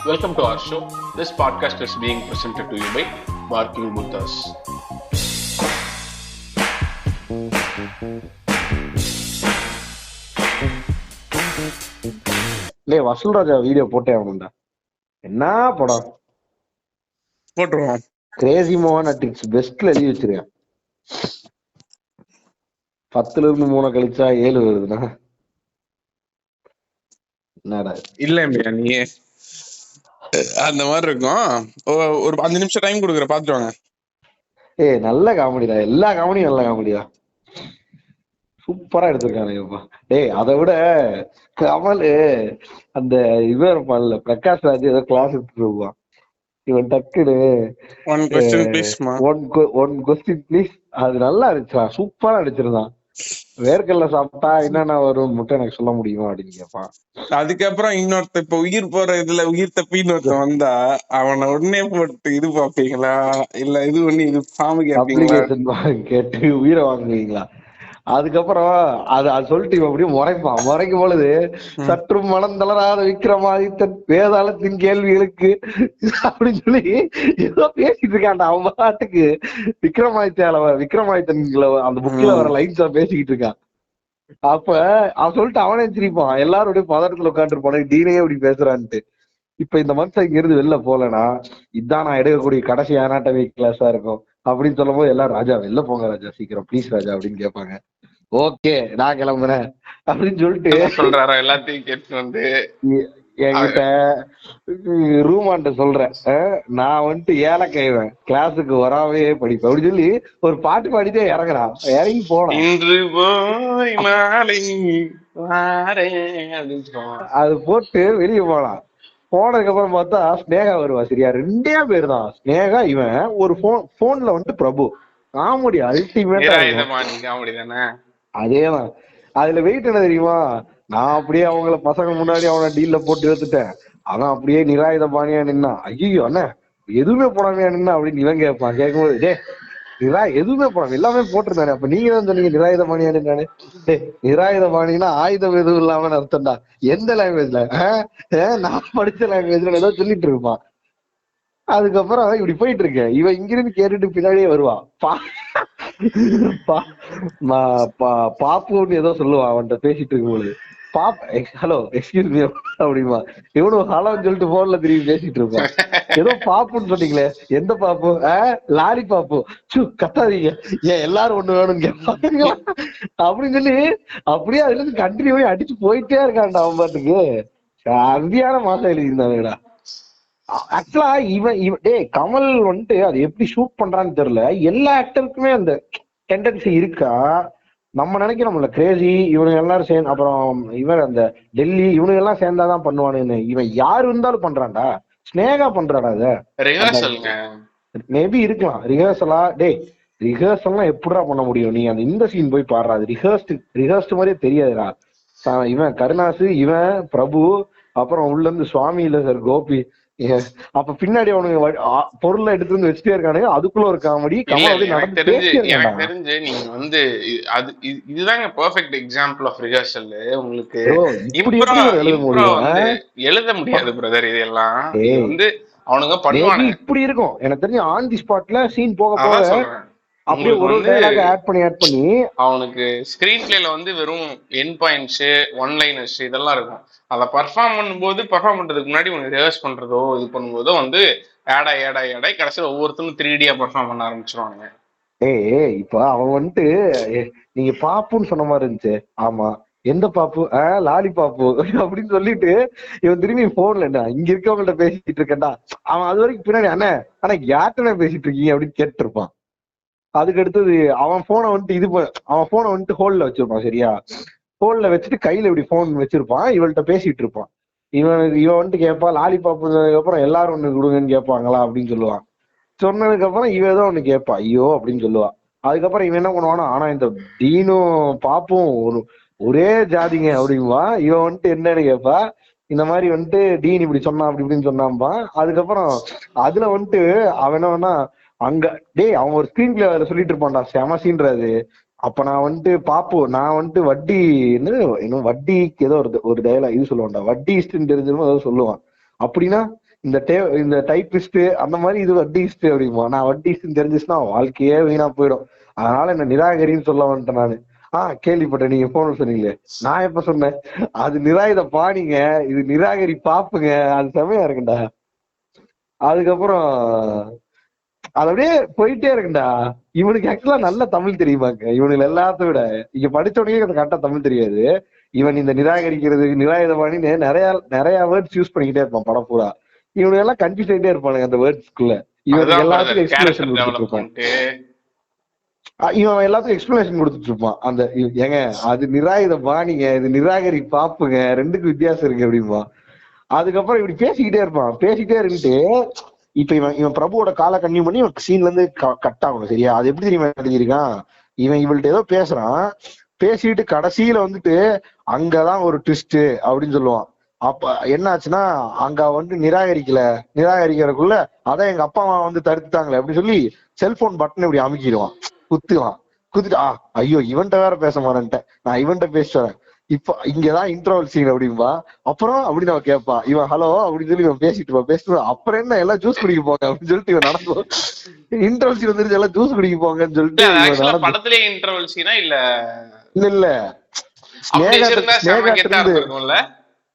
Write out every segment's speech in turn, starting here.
Welcome to our show. This podcast is being presented to you by Barking Buddhas. வசூல் ராஜா video போட்டே ஆகணும்டா. என்ன படம் போட்டுருவோம். கிரேசி மோகன் அட்ரிக்ஸ் பெஸ்ட்ல எழுதி வச்சிருக்கேன். 10ல இருந்து 3 கழிச்சா 7 வருதுன்னா என்னடா இல்ல நீ அந்த மாதிரி இருக்கும். ஒரு 5 நிமிஷம் டைம் கொடுக்குற பாத்துட்டு வாங்க. நல்ல காமெடிடா, எல்லா காமெடியும் நல்ல காமெடியா, சூப்பரா எடுத்திருக்கானுங்கப்பா. அதை விட கமல் அந்த இவர் இருப்பான்ல பிரகாஷ் ராஜ் ஏதோ கிளாஸ் எடுத்துட்டு இருப்பான், இவன் டக்குனு ஒன் கொஸ்டின் ப்ளீஸ், அது நல்லா இருந்துச்சா, சூப்பரா அடிச்சிருந்தான். வேர்க்கல்ல சாப்பிட்டா என்னென்ன வரும் மட்டும் எனக்கு சொல்ல முடியுமா அப்படின்னு கேட்பான். அதுக்கப்புறம் இன்னொருத்த இப்ப உயிர் போற இதுல உயிர் தப்பின்னு ஒருத்தன் வந்தா அவனை உடனே போட்டு இது பாப்பீங்களா இல்ல இது ஒண்ணு இது ஃபார்ம் கேட்டு உயிரை வாங்குவீங்களா? அதுக்கப்புறம் அது சொல்லிட்டு இவன் அப்படியே முறைக்கும் பொழுது சற்று மனம் தளராத விக்ரமாதித்தன் வேதாளத்தின் கேள்விகளுக்கு அப்படின்னு சொல்லி ஏதோ பேசிட்டு இருக்கான்டா அவன் பாட்டுக்கு. விக்ரமாதித்தன் அந்த புக்ல வர லைன்ஸ் பேசிக்கிட்டு இருக்கான். அப்ப அவன் சொல்லிட்டு அவனே சிரிப்பான், எல்லாருடைய பதட்டத்துல உட்காந்துருப்பானே டீனையே இப்படி பேசுறான்ட்டு. இப்ப இந்த மனுஷன் இங்க இருந்து வெளில போலனா இதான் நான் எடுக்கக்கூடிய கடைசி அனாட்டமி கிளாஸா இருக்கும் அப்படின்னு சொல்லும் போது எல்லாரும் ராஜா வெளில போங்க ராஜா சீக்கிரம் ப்ளீஸ் ராஜா அப்படின்னு கேட்பாங்க. ஓகே நான் கிளம்புறேன் அப்படின்னு சொல்லிட்டு சொல்றாரா எல்லாத்தையும் கேட்டு வந்து என்கிட்ட ரூமான்ட்ட சொல்றேன், நான் வந்துட்டு ஏலக்காய்வேன் கிளாஸுக்கு வராவே படிப்பேன் அப்படின்னு சொல்லி ஒரு பாட்டு பாடிட்டே இறங்குறான். இறங்கி போனான், இன்று போய் மாலை அது போட்டு வெளியே போனான். போனதுக்கு அப்புறம் பார்த்தா ஸ்னேகா வருவா. சரியா 2 பேர் தான், ஸ்னேகா இவன் ஒரு போன்ல வந்துட்டு பிரபு. காமெடி அல்டிமேட்டா காமெடி தானே. அதேதான். அதுல வெயிட் என்ன தெரியுமா, நான் அப்படியே அவங்கள பசங்க முன்னாடி அவனை டீல்ல போட்டு எடுத்துட்டேன், அவன் அப்படியே நிராயுத பாணியா நின்னா. ஐயோ அண்ணா எதுவுமே போடாமையா நின்னா அப்படின்னு இவன் கேட்பான். கேட்கும்போது எதுவுமே போடாம எல்லாமே போட்டிருந்தானே, அப்ப நீங்க தான் சொன்னீங்க நிராயுத பாணியா நின்னானே. நிராயுத பாணினா ஆயுதம் எதுவும் இல்லாம அர்த்தம்டா. எந்த லாங்குவேஜ்ல? நான் படிச்ச லாங்குவேஜ்ல ஏதோ சொல்லிட்டு இருப்பான். அதுக்கப்புறம் இப்படி போயிட்டு இருக்கேன், இவன் இங்கிருந்து கேட்டுட்டு பின்னாடியே வருவான். பாப்புன்னு ஏதோ சொல்லுவான் அவன்கிட்ட பேசிட்டு இருக்கும்போது. ஹலோ எக்ஸ்கியூஸ் மீ அப்படிமா. இவனும் ஹலோன்னு சொல்லிட்டு போன்ல திரும்பி பேசிட்டு இருப்பான். ஏதோ பாப்புன்னு சொன்னீங்களே, எந்த பாப்பு? லாரி பாப்பு. கத்தாதீங்க, ஏன் எல்லாரும் ஒண்ணு வேணும்னு கேட்பாங்க அப்படின்னு சொல்லி அப்படியே அதுல இருந்து கண்டினியூ அடிச்சு போயிட்டே இருக்கான்டா அவன் பாட்டுக்கு. அருமையான மாசம் எழுதியிருந்தாங்கடா. ஆக்சுவலா இவன் கமல் வந்துட்டு அது எப்படி ஷூட் பண்றான்னு தெரியல. எல்லா ஆக்டருக்குமே அந்த டெண்டன்சி இருக்கா? நம்ம நினைக்கிறோம்ல கிரேசி இவனுங்க எல்லாரும் சேர்ந்து, அப்புறம் இவன் அந்த டெல்லி இவனுங்க எல்லாம் சேர்ந்தாதான் பண்ணுவானுன்னு. இவன் யாரு இருந்தாலும் பண்றான்டா. ஸ்னேகா பண்றாடா அத. மேபி இருக்கலாம் ரிஹர்சலா. ரிஹர்சல்லாம் எப்படிடா பண்ண முடியும்? நீ அந்த இந்த சீன் போய் பாடுறா, அது ரிஹர்ஸ்ட் மாதிரியே தெரியாதுடா. இவன் கருணாசு, இவன் பிரபு, அப்புறம் உள்ள இருந்து சுவாமி இல்ல சார் கோபி, அப்ப பின்னாடி அவனுங்க பொருளை எடுத்து வந்து வச்சுட்டே இருக்கானுங்க. அதுக்குள்ள ஒரு காமெடி. எனக்கு தெரிஞ்சு நீங்க வந்து அது இதுதாங்க பெர்ஃபெக்ட் எக்ஸாம்பிள் ஆஃப் ரிஹர்சல். உங்களுக்கு எழுத முடியாது பிரதர். இதெல்லாம் வந்து அவனுங்க பண்ணுவாங்க. இப்படி இருக்கும் எனக்கு தெரிஞ்சு ஆன் தி ஸ்பாட்ல சீன் போக போக அப்படியே ஒரு டயலாக் ஆட் பண்ணி அவனுக்கு ஸ்கிரீன் பிளேல வந்து வெறும் எண்ட் பாயிண்ட்ஸ், ஒன் லைனர்ஸ் இதெல்லாம் இருக்கும். அதை பர்ஃபார்ம் பண்றதுக்கு முன்னாடி உனக்கு ரிஹர்ஸ் பண்றதோ இது பண்ணும்போதோ வந்து ஏடாய் கடைசியில் ஒவ்வொருத்தரும் 3Dயா பர்ஃபார்ம் பண்ண ஆரம்பிச்சிருவானுங்க. இப்ப அவன் வந்துட்டு நீங்க பாப்புன்னு சொன்ன மாதிரி இருந்துச்சு. ஆமா எந்த பாப்பு? லாலி பாப்பு அப்படின்னு சொல்லிட்டு இவன் திரும்பி போன்ல இங்க இருக்கவங்கள்ட்ட பேசிட்டு இருக்கேன்டா. அவன் அது வரைக்கும் பின்னாடி அண்ணா ஆனா யார்கிட்ட பேசிட்டு இருக்கீங்க அப்படின்னு கேட்டு இருப்பான். அதுக்கு அடுத்தது அவன் போனை வந்துட்டு ஹோல்ல வச்சிருப்பான். சரியா, ஹோல்ல வச்சுட்டு கையில இப்படி போன் வச்சிருப்பான், இவள்கிட்ட பேசிட்டு இருப்பான். இவன் வந்துட்டு கேட்பான் லாலிபாப் அப்புறம் எல்லாரும் ஒண்ணு கொடுங்கன்னு கேட்பாங்களா அப்படின்னு சொல்லுவான். சொன்னதுக்கு அப்புறம் இவன் ஏதோ ஒண்ணு கேட்பா, ஐயோ அப்படின்னு சொல்லுவா. அதுக்கப்புறம் இவன் என்ன பண்ணுவானா, ஆனா இந்த டீனும் பாப்பும் ஒரே ஜாதிங்க அப்படிங்குவா. இவன் வந்துட்டு என்னன்னு கேட்பா, இந்த மாதிரி வந்துட்டு டீன் இப்படி சொன்னான் அப்படி இப்படின்னு சொன்னான்பா. அதுக்கப்புறம் அதுல வந்துட்டு அவன் என்ன அங்க அவன் ஒரு ஸ்கிரீன் பிளே சொல்லிட்டு இருப்பான்டா, செமசின்றது. அப்ப நான் வந்துட்டு வட்டி இன்னும் வட்டிக்கு ஏதோ ஒரு டயலாக் இது சொல்லுவான்டா, வட்டி இஸ்ட்ன்னு தெரிஞ்சிருமோ ஏதோ சொல்லுவான். அப்படின்னா இந்த டைப்பிஸ்ட் அந்த மாதிரி இது வட்டிஸ்ட் அப்படிமா. நான் வட்டிஸ்ட் தெரிஞ்சிச்சுன்னா வாழ்க்கையே வீணா போயிடும். அதனால என்ன நிராகரின்னு சொல்ல வந்துட்டேன் நானு. கேள்விப்பட்டேன், நீங்க போன சொன்னீங்களே, நான் எப்ப சொன்னேன்? அது நிராயுத பாணிங்க, இது நிராகரி பாப்புங்க. அது செமையா இருக்குண்டா. அதுக்கப்புறம் அது அப்படியே போயிட்டே இருக்குண்டா. இவனுக்கு ஆக்சுவலா நல்ல தமிழ் தெரியுமாங்க, இவனுக்கு எல்லாத்த விட. இங்க படிச்சவனுக்கே கரெக்டா தமிழ் தெரியாது. இவன் இந்த நிராகரிக்கிறது நிராயுத பாணின்னு நிறைய நிறைய வேர்ட்ஸ் யூஸ் பண்ணிக்கிட்டே இருப்பான் படம் பூரா. இவனுக்கு எல்லாம் கன்ஃபியூஸ் ஆகிட்டே இருப்பானுங்க அந்த வேர்ட்ஸ்க்குள்ள. இவனுக்கு எல்லாத்துக்கும் எக்ஸ்பிளேஷன் கொடுத்துட்டு இருப்பான். இவன் எல்லாத்துக்கும் எக்ஸ்பிளனேஷன் கொடுத்துட்டு இருப்பான். அந்த ஏங்க அது நிராயுத பாணிங்க, இது நிராகரி பாப்புங்க, ரெண்டுக்கும் வித்தியாசம் இருக்கு அப்படின்பா. அதுக்கப்புறம் இப்படி பேசிக்கிட்டே இருப்பான். பேசிக்கிட்டே இருந்துட்டு இப்ப இவன் பிரபுவோட காலை கன்னியூ பண்ணி இவன் சீன்ல இருந்து கட் ஆகணும், சரியா? அது எப்படி தெரியுமா எழுதியிருக்கான்? இவன் இவள்கிட்ட ஏதோ பேசுறான், பேசிட்டு கடைசியில வந்துட்டு அங்கதான் ஒரு ட்விஸ்ட் அப்படின்னு சொல்லுவான். அப்ப என்ன ஆச்சுன்னா, அங்க வந்து நிராகரிக்கிறதுக்குள்ள அதான் எங்க அப்பா அம்மா வந்து தடுத்துட்டாங்களே அப்படின்னு சொல்லி செல்போன் பட்டன் இப்படி அமுக்கிடுவான், குத்துவான். குத்துட்டு ஐயோ இவன்ட்ட வேற பேச மாட்டேன்ட்டேன், நான் இவன்ட்ட பேசுறேன் இப்ப இங்கதான் இன்ட்ரோவல் சீன் அப்படின்பா. அப்புறம் அப்படின்னு அவன் கேட்பான், இவன் ஹலோ அப்படின்னு சொல்லி இவன் பேசிட்டு அப்புறம் என்ன எல்லாம் ஜூஸ் குடிக்க போங்க அப்படின்னு சொல்லிட்டு இவன் நடந்துவான். இன்ட்ரோவல் சீன் வந்துருச்சு, எல்லாம் ஜூஸ் குடிக்க போங்கன்னு சொல்லிட்டு படத்திலே இன்ட்ரோவல் சீனா இல்ல இல்ல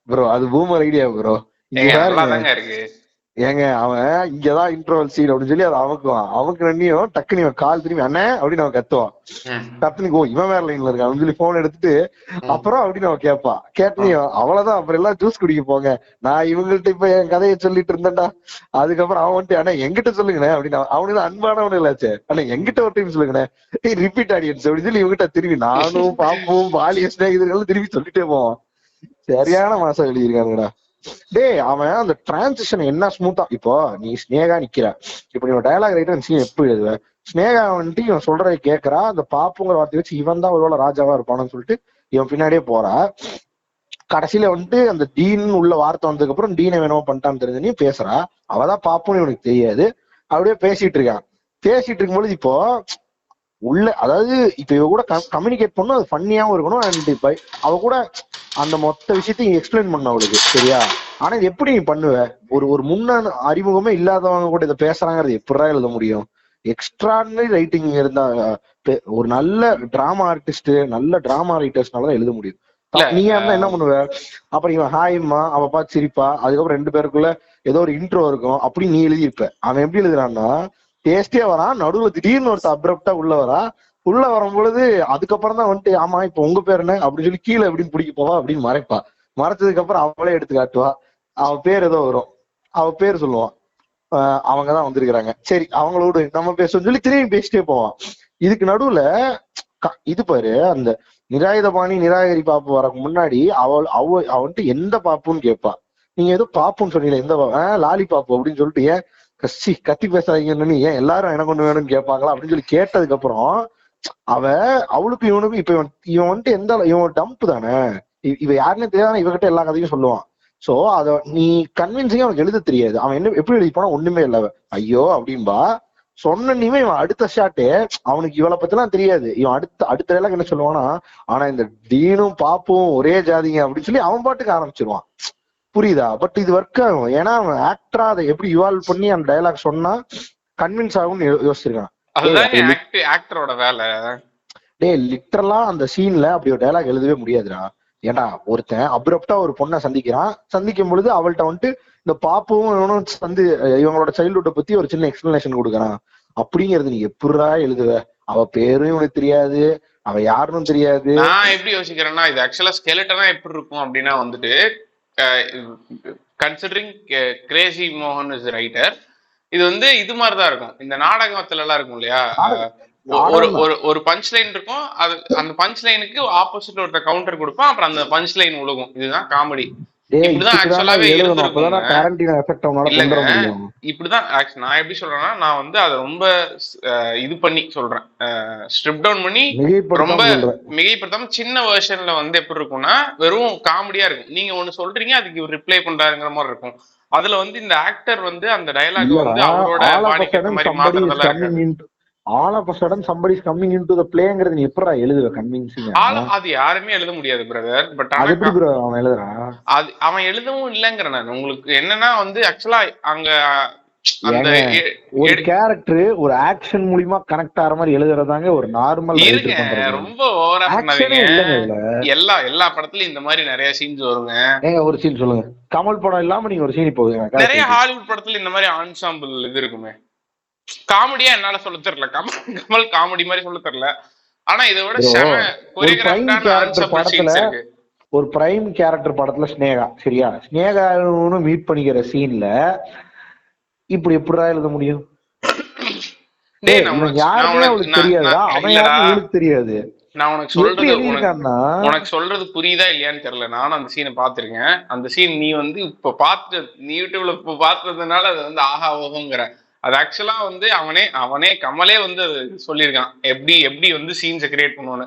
ப்ரோ, அது பூமர் ஐடியா ப்ரோ. இருக்கு ஏங்க அவன் இங்கதான் இன்ட்ரோவல் சீன் அப்படின்னு சொல்லி அதை அவனுக்கு நன்னியும் டக்குனு இவன் கால் திரும்பி அண்ணே அப்படின்னு அவன் கத்துவான். கத்துனுக்கோ இவன் வேற லைன்ல இருக்கான் அப்படின்னு சொல்லி போன் எடுத்துட்டு அப்புறம் அப்படின்னு அவன் கேட்பான். கேட்டனையும் அவ்வளவுதான், அப்புறம் எல்லாம் ஜூஸ் குடிக்க போங்க. நான் இவங்கள்ட்ட இப்ப என் கதையை சொல்லிட்டு இருந்தேன்டா. அதுக்கப்புறம் அவன் வந்துட்டு அண்ணா எங்கிட்ட சொல்லுங்கண்ணே அப்படின்னு. அவனுக்கு அன்பானவனு இல்லாச்சு, அண்ணா எங்கிட்ட ஒரு டைம் சொல்லுங்கண்ணே, ரிப்பீட் ஆடியன்ஸ் அப்படின்னு சொல்லி இவங்கிட்ட திரும்பி நானும் பாப்பும் பாலிய ஸ்நேகிதர்களும் திரும்பி சொல்லிட்டே போவான். சரியான மாசம் எழுதியிருக்கானுங்கடா. டேய் அவன் அந்த டிரான்சிஷன் என்ன ஸ்மூத்தா. இப்போ நீ ஸ்னேகா நிக்கிற, இப்ப நீ டயலாக் ரைட்டர் சீன் எப்படி எழுதுவ? ஸ்னேகா வந்துட்டு இவன் சொல்றதை கேட்கறா, அந்த பாப்புங்கிற வார்த்தையை வச்சு இவன் தான் ஒருவேளை ராஜாவா இருப்பானு சொல்லிட்டு இவன் பின்னாடியே போறா. கடைசியில வந்துட்டு அந்த டீன் உள்ள வார்த்தை வந்ததுக்கு அப்புறம் டீனை வேணுமோ பண்ணிட்டான்னு தெரிஞ்சு நீ பேசுறா. அவதான் பாப்புன்னு இவனுக்கு தெரியாது. அப்படியே பேசிட்டு இருக்கான். பேசிட்டு இருக்கும்போது இப்போ உள்ள, அதாவது இப்ப இவ கூட கம்யூனிகேட் பண்ணும், அது ஃபன்னியாவும் இருக்கணும். அண்ட் அவ கூட அந்த மொத்த விஷயத்தையும் எக்ஸ்பிளைன் பண்ண அவளுக்கு, சரியா? ஆனா இது எப்படி நீ பண்ணுவ? ஒரு முன்ன அறிமுகமே இல்லாதவங்க கூட இதை பேசுறாங்கிறது எப்படா எழுத முடியும்? எக்ஸ்ட்ராடனரி ரைட்டிங் இருந்தா ஒரு நல்ல டிராமா ஆர்டிஸ்ட், நல்ல டிராமா ரைட்டர்ஸ்னாலதான் எழுத முடியும். நீங்க இருந்தா என்ன பண்ணுவ? அப்புறம் இவன் ஹாய்மா அவ பார்த்து சிரிப்பா, அதுக்கப்புறம் ரெண்டு பேருக்குள்ள ஏதோ ஒரு இன்ட்ரோ இருக்கும், அப்படி நீ எழுதியிருப்ப. அவன் எப்படி எழுதுறான்னா டேஸ்டியா வரான், நடுவுல திடீர்னு ஒருத்த அப்ரப்டா உள்ள வரும்பொழுது அதுக்கப்புறம் தான் வந்துட்டு ஆமா இப்ப உங்க பேர் என்ன அப்படின்னு சொல்லி கீழே எப்படின்னு பிடிக்க போவா அப்படின்னு மறைப்பா. மறைச்சதுக்கு அப்புறம் அவளே எடுத்து காட்டுவா. அவ பேர் ஏதோ வரும், அவ பேர் சொல்லுவான், அவங்கதான் வந்திருக்கிறாங்க, சரி அவங்களோட நம்ம பேசணும்னு சொல்லி திரும்பி பேசிட்டே போவான். இதுக்கு நடுவுல இது பாரு, அந்த நிராயுதபாணி நிராகரி பாப்பு வரக்கு முன்னாடி அவன்ட்டு எந்த பாப்புன்னு கேட்பா. நீங்க ஏதோ பாப்புன்னு சொன்னீங்க, எந்த லாலி பாப்பு அப்படின்னு சொல்லிட்டு, ஏன் கத்தி பேசாதீங்கன்னு ஏன் எல்லாரும் எனக்கு ஒண்ணு வேணும்னு கேட்பாங்களா அப்படின்னு சொல்லி கேட்டதுக்கு அப்புறம் அவளுக்கு இவனுக்கும் இப்ப இவன் வந்துட்டு இவன் டம்ப் தானே, இவ யாருன்னு தெரியாத இவகிட்ட எல்லா கதையும் சொல்லுவான். சோ அத நீ கன்வின்சிங்கா அவனுக்கு எழுத தெரியாது. அவன் என்ன எப்படி எழுதி போனா ஒண்ணுமே இல்ல, ஐயோ அப்படின்பா சொன்னீமே. இவன் அடுத்த ஷாட்டு அவனுக்கு இவளை பத்திலாம் தெரியாது. இவன் அடுத்த எல்லாம் என்ன சொல்லுவானா, ஆனா இந்த டீனும் பாப்பும் ஒரே ஜாதிங்க அப்படின்னு சொல்லி அவன் பாட்டுக்கு ஆரம்பிச்சிருவான். புரியுதா? பட் இது ஒர்க் ஆகும், ஏன்னா அவன் ஆக்டரா அதை எப்படி இவால்வ் பண்ணி அந்த டைலாக் சொன்னா கன்வின்ஸ் ஆகும்னு யோசிச்சிருக்கான். ஆக்டரோட வேலை. டேய் லிட்டரலா அந்த சீன்ல அப்படி ஒரு டைலாக் எழுதவே முடியாதுடா. ஏன்னா ஒருத்தன் அப்ரப்டா ஒரு பொண்ணை சந்திக்கும் பொழுது அவள்கிட்ட வந்துட்டு இந்த பாப்பும் இவங்களோட சைல்ட்ஹுட்டை பத்தி ஒரு சின்ன எக்ஸ்பிளனேஷன் கொடுக்குறான். அப்படிங்கிறது நீ எப்படா எழுதுவ? அவ பேரும் இவனுக்கு தெரியாது, அவ யாருன்னு தெரியாது. நான் எப்படி யோசிக்கிறேன்னா, இது ஆக்சுவலா ஸ்கெலட்டனா எப்படி இருக்கும் அப்படின்னா வந்துட்டு, கன்சிடரிங் கிரேசி மோகன் இஸ் ரைட்டர், இது வந்து இது மாதிரிதான் இருக்கும். இந்த நாடகத்துல எல்லாம் இருக்கும் இல்லையா, ஒரு பஞ்ச் லைன் இருக்கும், அது அந்த பஞ்ச் லைனுக்கு ஆப்போசிட் ஒருத்த கவுண்டர் கொடுப்பான், அப்புறம் அந்த பஞ்ச் லைன் உழுகும். இதுதான் காமெடி. இப்படிதான் ஆக்சுவலாவே இருந்திருக்கும். இப்படிதான் நான் எப்படி சொல்றேன்னா, நான் வந்து அதை ரொம்ப இது பண்ணி சொல்றேன், ஸ்ட்ரிப் டவுன் பண்ணி ரொம்ப மிகைப்படுத்தாம சின்ன வெர்ஷன்ல வந்து எப்படி இருக்கும்னா வெறும் காமெடியா இருக்கும். நீங்க ஒண்ணு சொல்றீங்க, அதுக்கு ரிப்ளை பண்றாருங்கிற மாதிரி இருக்கும். அதுல வந்து இந்த ஆக்டர் வந்து அந்த டயலாக் வந்து அவரோட பாணிக்கு ஏத்த மாதிரி மாத்துறதெல்லாம் இருக்கு. All of a sudden somebody is coming into the பிளேங்கிறது நீ எப்படிடா எழுதுவ கன்வின்சிங்கா? அது யாருமே எழுத முடியாது பிரதர். பட் ஆனா அது எப்படி ப்ரோ அவன் எழுதுறான்? அது அவன் எழுதவும் இல்லைங்கிற நான். உங்களுக்கு என்னன்னா வந்து ஆக்சுவலா அங்க அந்த ஒரு கேரக்டர் ஒரு ஆக்ஷன் மூலியமா கனெக்ட் ஆற மாதிரி எழுதுறதாங்க ஒரு நார்மல் இருங்க, ரொம்ப ஓவரா பண்ணாதீங்க. எல்லா படத்துலயும் இந்த மாதிரி நிறைய சீன்ஸ் வருங்க. ஏங்க ஒரு சீன் சொல்லுங்க, கமல் படம் இல்லாம நீங்க ஒரு சீன் போகுங்க. நிறைய ஹாலிவுட் படத்துல இந்த மாதிரி ஆன்சாம்பிள் இது இருக்குமே. காமெடியா என்னால சொல்ல தெரியல, கமல் காமெடி மாதிரி சொல்ல தெரியல. ஆனா இதை விட ஒரு பிரைம் கேரக்டர் படத்துல ஸ்னேகா, சரியா, ஸ்னேகான்னு மீட் பண்ணிக்கிற சீன்ல இப்படி எப்படிதான் எழுத முடியும்? யாருமே அவளுக்கு தெரியாதா? அவன் யாருமே அவளுக்கு தெரியாது. நான் உனக்கு சொல்றது புரியுதா இல்லையான்னு தெரியல. நானும் அந்த சீனை பாத்திருக்கேன். அந்த சீன் நீ வந்து இப்ப பாத்து நீ யூடியூப்ல இப்ப பாத்துறதுனால அது வந்து ஆஹா ஓஹோங்கிற. அது ஆக்சுவலா வந்து அவனே கமலே வந்து சொல்லியிருக்கான் எப்படி வந்து சீன்ஸை கிரியேட் பண்ணுவான்னு.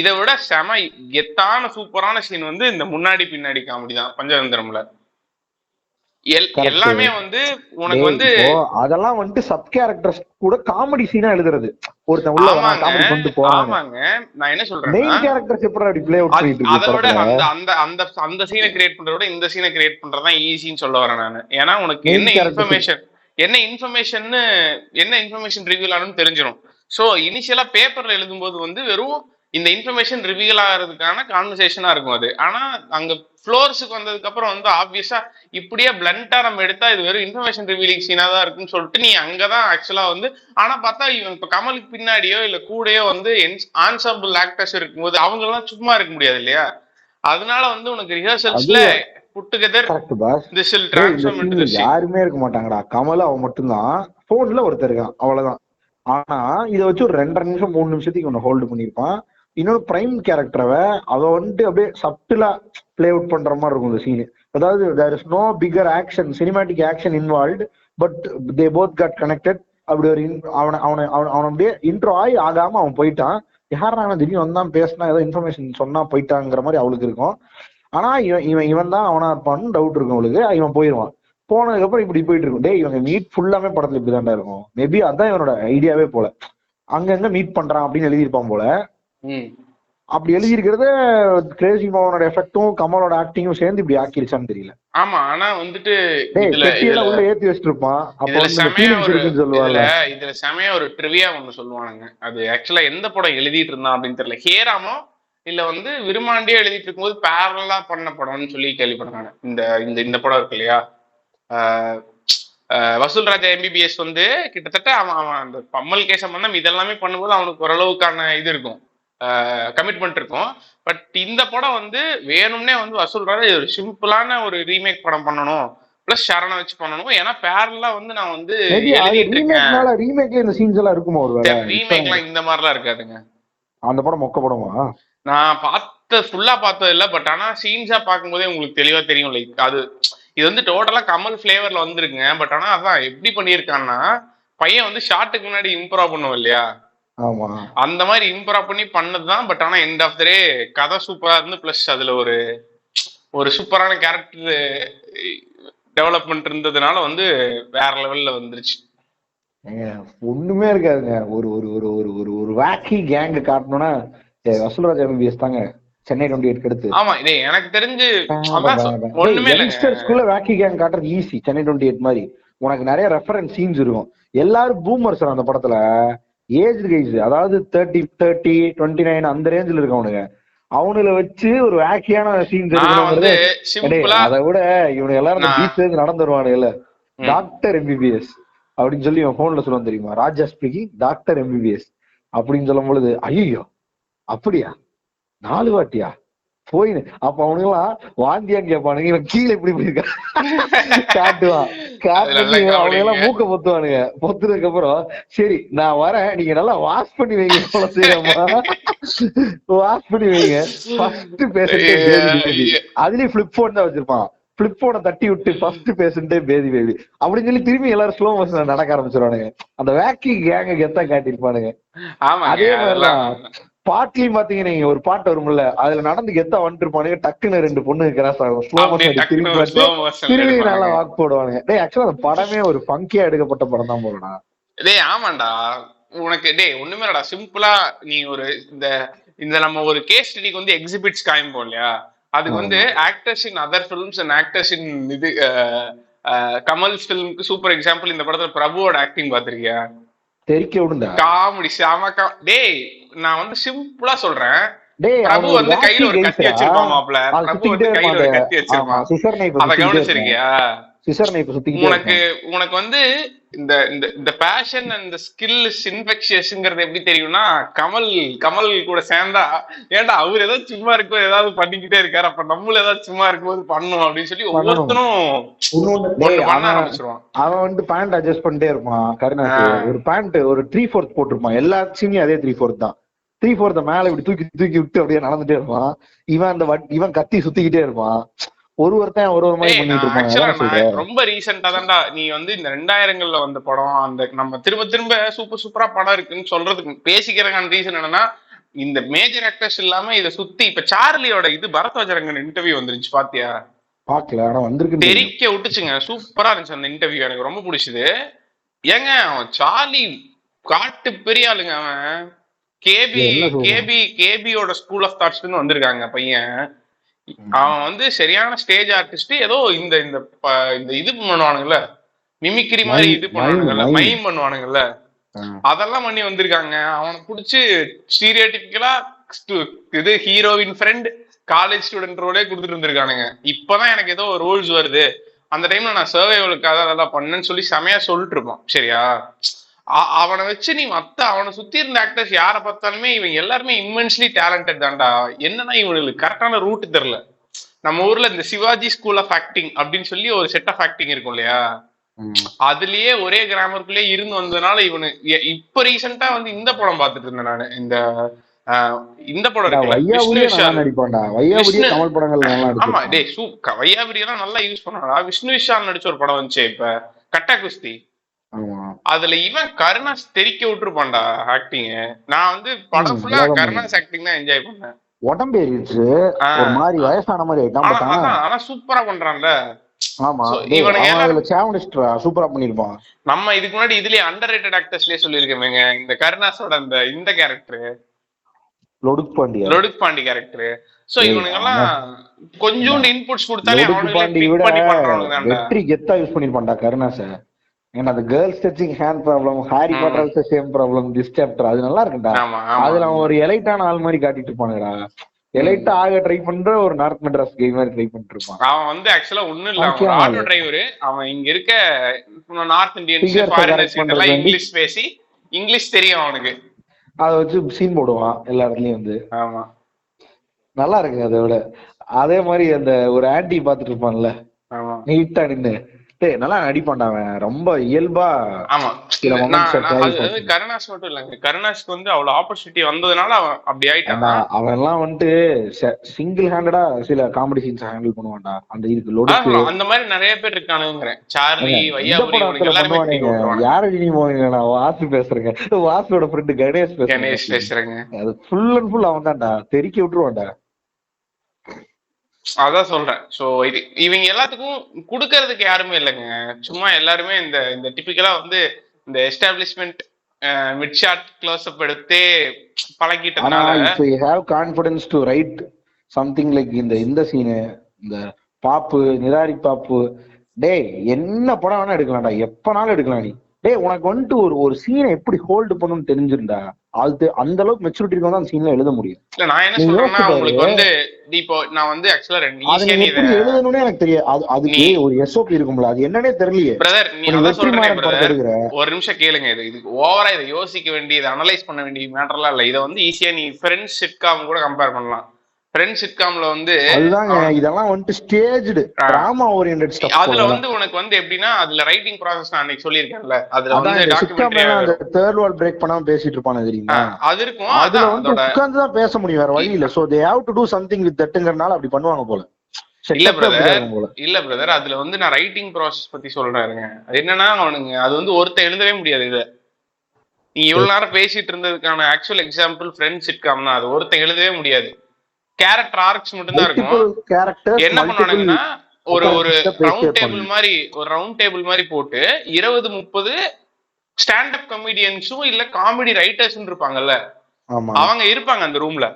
இதை விட செம கெத்தான சூப்பரான சீன் வந்து இந்த முன்னாடி பின்னாடி காமெடி தான் பஞ்சதந்திரம்ல. எல்லாமே வந்து உனக்கு வந்து அதெல்லாம் வந்து சப் கேரக்டர்ஸ் கூட காமெடி சீனா எழுதுறது. ஒருத்தன் உள்ள வரான், காமெடி கொண்டு போறான். ஆமாங்க, நான் என்ன சொல்றேன், மெயின் கேரக்டர்ஸ் எப்படி அப்படி ப்ளே அவுட் பண்ணிட்டு இருக்கு. அத விட அந்த சீனை கிரியேட் பண்றத விட இந்த சீனை கிரியேட் பண்றது தான் ஈஸின்னு சொல்ல வரேன் நான். ஏன்னா உனக்கு என்ன இன்ஃபர்மேஷன் ரிவீல் ஆனு தெரிஞ்சிடும். சோ இனிஷியலா பேப்பர்ல எழுதும்போது வந்து வெறும் இந்த இன்ஃபர்மேஷன் ரிவீல் ஆகிறதுக்கான கான்வர்சேஷனா இருக்கும் அது. ஆனா அங்க ஃப்ளோர்ஸுக்கு வந்ததுக்கு அப்புறம் வந்து ஆப்வியஸா இப்படியே பிளண்டா நம்ம எடுத்தா இது வெறும் இன்ஃபர்மேஷன் ரிவீலிங் சீனா தான் இருக்குன்னு சொல்லிட்டு நீ அங்கதான் ஆக்சுவலா வந்து. ஆனா பார்த்தா இவன் இப்ப கமலுக்கு பின்னாடியோ இல்ல கூடயோ வந்து ஆன்சாம்பிள் ஆக்டர்ஸ் இருக்கும்போது அவங்க எல்லாம் சும்மா இருக்க முடியாது இல்லையா? அதனால வந்து உனக்கு ரிஹர்சல்ஸ்ல யாருமே இருக்க மாட்டாங்கடா. கமல் அவன் மட்டும்தான், போன்ல ஒருத்தர் இருக்கான், அவ்வளவுதான். ஆனா இதை வச்சு ஒரு 2.5 நிமிஷம் 3 நிமிஷத்துக்கு ஒன்னு ஹோல்டு பண்ணிருப்பான். இன்னொரு பிரைம் கேரக்டரை அவ வந்துட்டு அப்படியே சப்டிலா பிளே அவுட் பண்ற மாதிரி இருக்கும் இந்த சீன். அதாவது there is no bigger action, cinematic action involved, but they both got connected. அப்படி ஒரு அவனை அப்படியே இன்ட்ரோ ஆகி ஆகாம அவன் போயிட்டான். யாரா திடீர்னு வந்தான் பேசினா ஏதோ இன்ஃபர்மேஷன் சொன்னா போயிட்டாங்கிற மாதிரி அவளுக்கு இருக்கும். ஆனா இவன் தான் அவனா இருப்பான்னு டவுட் இருக்கும் அவளுக்கு. இவன் போயிடுவான். போனதுக்கு அப்புறம் இப்படி போயிட்டு இருக்கும். டே இவங்க மீட் ஃபுல்லாமே படத்துல இப்படிதான்டா இருக்கும். மேபி அதான் இவனோட ஐடியாவே போல. அங்கங்க மீட் பண்றான் அப்படின்னு எழுதியிருப்பான் போல. அப்படி எழுதியிருக்கிறத கிரேசி மோகனோட எஃபெக்டும் கமலோட ஆக்டிங்கும் சேர்ந்து இப்படி ஆக்கிருச்சான்னு தெரியல. ஆமா, ஆனா வந்துட்டு உள்ள ஏத்தி வச்சிட்டு இருப்பான். சொல்லுவாங்க இதுல செமையா ஒரு ட்ரிவியா ஒண்ணு சொல்லுவானுங்க. அது ஆக்சுவலா எந்த படம் எழுதிட்டு இருந்தான் அப்படின்னு தெரியல. ஹேராமோ இல்ல வந்து விரும்மாண்டியே எழுதிட்டு இருக்கும்போது பேரலா பண்ண படம்னு சொல்லி கேள்விப்படுறாங்க. இந்த படம் இருக்கு இல்லையா, வசூல் ராஜா எம்பிபிஎஸ் வந்து கிட்டத்தட்ட அவன் அந்த பம்மல் கேச மந்தம் இதெல்லாமே பண்ணும்போது அவனுக்கு ஓரளவுக்கான இது இருக்கும், கமிட்மெண்ட் இருக்கும். பட் இந்த படம் வந்து வேணும்னே வந்து வசூல் ராஜா ஒரு சிம்பிளான ஒரு ரீமேக் படம் பண்ணணும், பிளஸ் சரணை வச்சு பண்ணணும். ஏன்னா பேரலா வந்து நான் வந்து எழுதிட்டு இருக்கேன். ரீமேக்ல இந்த சீன்ஸ் எல்லாம் இருக்குமா? ஒரு ரீமேக்லாம் இந்த மாதிரிலாம் இருக்காதுங்க. அந்த படம் மொக்க படமா? நான் ஃபுல்லா பார்த்தது இல்லை. பட் ஆனா சீன்ஸா பார்க்கும்போதே உங்களுக்கு தெளிவா தெரியும். லைக் அது இது வந்து டோட்டலா கமல் ஃபிளேவர்ல வந்துருக்குங்க. பட் ஆனா அதான் எப்படி பண்ணியிருக்கான்னா, பையன் வந்து ஷார்ட்டுக்கு முன்னாடி இம்ப்ரூவ் பண்ணுவோம் இல்லையா, அந்த மாதிரி இம்ப்ரூவ் பண்ணி பண்ணதுதான். பட் ஆனா எண்ட் ஆஃப் த டே கதை சூப்பரா இருந்து, பிளஸ் அதுல ஒரு சூப்பரான கேரக்டர் டெவலப்மெண்ட் இருந்ததுனால வந்து வேற லெவல்ல வந்துருச்சு. ஒண்ணுமே இருக்காதுங்க. ஒரு ஒரு ஒரு ஒரு ஒரு ஒரு வாக்கி கேங் காட்டணும்னா வசூல்ராஜ் எம்பிபிஎஸ் தாங்க. சென்னை 28 எடுத்து. ஆமா, இதே எனக்கு தெரிஞ்சு வாக்கி கேங் காட்டுறது ஈஸி. சென்னை 28 மாதிரி உனக்கு நிறைய ரெஃபரன்ஸ் சீன்ஸ் இருக்கும். எல்லாரும் பூமர்ஸ் அந்த படத்துல, ஏஜ் கைஸ், அதாவது 30, 30, 29 அந்த ரேஞ்சில் இருக்கவனுங்க. அவனுல வச்சு ஒரு வாக்கியான சீன்ஸ் எடுக்கணும். அதை விட இவனு எல்லாரும் பீச்ல இருந்து நடந்து வருவானுங்கல்ல, டாக்டர் எம்பிபிஎஸ் அப்படின்னு சொல்லி இவன் போன்ல சொல்லுவான் தெரியுமா, ராஜா ஸ்பீக்கிங் டாக்டர் எம்பிபிஎஸ் அப்படின்னு சொல்லும் பொழுது ஐயோ அப்படியா 4 வாட்டியா போயின்னு, அப்ப அவனுங்கெல்லாம் வாந்தியான்னு கேட்பானுங்க. இவன் கீழே இப்படி போயிருக்கான் காட்டுவான். அவங்க எல்லாம் மூக்க பொத்துவானுங்க. பொத்துனதுக்கு அப்புறம் சரி நான் வரேன், நீங்க நல்லா வாஷ் பண்ணி வைங்க, போல செய்யமா வாஷ் பண்ணி வைங்க. ஃபர்ஸ்ட் பேசிட்டு அதுலயும் பிளிப் போன் தான் வச்சிருப்பான். பிளிப் போனை தட்டி விட்டு ஃபர்ஸ்ட் பேசிட்டே பேதி பேபி அப்படின்னு சொல்லி திரும்பி எல்லாரும் ஸ்லோ மோஷன் நடக்க ஆரம்பிச்சிருவானுங்க. அந்த வேக்கி கேங்க கெத்தா காட்டிருப்பானுங்க. அதே மாதிரிலாம் பாட்லயும் பாத்தீங்கன்னா நீங்க ஒரு பாட்டு வரும்ல, அதுல நடந்து கெத்தா வந்துட்டு இருப்பானுங்க. டக்குன்னு 2 பொண்ணு கிராஸ் ஆகும், ஸ்லோ மோஷன் திரும்பி நல்லா வாக் போடுவானுங்க. டேய் ஆக்சுவலா அந்த படமே ஒரு ஃபங்கியா எடுக்கப்பட்ட படம் தான் போறடா. டேய் ஆமாண்டா, உனக்கு ஒண்ணுமே இல்லடா, சிம்பிளா நீ ஒரு இந்த இந்த நம்ம ஒரு கேஸ் ஸ்டடிக்கு வந்து எக்ஸிபிட்ஸ் காமிப்போம் இல்லையா, அதுக்கு வந்து actors in other films and actors இன் இது கமல் ஃபிலிம்க்கு சூப்பர் எக்ஸாம்பிள் இந்த படத்துல பிரபுவோட ஆக்டிங் பாத்திருக்கியா? தெரிக்க விடுண்டா காமெடி சாம நான் வந்து சிம்பிளா சொல்றேன், டேய் பிரபு வந்து கையில ஒரு கத்தி வச்சிருப்பான் மாப்ள, பிரபு வந்து கையில ஒரு கத்தி வச்சிருப்பான், சிசர் நைஃப் அத கவனிச்சிருக்கியா? சிசர் நைஃப் சுத்திக்கிட்டே உனக்கு வந்து இந்த இந்த இந்த பேஷன் அண்ட் ஸ்கில் இன்ஃபெக்ஷியஸ்ங்கிறது எப்படி தெரியும்னா, கமல் கூட சேர்ந்தா, ஏன்டா அவர் ஏதாவது சும்மா இருக்கும் ஏதாவது பண்ணிக்கிட்டே இருக்காரு, அப்ப நம்மளும் ஏதாவது சும்மா இருக்கும்போது பண்ணும் அப்படின்னு சொல்லி ஒவ்வொருத்தரும் பண்ண ஆரம்பிச்சிருவான். அவன் வந்து பேண்ட் அட்ஜஸ்ட் பண்ணிட்டே இருப்பான். கருணாஸ் ஒரு பேண்ட் ஒரு 3/4 போட்டிருப்பான், எல்லா சீனையும் அதே 3/4 தான். 3/4 மேல இப்படி தூக்கி தூக்கி விட்டு அப்படியே நடந்துட்டே இருப்பான். இவன் கத்தி சுத்திக்கிட்டே இருப்பான். ஒருத்தன் ஒரு மாதிரி பண்ணிட்டு இருப்பான். ரொம்ப ரீசெண்டா தான்டா நீ வந்து இந்த 2000ங்கள்ல வந்த படம், அந்த நம்ம திரும்ப திரும்ப சூப்பரா படம் இருக்குன்னு சொல்றதுக்கு பேசிக்கிறதுக்கான ரீசன் என்னன்னா, இந்த மேஜர் ஆக்டர்ஸ் இல்லாம இதை சுத்தி இப்ப சார்லியோட இது பரத்வாஜரங்கன் இன்டர்வியூ வந்துருச்சு, பாத்தியா? பாக்கல, ஆனா வந்திருக்கு, தெரிக்க விட்டுச்சுங்க, சூப்பரா இருந்துச்சு அந்த இன்டர்வியூ, எனக்கு ரொம்ப பிடிச்சது. ஏங்க அவன் சார்லி காட்டு பெரிய ஆளுங்க, அவன் கேபியோட ஸ்கூல் ஆஃப் தாட்ஸ்ல வந்திருக்காங்க பையன். அவன் வந்து சரியான ஸ்டேஜ் ஆர்டிஸ்ட். ஏதோ இந்த இந்த இது பண்ணுவானுங்கல்ல, மிமிக்ரி மாதிரி இது பண்ணுவானுங்கல்ல, மைம் பண்ணுவானுங்கல்ல, அதெல்லாம் பண்ணி வந்திருக்காங்க. அவனை புடிச்சு ஸ்டீரியோடிபிக்கலா இது ஹீரோவின் ஃப்ரெண்ட் காலேஜ் ஸ்டூடெண்ட் ரோலே கொடுத்துட்டு இருந்திருக்கானுங்க. இப்பதான் எனக்கு ஏதோ ரோல்ஸ் வருது, அந்த டைம்ல நான் சர்வைவலுக்காக அதெல்லாம் பண்ணேன்னு சொல்லி செமையா சொல்லிட்டு இருப்பான். சரியா? அவனை வச்சு நீ அவனை சுத்தி இருந்த ஆக்டர்ஸ் யாரை பார்த்தாலுமே இவங்க எல்லாருமே இம்மென்ஸ்லி டேலண்டட் தான்டா. என்னன்னா இவங்களுக்கு கரெக்டான ரூட் தெரியல. நம்ம ஊர்ல இந்த சிவாஜி ஸ்கூல் ஆஃப் ஆக்டிங் அப்படின்னு சொல்லி ஒரு செட் ஆஃப் ஆக்டிங் இருக்கும் இல்லையா, அதுலயே ஒரே கிராமருக்குள்ளே இருந்து வந்ததுனால இவனு இப்ப ரீசெண்டா வந்து இந்த படம் பாத்துட்டு இருந்தேன் நானு, இந்த படம் வையாபுரியெல்லாம் நல்லா யூஸ் பண்ணாடா. விஷ்ணு விஷால் நடிச்ச ஒரு படம் வந்துச்சு இப்ப, கட்டா குஸ்தி. அதுல இவன் கருணாஸ் தெரிக்க விட்டுருப்பான்டா ஆக்டிங். நான் வந்து படம் ஃபுல்லா கருணாஸ் ஆக்டிங் தான் என்ஜாய் பண்ணேன். உடம்பு ஏறிடுச்சு, ஒரு மாதிரி வயசான மாதிரி ஆயிட்டான். ஆனா சூப்பரா பண்றான்ல. ஆமா, இவனுங்க சூப்பரா பண்ணிருப்பான். நம்ம இதுக்கு முன்னாடி இதுலயே அண்டர்ரேட்டட் ஆக்டர்ஸ்லயே சொல்லிருக்கேங்க, இந்த கருணாஸோட இந்த கேரக்டர் லொடுக் பாண்டி கேரக்டர். சோ இவனுங்க எல்லாம் கொஞ்சம் இன்புட்ஸ் கொடுத்தாலே அவனுங்களே பண்ணி பண்றானுங்க. வெற்றி கெத்தா யூஸ் பண்ணிருப்பான்டா கருணாஸ. ஏன்னா அந்த girls touching hand problem, Harry Potter same problem, this chapter, அது நல்லா இருக்குடா. அதுல அவன் ஒரு எலைட்டான ஆள் மாதிரி காட்டிட்டு இருப்பானுடா. எலைட்டா ஆக ட்ரை பண்ற ஒரு நார்த் மெட்ராஸ் கே மாதிரி ட்ரை பண்ணிட்டு இருப்பான். அவன் வந்து ஆக்சுவலா ஒண்ணும் இல்ல, அவன் ஆட்டோ டிரைவர். அவன் இங்க இருக்க நார்த் இந்தியன்ஸ் ஃபாரினர்ஸ் எல்லாம் இங்கிலீஷ் பேசி, இங்கிலீஷ் தெரியும் அவனுக்கு, அத வச்சு சீன் போடுவான் எல்லா இடத்துலயும் வந்து. ஆமா, நல்லா இருக்கு. அதை விட அதே மாதிரி அந்த ஒரு ஆன்டி பாத்துட்டு இருப்பான்ல, நீட்டா நின்னு நல்லா நடிப்பான்டாவன், ரொம்ப இயல்பா. ஆமா, கருணாஸ் மட்டும் இல்லங்க, கருணாஸ்க்கு வந்து அவ்வளவு ஆப்பர்ச்சுனிட்டி வந்ததுனால அவன் அப்படி ஆயிட்டான். அவன் எல்லாம் வந்துட்டு சிங்கிள் ஹேண்டடா சில காமெடி சீன்ஸ் ஹேண்டில் பண்ணுவான்டா. அந்த இருக்கு லொடுக்கு, அந்த மாதிரி நிறைய பேர் இருக்கானுங்கிறேன். சார்லி, வையாபுரி, யார நீ போவீங்க? நான் வாசு பேசுறேங்க, வாசுவோட ஃப்ரெண்டு கணேஷ் பேசுறேங்க. அது ஃபுல் அண்ட் ஃபுல் அவன் தான்டா, தெறிக்க விட்டுருவான்டா. அதான் சொல்றேன். சோ இது இவங்க எல்லாத்துக்கும் குடுக்கறதுக்கு யாருமே இல்லைங்க. சும்மா எல்லாருமே இந்த இந்த டிபிக்கலா வந்து இந்த establishment mid shot close up எடுத்து பழகிட்டதுனால, இப்போ you have confidence to write something like இந்த சீனு, இந்த பாப்பு நிராரி பாப்பு, டேய் என்ன படம் வேணா எடுக்கலாம்டா, எப்பனாலும் எடுக்கலாம். நீ டேய் உனக்கு வந்துட்டு ஒரு சீனை எப்படி ஹோல்டு பண்ணணும்னு தெரிஞ்சிருந்தா, அது அந்த அளவுக்கு மெச்சூரிட்டி இருக்கா அந்த சீன்ல எழுத முடியும். இல்ல நான் என்ன சொல்றேன்னா, உங்களுக்கு வந்து இப்போ நான் வந்து ஆக்சுவலா எழுதணும்னே எனக்கு தெரியாது. அதுக்கு ஒரு எஸ்ஓபி இருக்கும்ல, அது என்னன்னே தெரியலையே. பிரதர் நீ அதான் சொல்றேன் பிரதர், ஒரு நிமிஷம் கேளுங்க. இதுக்கு ஓவரா இதை யோசிக்க வேண்டியது, அனலைஸ் பண்ண வேண்டிய மேட்டர்லாம் இல்ல. இதை வந்து ஈஸியா நீ ஃப்ரெண்ட்ஸ் சிட்காம் கூட கம்பேர் பண்ணலாம். ஃப்ரெண்ட்ஸ் சிட்காம்ல வந்து அதுதாங்க, இதெல்லாம் வந்து ஸ்டேஜ்டு டிராமா ஓரியன்டட் ஸ்டஃப். அதுல வந்து உனக்கு வந்து எப்படின்னா, அதுல ரைட்டிங் ப்ராசஸ் நான் அன்னைக்கு சொல்லிருக்கேன்ல, அதுல வந்து டாக்குமெண்ட்ரி அந்த தேர்ட் வால் பிரேக் பண்ணாம பேசிட்டு இருப்பானே தெரியுமா, அது இருக்கும். அதுல வந்து உட்கார்ந்து தான் பேச முடியும், வேற வழி இல்ல. So they have to do something with தட்ங்கறனால அப்படி பண்ணுவாங்க போல. இல்ல பிரதர், அதுல வந்து நான் ரைட்டிங் ப்ராசஸ் பத்தி சொல்றேன். அது என்னன்னா, அவனுங்க அது வந்து ஒருத்தர் எழுதவே முடியாது. இத நீ இவ்வளவு நேரம் பேசிட்டு இருந்ததுக்கான ஆக்சுவல் எக்ஸாம்பிள் ஃப்ரெண்ட்ஸ் சிட்காம் தான். அது ஒருத்தர் எழுதவே முடியாது. கேரக்டர் ஆர்க்ஸ் மட்டும் தான் இருக்கும். என்ன பண்ணுவானுங்கன்னா, ஒரு ரவுண்ட் டேபிள் மாதிரி போட்டு 20-30 ஸ்டாண்டப் கமெடியன்ஸும் இல்ல காமெடி ரைட்டர்ஸ் இருப்பாங்கல்ல, ஆமா அவங்க இருப்பாங்க அந்த ரூம்ல.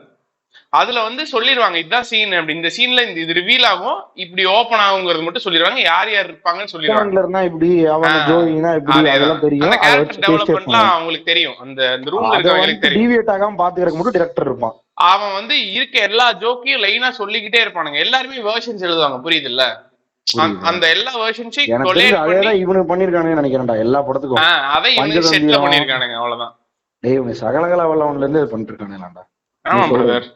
அதுல வந்து சொல்லிடுவாங்க இதுதான் சீன் அப்படி, இந்த சீன்ல இது ரிவீல் ஆகும், இப்படி ஓபன் ஆகுங்கிறது மட்டும் சொல்லிடுவாங்க, யார் யார் இருப்பாங்கன்னு சொல்லிடுவாங்க. பாயிண்ட்லர்னா இப்படி அவன ஜோயினா இப்படி அதேதான், அதெல்லாம் தெரியும். அந்த அதை கேரக்டர் வச்சு பேசிட்டே டெவலப்மெண்ட்லாம் இருப்பாங்க. அவங்களுக்கு தெரியும், அந்த ரூம்ல அதை இருக்கவங்களுக்கு வந்துட்டு தெரியும். டிவியேட் ஆகாம பாத்துக்கிறதுக்கு மட்டும் டிரெக்டர் இருப்பான். அவன் வந்து இருக்க எல்லா ஜோக்கையும் லைனா சொல்லிக்கிட்டே இருப்பானுங்க. எல்லாருமே வெர்ஷன்ஸ் எழுதுவாங்க, புரியுது இல்ல? அந்த எல்லா வெர்ஷன்ஸையும் எனக்கு தெரிஞ்சு கொலேட் பண்ணி அதேதான் இவனுக்கு பண்ணிருக்கானுன்னு நினைக்கிறேன்டா எல்லா படத்துக்கும். அதை இவனுக்கு செட்ல பண்ணிருக்கானுங்க, அவ்வளவுதான். டேய் இவன் சகலகலா வல்லவன்ல இருந்து இது பண்ணிட்டு இருக்கானுங்கடா. ஆமா பிரதர்.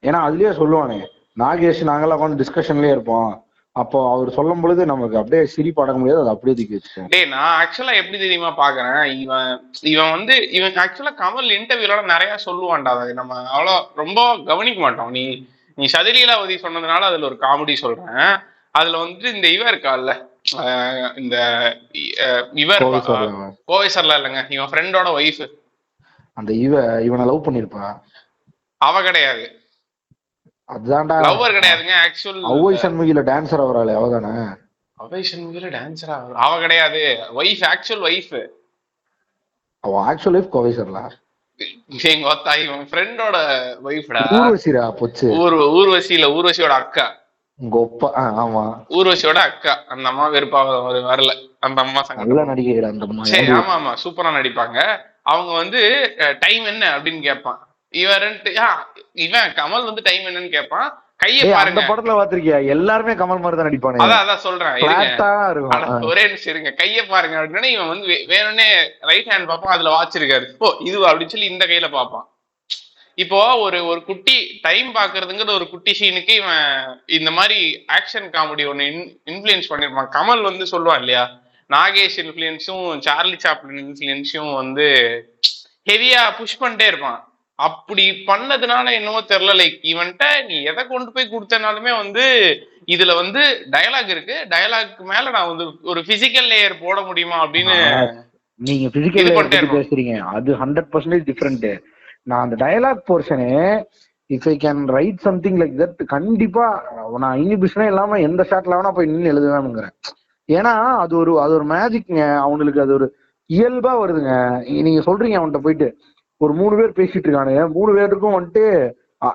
ஏன்னா அதுலயே சொல்லுவானே, நாகேஷ் நாங்கெல்லாம் உட்காந்து டிஸ்கஷன்லயே இருப்போம், அப்போ அவர் சொல்லும் பொழுது நமக்கு அப்படியே சிரிப்பு அடங்க முடியாது, அதை அப்படியே தூக்கி வச்சுட்டேன். டேய் நான் ஆக்சுவலா எப்படி தெரியுமா பாக்குறேன், இவன் வந்து இவன் ஆக்சுவலா கமல் இன்டர்வியூல நிறைய சொல்லுவான்டா, அதை நம்ம அவ்வளோ ரொம்ப கவனிக்க மாட்டோம். நீ சதிலீலாவதி சொன்னதுனால அதுல ஒரு காமெடி சொல்றேன். அதுல வந்து இந்த இவன் இருக்கான்ல, இந்த கோவை சார்ல இல்லைங்க, இவன் ஃப்ரெண்டோட ஒய்ஃப், அந்த இவனை லவ் பண்ணிருப்பா. அவ கிடையாது, அதுதான்டா லவ்வர் கிடையாதுங்க. ஆக்சுவல் அவ்வை சண்முகில டான்சர் அவராளே அவதானே? அவ்வை சண்முகில டான்சரா? அவ கிடையாது, ஒய்ஃப், ஆக்சுவல் ஒய்ஃப். அவ ஆக்சுவல் ஒய்ஃப் கோவை சார்ல. எங்க ஒத்தா இவன் ஃப்ரெண்டோட ஒய்ஃப்டா. ஊர்வசிரா பொச்சு. ஊர்வசியில ஊர்வசியோட அக்கா. உங்க ஒப்பா? ஆமா, ஊர்வசியோட அக்கா. அந்த அம்மா வெறுப்பா வரல, அந்த அம்மா சங்கடம் நடிகை அந்த அம்மா. சரி, ஆமா ஆமா, சூப்பரா நடிப்பாங்க. அவங்க வந்து டைம் என்ன அப்படின்னு கேட்பான் இவன் கமல் வந்து டைம் என்னன்னு கேட்பான். கைய பாருங்க, படத்துல பாத்திருக்கியா? எல்லாருமே கமல் மாதிரி தான் நடிப்பானே. அதான் சொல்றேன், ஒரே நிமிஷம் இருங்க. கைய பாருங்க அப்படின்னா இவன் வந்து வேணும்னே ரைட் ஹேண்ட் பார்ப்பான், அதுல வாட்ச் இருக்காரு, ஓ இதுவா அப்படின்னு சொல்லி இந்த கையில பார்ப்பான். இப்போ ஒரு குட்டி டைம் பாக்குறதுங்கிற ஒரு குட்டி சீனுக்கு இவன் இந்த மாதிரி ஆக்ஷன் காமெடி ஒன்னு இன்ஃபுளுன்ஸ் பண்ணிருப்பான். கமல் வந்து சொல்லுவான் இல்லையா, நாகேஷ் இன்ஃபுளுன்ஸும் சார்லி சாப்ளின் இன்ஃபுளுன்ஸும் வந்து ஹெவியா புஷ் பண்ணிட்டே இருப்பான். அப்படி பண்ணதுனால என்னவோ தெரியல, லைக் இவன்ட்ட நீ எதை கொண்டு போய் கொடுத்தனாலுமே வந்து இதுல வந்து டயலாக் இருக்கு, டயலாக்கு மேல நான் வந்து ஒரு பிசிக்கல் லேயர் போட முடியுமா அப்படின்னு. நீங்க பிசிக்கல் லேயர் பேசுறீங்க, அது 100% டிஃபரெண்ட். நான் அந்த டயலாக் போர்ஷனே if I can write something like that, கண்டிப்பா நான் இனிபிஷனே இல்லாம எந்த ஷாட்ல வேணா போய் நின்று எழுதுவேனுங்கிறேன். ஏன்னா அது ஒரு மேஜிக்ங்க, அவங்களுக்கு அது ஒரு இயல்பா வருதுங்க. நீங்க சொல்றீங்க அவன்கிட்ட போயிட்டு ஒரு 3 பேர் பேசிட்டு இருக்கானுங்க, 3 பேருக்கும் வந்துட்டு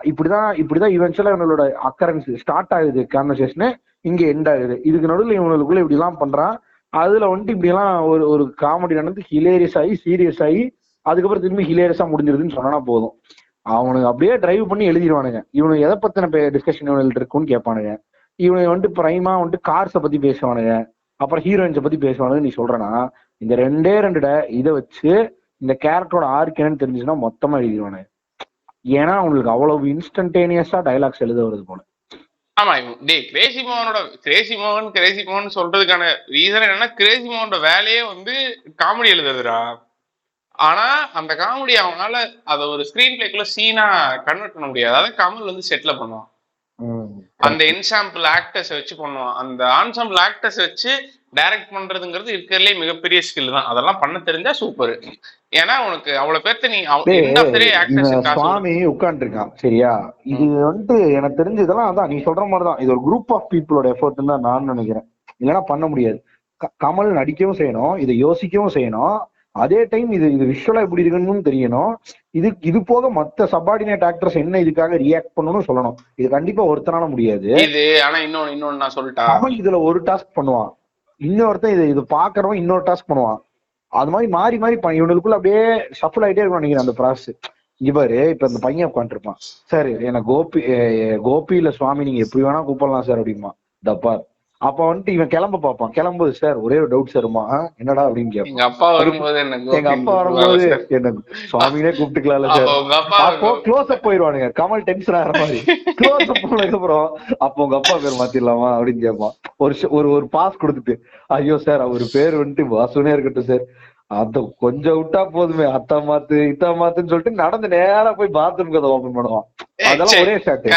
இப்படிதான் இவென்ச்சுவலா இவனோட அக்கரன்ஸ் ஸ்டார்ட் ஆகுது, கான்வர்சேஷன் இங்க எண்ட் ஆகுது, இதுக்கு நடுவில் இவனுக்குள்ள இப்படி எல்லாம் பண்றான், அதுல வந்துட்டு இப்படி எல்லாம் ஒரு காமெடி நடந்து ஹிலேரியஸ் ஆகி சீரியஸ் ஆகி அதுக்கப்புறம் திரும்பி ஹிலேரியஸா முடிஞ்சிருதுன்னு சொன்னா போதும். அவனுக்கு அப்படியே டிரைவ் பண்ணி எழுதிடுவானுங்க. இவனுக்கு எதை பத்தின டிஸ்கஷன் இவனுக்கு இருக்குன்னு கேட்பானுங்க. இவனுக்கு வந்துட்டு பிரைமா வந்துட்டு கார்ஸை பத்தி பேசுவானுங்க, அப்புறம் ஹீரோயின்ஸை பத்தி பேசுவானுங்க. நீ சொல்றனா இந்த ரெண்டு இதை வச்சு இந்த கேரக்டரோட ஆர்க் என்னன்னு தெரிஞ்சுன்னா மொத்தமா எழுதிடுவானு. ஏன்னா அவங்களுக்கு அவ்வளவு இன்ஸ்டன்டேனியஸா டைலாக்ஸ் எழுத வருது போல. ஆமா, டே கிரேசி மோகன் சொல்றதுக்கான ரீசன் என்னன்னா, கிரேசி மோகனோட வேலையே வந்து காமெடி எழுதுறதுடா. ஆனா அந்த காமெடி அவனால அதை ஒரு ஸ்கிரீன் பிளேக்குள்ள சீனா கன்வெர்ட் பண்ண முடியாது. அதாவது கமல் வந்து செட்ல பண்ணுவான், அந்த என்சாம்பிள் ஆக்டர்ஸ் வச்சு பண்ணுவான். அந்த ஆன்சாம்பிள் ஆக்டர்ஸ் வச்சு டைரக்ட் பண்றதுங்கிறது இருக்கிறதுலே மிகப்பெரிய ஸ்கில் தான். அதெல்லாம் பண்ண தெரிஞ்சா சூப்பர். ஏன்னா உனக்கு அவ்வளவு பேர்த்த நீ சுவாமி உட்கார்ந்து இருக்கான் சரியா, இது வந்துட்டு எனக்கு தெரிஞ்சு இதெல்லாம் அதான் நீ சொல்ற மாதிரிதான், இது ஒரு குரூப் ஆஃப் பீப்புளோட எஃபர்ட் தான் நான் நினைக்கிறேன். இல்லைன்னா பண்ண முடியாது. கமல் நடிக்கவும் செய்யணும், இதை யோசிக்கவும் செய்யணும், அதே டைம் இது விஷுவலா எப்படி இருக்குன்னு தெரியணும். இது போக மத்த சப்பார்டினேட் ஆக்டர்ஸ் என்ன இதுக்காக ரியாக்ட் பண்ணணும்னு சொல்லணும். இது கண்டிப்பா ஒருத்தனால முடியாது. ஆனா இன்னொன்னு நான் சொல்லிட்டேன், இதுல ஒரு டாஸ்க் பண்ணுவான், இன்னொருத்தன் இது பாக்குறவன் இன்னொரு டாஸ்க் பண்ணுவான். அது மாதிரி மாறி மாறி இவனுக்குள்ள அப்படியே ஷஃபிள் ஆயிட்டே இருக்கும் நினைக்கிறேன் அந்த ப்ராசஸ். இவரு இப்ப இந்த பையன் உட்காந்துருப்பான், சார் எனக்கு கோபி இல்ல சுவாமி நீங்க எப்படி வேணா கூப்பிடலாம் சார் அப்படிமா தப்பா. அப்ப வந்துட்டு இவன் கிளம்ப பாப்பான், கிளம்புது சார் ஒரே ஒரு டவுட் சார்மா, என்னடா அப்படின்னு கேட்பான். எங்க அப்பா வரும்போது என்ன சுவாமினே கூப்பிட்டுக்கலாம்ல சார். அப்போ க்ளோஸ் அப் போயிருவானுங்க, கமல் டென்ஷன் ஆகிற மாதிரி. க்ளோஸ் அப் போனதுக்கு அப்புறம் அப்போ உங்க அப்பா பேர் மாத்திடலாமா அப்படின்னு கேட்பான். ஒரு பாஸ் கொடுத்துட்டு, ஐயோ சார் அவரு பேர் வந்துட்டு வாசுனே இருக்கட்டும் சார், அத கொஞ்சம் விட்டா போதுமே, அத்தா மாத்து இத்தா மாத்துன்னு சொல்லிட்டு நடந்து நேரா போய் பாத்ரூம் கதை ஓபன் பண்ணுவான். அதெல்லாம் ஒரே ஷாட்.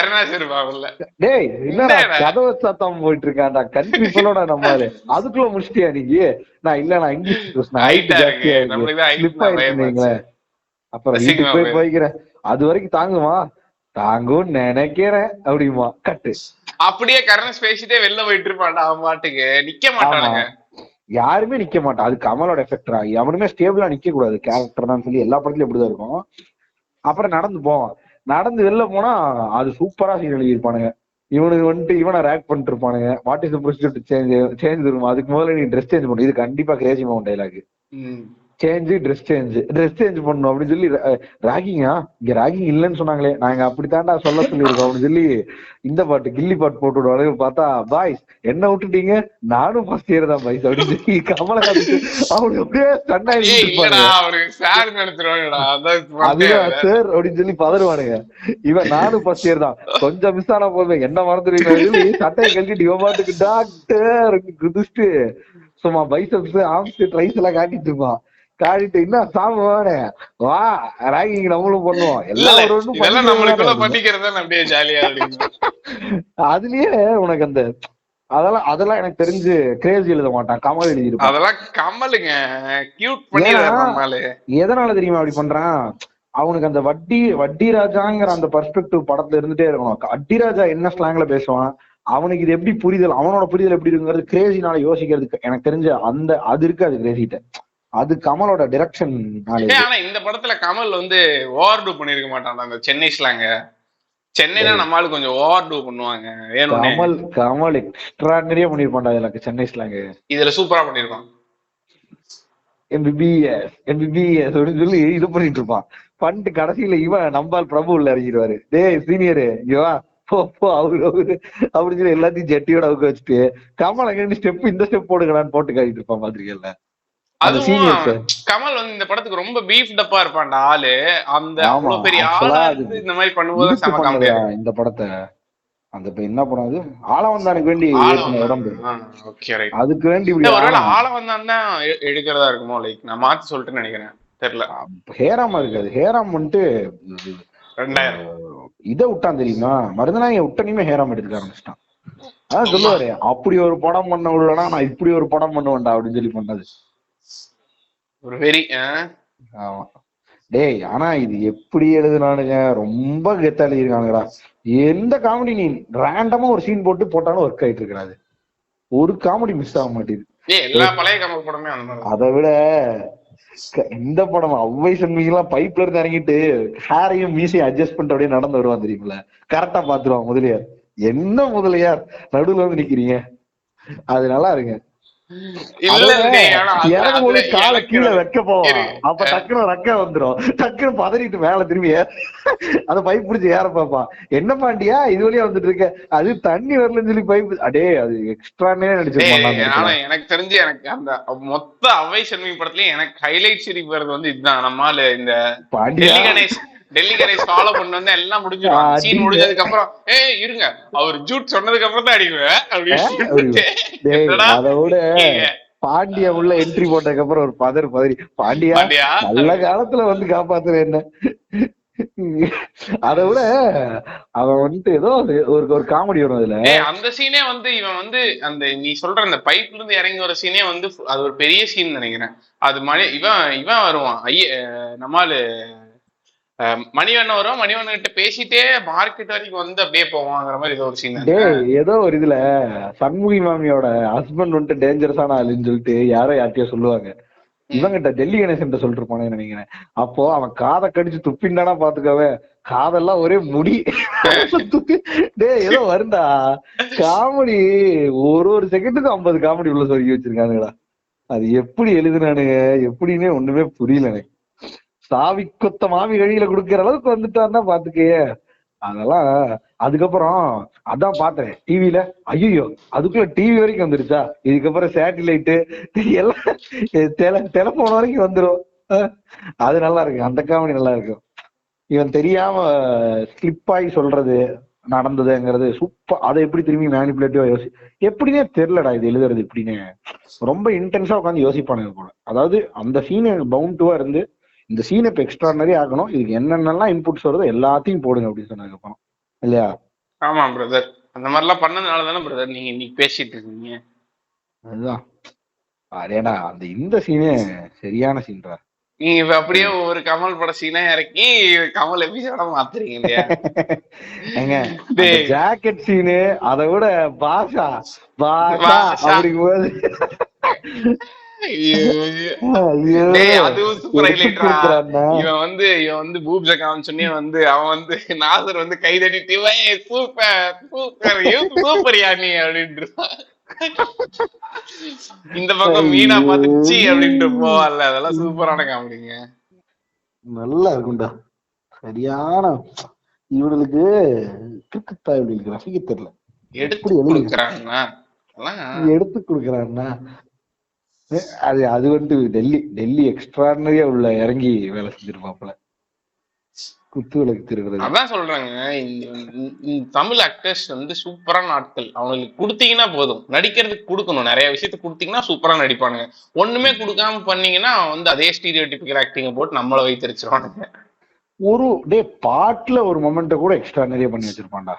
டேய் என்னடா கதவை சத்தம் போயிட்டு இருக்கான்டா, கண்ட்ரி பீப்புளோட நம்ம அதுக்குள்ள முடிச்சிட்டியா நீங்க? நான் இங்கிலீஷ் ஸ்லிப் ஆயிருந்தீங்களே, அப்புறம் வீட்டுக்கு போய்க்கிறேன், அது வரைக்கும் தாங்குமா? தாங்கும் நினைக்கிறேன் அப்படிமா கட்டு. அப்படியே கரணஸ் பேசிட்டே வெளில போயிட்டு இருப்பான்டா, அவன் பாட்டுக்கு நிக்க மாட்டானுங்க. யாருமே நிக்க மாட்டான். அது கமலோட எஃபெக்டரா, எவனுமே ஸ்டேபிளா நிக்க கூடாது கேரக்டர் தான் சொல்லி எல்லா படத்துலயும் இப்படிதான் இருக்கும். அப்புறம் நடந்து போவான், நடந்து வெளில போனா அது சூப்பரா சீன் எழுதியிருப்பானுங்க. இவனுக்கு வந்துட்டு இவனை ரேக் பண்ணிட்டு இருப்பானுங்க. வாட் இஸ் ப்ரொசீஜர் சேஞ்ச் இருக்கும், அதுக்கு முதல்ல நீ ட்ரெஸ் சேஞ்ச் பண்ணு. இது கண்டிப்பா Crazy mount dialogue. Change dress change பண்ணணும் அப்படின்னு சொல்லி ராகிங்கா இங்க ராகிங் இல்லைன்னு சொன்னாங்களே, நாங்க அப்படித்தாண்டா சொல்ல சொல்லியிருக்கோம் அப்படின்னு சொல்லி இந்த பாட்டு கில்லி பாட்டு போட்டு விடுவாங்க. பார்த்தா பாய்ஸ் என்ன விட்டுட்டீங்க, நானும் ஃபர்ஸ்ட் இயர் தான் பாய்ஸ் அப்படின்னு சொல்லி கமலஹாசன் அவனுக்கு அப்படியே ஸ்டன் ஆகிருப்பாங்க. அதுதான் சார் அப்படின்னு சொல்லி பதறுவானுங்க. இவன் நானும் ஃபர்ஸ்ட் இயர் தான், கொஞ்சம் மிஸ் ஆனா போதும் என்ன மறந்துடுவீங்க சொல்லி சட்டையை கழட்டிட்டு இவன் பாட்டுக்கு டாக்டர் குதிச்சுட்டு சும்மா பைசப்ஸ் ஆர்ம்ஸ் ட்ரைஸ் எல்லாம் காட்டிட்டு இருப்பான். காட்டிட்டு இன்னும் சாப்பிடுவானே வா ராகிங் நம்மளும் பண்ணுவோம் அதுலயே உனக்கு அந்த அதெல்லாம் எனக்கு தெரிஞ்சு கிரேசி எழுத மாட்டான், கமல் எழுதிருப்பான். அதெல்லாம் கமலுங்க எதனால தெரியுமா அப்படி பண்றான், அவனுக்கு அந்த வட்டி ராஜாங்கிற அந்த பெர்ஸ்பெக்டிவ் படத்துல இருந்துட்டே இருக்கணும். வட்டி ராஜா என்ன ஸ்லாங்ல பேசுவான், அவனுக்கு இது எப்படி புரிதல், அவனோட புரிதல் எப்படி இருக்குங்கிறது கிரேசினால யோசிக்கிறதுக்கு எனக்கு தெரிஞ்ச அது இருக்கு. அது கிரேசிட்ட அது கமலோட டிரெக்ஷன். ஆனா இந்த படத்துல கமல் வந்து ஓவர் டூ பண்ணிருக்க மாட்டான் அந்த சென்னை ஸ்லாங்க. சென்னைனா நம்மளால கொஞ்சம் ஓவர் டூ பண்ணுவாங்க. கமல் எக்ஸ்ட்ராடனரியா பண்ணிருப்பான்டா எனக்கு சென்னை ஸ்லாங். இதுல சூப்பரா பண்ணிருப்பான். எம்பிபிஎஸ் அப்படின்னு சொல்லி இது பண்ணிட்டு இருப்பான். பண்ணிட்டு கடைசியில இவன் நம்பால் பிரபு உள்ள இறங்கிடுவாரு. டேய் சீனியரு இவா போ அவரு அப்படின்னு சொல்லி எல்லாத்தையும் ஜெட்டியோட அவுக்க வச்சுட்டு கமல் அங்க ஸ்டெப் இந்த ஸ்டெப் போடுங்கடான்னு போட்டு காட்டிட்டு இருப்பான் பாத்திரிக்கல. கமல் வந்து இந்த படத்துக்கு ரொம்ப பீஃப் டப்பா இருப்பான்டா ஆளு. அந்த அவ்வளவு பெரிய ஆளா இந்த மாதிரி பண்ணும்போது இந்த படத்தை அந்த என்ன படம் அது ஆளவந்தானுக்கு வேண்டி உடம்பு அதுக்கு வேண்டி ஆளவந்தான் தான் எடுக்கிறதா இருக்குமோ, லைக் நான் மாத்தி சொல்லிட்டு நினைக்கிறேன், தெரியல. ஹேராமா இருக்காது. ஹேராம் வந்துட்டு 2000 இதை விட்டான் தெரியுமா, மருதநாயக விட்டனையுமே ஹேராம் எடுத்துக்க ஆரம்பிச்சிட்டான். அதான் சொல்லுவாரு, அப்படி ஒரு படம் பண்ண உள்ளனா நான் இப்படி ஒரு படம் பண்ணுவேன்டா அப்படின்னு சொல்லி பண்ணது ஒரு வெரி. ஆமா டேய், ஆனா இது எப்படி எழுதுனானுங்க, ரொம்ப கெத்தா எழுதிருக்கானுங்கடா. எந்த காமெடி நீ ரேண்டமா ஒரு சீன் போட்டாலும் ஒர்க் ஆயிட்டு இருக்காது, ஒரு காமெடி மிஸ் ஆக மாட்டேது. அதை விட இந்த படம் அவ்வை சண்முகெல்லாம் பைப்ல இருந்து இறங்கிட்டு ஹேரையும் மீசையும் அட்ஜஸ்ட் பண்ணிட்டு அப்படியே நடந்து வருவான் தெரியுமில, கரெக்டா பாத்துருவான் முதலியார். என்ன முதலியார் நடுவுல வந்து நிக்கிறீங்க, அது நல்லா இருக்கு. காலை கீழே வைக்க போவான், அப்ப டக்குனு ரெக்க வந்துரும், டக்குனு பதறிட்டு மேல திரும்பி அத பைப் பிடிச்சி ஏற பாப்பான். என்ன பாண்டியா இது வழியா வந்துட்டு இருக்க, அது தண்ணி வரலன்னு சொல்லி பைப் அடே அது எக்ஸ்ட்ரானே நடிச்சிருப்பாங்க. எனக்கு தெரிஞ்சு எனக்கு அந்த மொத்த அவ்வை சண்முகி படத்துலயும் எனக்கு ஹைலைட் சிரிப்பு வருது வந்து இதுதான். நம்மால இந்த டெல்லி கணேஷ் ஃபாலோ பண்ண வந்து எல்லாம் முடிஞ்சிடும். சீன் முடிஞ்சதுக்கு அப்புறம் இருங்க அவர் ஜூட் சொன்னதுக்கு அப்புறம் தான் அடிக்குவேன் அப்படின்னு. அதோட பாண்டியா உள்ள என்ட்ரி போட்டதுக்கு அப்புறம் ஒரு பதறி பாண்டியா நல்ல காலத்துல வந்து காப்பாத்துற என்ன. அதை விட அவன் வந்துட்டு ஏதோ ஒரு காமெடி வரும் அதுல. அந்த சீனே வந்து இவன் வந்து அந்த நீ சொல்ற அந்த பைப்ல இருந்து இறங்கி வர சீனே வந்து அது ஒரு பெரிய சீன் நினைக்கிறேன். அது இவன் வருவான் நம்மாலு மணிவண்ணன் வரும், மணிவண்ணன் கிட்ட பேசிட்டே மார்க்கெட் வரைக்கும் வந்து அப்படியே போவாங்கிற மாதிரி ஏதோ ஒரு சீன். ஏதோ ஒரு இதுல சண்முகி மாமியோட ஹஸ்பண்ட் வந்துட்டு டேஞ்சரஸான ஆளுன்னு சொல்லிட்டு யார்கிட்டயோ சொல்லுவாங்க. இவங்கிட்ட டெல்லி கணேசன் சொல்லிட்டு இருப்பானு நினைக்கிறேன். அப்போ அவன் காதை கடிச்சு துப்பின்டானா பாத்துக்கவே, காதெல்லாம் ஒரே முடி ஏதோ வருண்டா காமெடி. ஒரு செகண்டுக்கு 50 காமெடி உள்ள சொல்லி வச்சிருக்கானுங்களா. அது எப்படி எழுதுனானுங்க எப்படின்னே ஒண்ணுமே புரியல எனக்கு. சாவி கொத்த மாவி கழியில குடுக்கற அளவுக்கு வந்துட்டான்னா பாத்துக்கையே. அதெல்லாம் அதுக்கப்புறம் அதான் பாத்தேன் டிவில, ஐயோ அதுக்குள்ள டிவி வரைக்கும் வந்துருச்சா, இதுக்கப்புறம் சேட்டிலைட்டு எல்லாம் டெலிபோன் வரைக்கும் வந்துடும். அது நல்லா இருக்கு, அந்த காமெடி நல்லா இருக்கும். இவன் தெரியாம ஸ்லிப் ஆகி சொல்றது நடந்ததுங்கிறது சூப்பர். அதை எப்படி திரும்பி மேனிபுலேட்டிவா எப்படின்னே தெரியலடா இது எழுதுறது எப்படின்னு. ரொம்ப இன்டென்ஸா உட்காந்து யோசிப்பானுங்க போல. அதாவது அந்த சீன் பவுண்டுவா இருந்து இந்த சீனை இப்ப எக்ஸ்ட்ராடனரி ஆகணும், இதுக்கு என்னென்னலாம் இன்புட்ஸ் வருதோ எல்லாத்தையும் போடுங்க அப்படின்னு சொன்னதுக்கு அப்புறம் இல்லையா. ஆமா பிரதர், அந்த மாதிரிலாம் பண்ணதுனால தானே பிரதர் நீங்க இன்னைக்கு பேசிட்டு இருக்கீங்க. அதுதான் அதேடா, அந்த இந்த சீனே சரியான சீன்டா. நீங்க இப்ப அப்படியே ஒரு கமல் பட சீனா இறக்கி கமல் எபிசோட மாத்துறீங்க இல்லையா. ஜாக்கெட் சீனு அதை விட பாஷா அப்படிங்கும்போது ஐயோ. ஐயோ டேய் அதுவும் சூப்பர் எடுத்து ஹைலைட்ரா. கொடுக்குறான்னா. இவன் வந்து பூப்ஜ காமிச்சோன்னே வந்து அவன் வந்து நாசர் வந்து கை தட்டிட்டு சூப்பர் சூப்பர் சூப்பர் நீ அப்படின்ட்டு இந்த பக்கம் மீனா ஐயோ பாத்துச்சு அப்படின்ட்டு போவான்ல, அதெல்லாம் சூப்பரான காமெடிங்க. நல்லா இருக்கும்டா. சரியான இவனுக்கு கிறுக்குத்தா இவனுக்கு ரசிக்க தெரியல. எடுத்து எப்படி எழுதி கொடுக்குறாங்கன்னா எடுத்து கொடுக்குறான்னா அது வந்து டெல்லி எக்ஸ்ட்ரானரியா உள்ள இறங்கி வேலை செஞ்சிருப்பாப்புல குத்து விளக்கு திருக்குறது. அதான் சொல்றாங்க, இந்த தமிழ் ஆக்டர்ஸ் வந்து சூப்பரான ஆட்கள். அவங்களுக்கு கொடுத்தீங்கன்னா போதும், நடிக்கிறதுக்கு கொடுக்கணும், நிறைய விஷயத்துக்கு கொடுத்தீங்கன்னா சூப்பரா நடிப்பானுங்க. ஒண்ணுமே கொடுக்காம பண்ணீங்கன்னா வந்து அதே ஸ்டீரியோடிபிக்கல் ஆக்டிங்க போட்டு நம்மள வைத்திருச்சிருவானுங்க. ஒரு டே பாட்டுல ஒரு மொமெண்ட கூட எக்ஸ்ட்ரா நிறைய பண்ணி வச்சிருப்பான்டா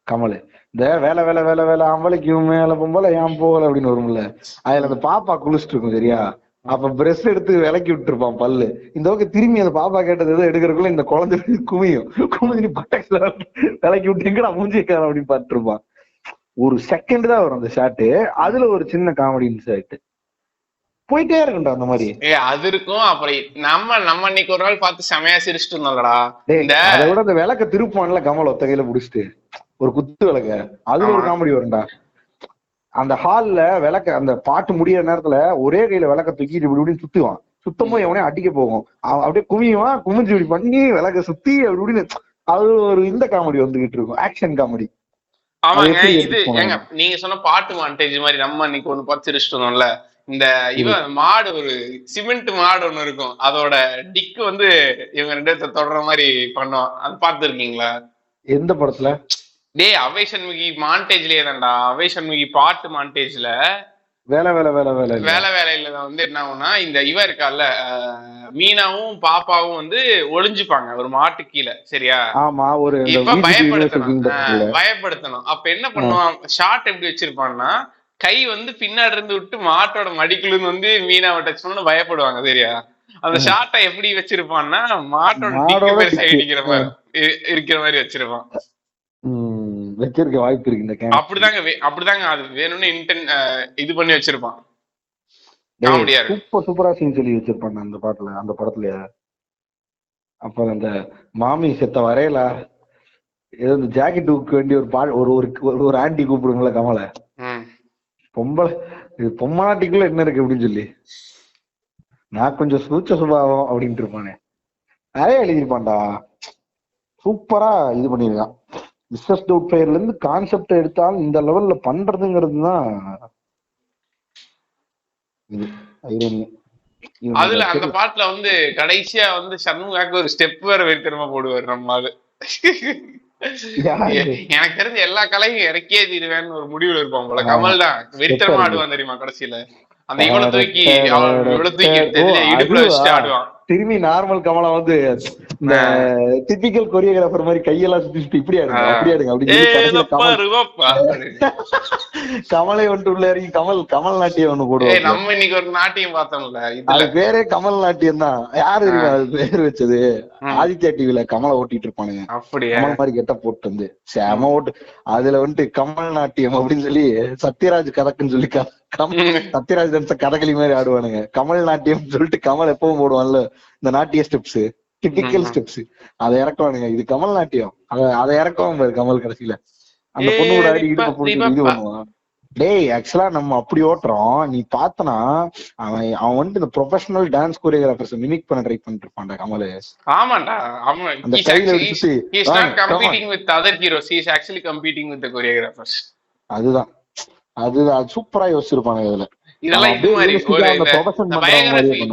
கமல். இந்த வேலை வேலை வேலை வேலை அவளைக்கு மேல போல ஏன் போகல அப்படின்னு வரும்ல, அதுல அந்த பாப்பா குளிச்சுட்டு இருக்கும் சரியா, அப்ப பிரஷ் எடுத்து விளக்கி விட்டுருப்பான் பல்லு. இந்த பக்கம் திரும்பி அந்த பாப்பா கேட்டது எதோ எடுக்கிறதுக்குள்ள இந்த குழந்தை குமிஞ்சு பட்டக்ஸ்ல விளக்கி விட்டு எங்கடா மூஞ்சிக்கார அப்படின்னு பார்த்துருப்பான். ஒரு செகண்ட் தான் வரும் அந்த ஷாட்டு, அதுல ஒரு சின்ன காமெடி இன்சைட் போயிட்டே இருக்கும்டா அந்த மாதிரி. அது இருக்கும். அப்புறம் நம்ம இன்னைக்கு ஒரு நாள் பார்த்து செமையா சிரிச்சுட்டு இருந்தோம்லடா. அதை விட அந்த விளக்க திருப்பான்ல கமல் ஒத்த கையில புடிச்சிட்டு ஒரு குத்து விளக்க, அதுல ஒரு காமெடி வரும்டா. அந்த ஹால்ல விளக்க அந்த பாட்டு முடியற நேரத்துல ஒரே கையில விளக்க தூக்கிட்டு இப்படி இப்படின்னு சுத்துவான். சுத்தமோ எவனே அடிக்க போகும், அப்படியே குமியுவான், குமிஞ்சு இப்படி பண்ணி விளக்க சுத்தி அப்படி இப்படின்னு அது ஒரு இந்த காமெடி வந்துகிட்டு இருக்கும், ஆக்ஷன் காமெடி. ஆமாங்க. இது ஏங்க நீங்க சொன்ன பாட்டு மாண்டேஜ் மாதிரி நம்ம இன்னைக்கு ஒண்ணு பார்த்து சிரிச்சிட்டோம்ல. இந்த மாடு, ஒரு சிமெண்ட் மாடு ஒண்ணு இருக்கும், அதோட டிக்கு வந்து இவங்க ரெண்டு பேர்த்த தொடர மாதிரி பண்ணுவான். அது பார்த்து இருக்கீங்களா? எந்த படத்துல? டேய் அவை சண்முகி மாண்டேஜ்லயே தான்டா. அவை சண்முகி பாட்டு மாண்டேஜ்ல வேலை வேலை வேலை வேலை வேலை வேலையில வந்து என்ன ஆகும்னா, இந்த இவ இருக்கால மீனாவும் பாப்பாவும் வந்து ஒளிஞ்சுப்பாங்க ஒரு மாட்டு கீழே சரியா. ஆமா, ஒரு இப்ப பயப்படுத்தணும். அப்ப என்ன பண்ணுவான், ஷார்ட் எப்படி வச்சிருப்பான்னா, கை வந்து பின்னாடி இருந்து விட்டு மாட்டோட மடிக்குள்ள வந்து மீனாவை டச் பண்ணு பயப்படுவாங்க சரியா. அந்த ஷார்ட்டை எப்படி வச்சிருப்பான்னா, மாட்டோட இருக்கிற மாதிரி வச்சிருப்பான். வச்சிருக்க வாய்ப்பு இருக்கு. அப்படிதாங்க அது வேணும்னு இது பண்ணி வச்சிருப்பான். சூப்பரா சீன் சொல்லி வச்சிருப்பாங்க அந்த பாட்டுல, அந்த படத்துல. அப்ப அந்த மாமி செத்த வரையல ஏதோ இந்த ஜாக்கெட் தூக்க வேண்டிய ஒரு ஆண்டி கூப்பிடுங்கள கமலை, பொம்மாட்டிக்குள்ள என்ன இருக்கு அப்படின்னு சொல்லி, நான் கொஞ்சம் சூச்ச சுபாவம் அப்படின்ட்டு இருப்பானே, நிறைய எழுதியிருப்பான்டா. சூப்பரா இது பண்ணிருக்கான். மிஸ்டர் டவுட்ஃபயர்ல இருந்து கான்செப்ட் எடுத்தாலும் இந்த லெவல்ல பண்றதுங்கிறது தான் அதுல அந்த பாட்டுல வந்து கடைசியா வந்து சண்முகாக்கு ஒரு ஸ்டெப் வேற வெறித்தனமா போடுவாரு நம்மளால. எனக்கு தெரிஞ்ச எல்லா கலையும் இறக்கியே தீருவேன்னு ஒரு முடிவுல இருப்பான் போல. கமல் தான் வெறித்தனமா ஆடுவான் தெரியுமா கடைசியில. அந்த இவ்வளவு தூக்கி இடுப்புல வச்சுட்டு ஆடுவான். திரும்பி நார்மல் கமலா வந்து இந்த டிபிக்கல் கொரியோகிராஃபர் மாதிரி கையெல்லாம் சுத்தி இப்படி ஆடுங்க அப்படி ஆடுங்க அப்படின்னு கமலை வந்துட்டு உள்ள இறங்கி கமல் நாட்டியம் ஒண்ணு போடுவோம். நம்ம இன்னைக்கு ஒரு நாட்டியம் பார்த்தோம்ல, அது பேரே கமல் நாட்டியம் தான். யாரு தெரியுமா அது பேர் வச்சது? ஆதித்யா டிவில கமலை ஓட்டிட்டு இருப்பானுங்க, கமல் மாதிரி கெட்ட போட்டு வந்து செம ஓட்டு. அதுல வந்துட்டு கமல் நாட்டியம் அப்படின்னு சொல்லி சத்யராஜ் கதக்குன்னு சொல்லி சத்யராஜ் டான்ஸ கதகளி மாதிரி ஆடுவானுங்க. கமல் நாட்டியம் சொல்லிட்டு கமல் எப்பவும் போடுவான்ல இந்த நாட்டிய ஸ்டெப்ஸ், டிபிக்கல் ஸ்டெப்ஸ், அதை இறக்குவானுங்க. இது கமல் நாட்டியம், அதை இறக்குவாங்க பாரு கமல் கடைசியில. அந்த பொண்ணோட ஆடி இடுப்ப போட்டு இது பண்ணுவான். டேய் ஆக்சுவலா நம்ம அப்படி ஓட்டுறோம், நீ பாத்தனா அவன் வந்துட்டு இந்த ப்ரொஃபஷனல் டான்ஸ் கோரியோகிராஃபர்ஸ் மிமிக் பண்ண ட்ரை பண்ணிட்டு இருப்பான்டா கமல். ஆமாண்டா, அந்த கையில வச்சு he is not competing with other heroes, he is actually competing with the choreographers. அதுதான் அது சூப்பரா யோசிச்சிருப்பாங்க இதுல. இதெல்லாம் இது மாதிரி ஒரு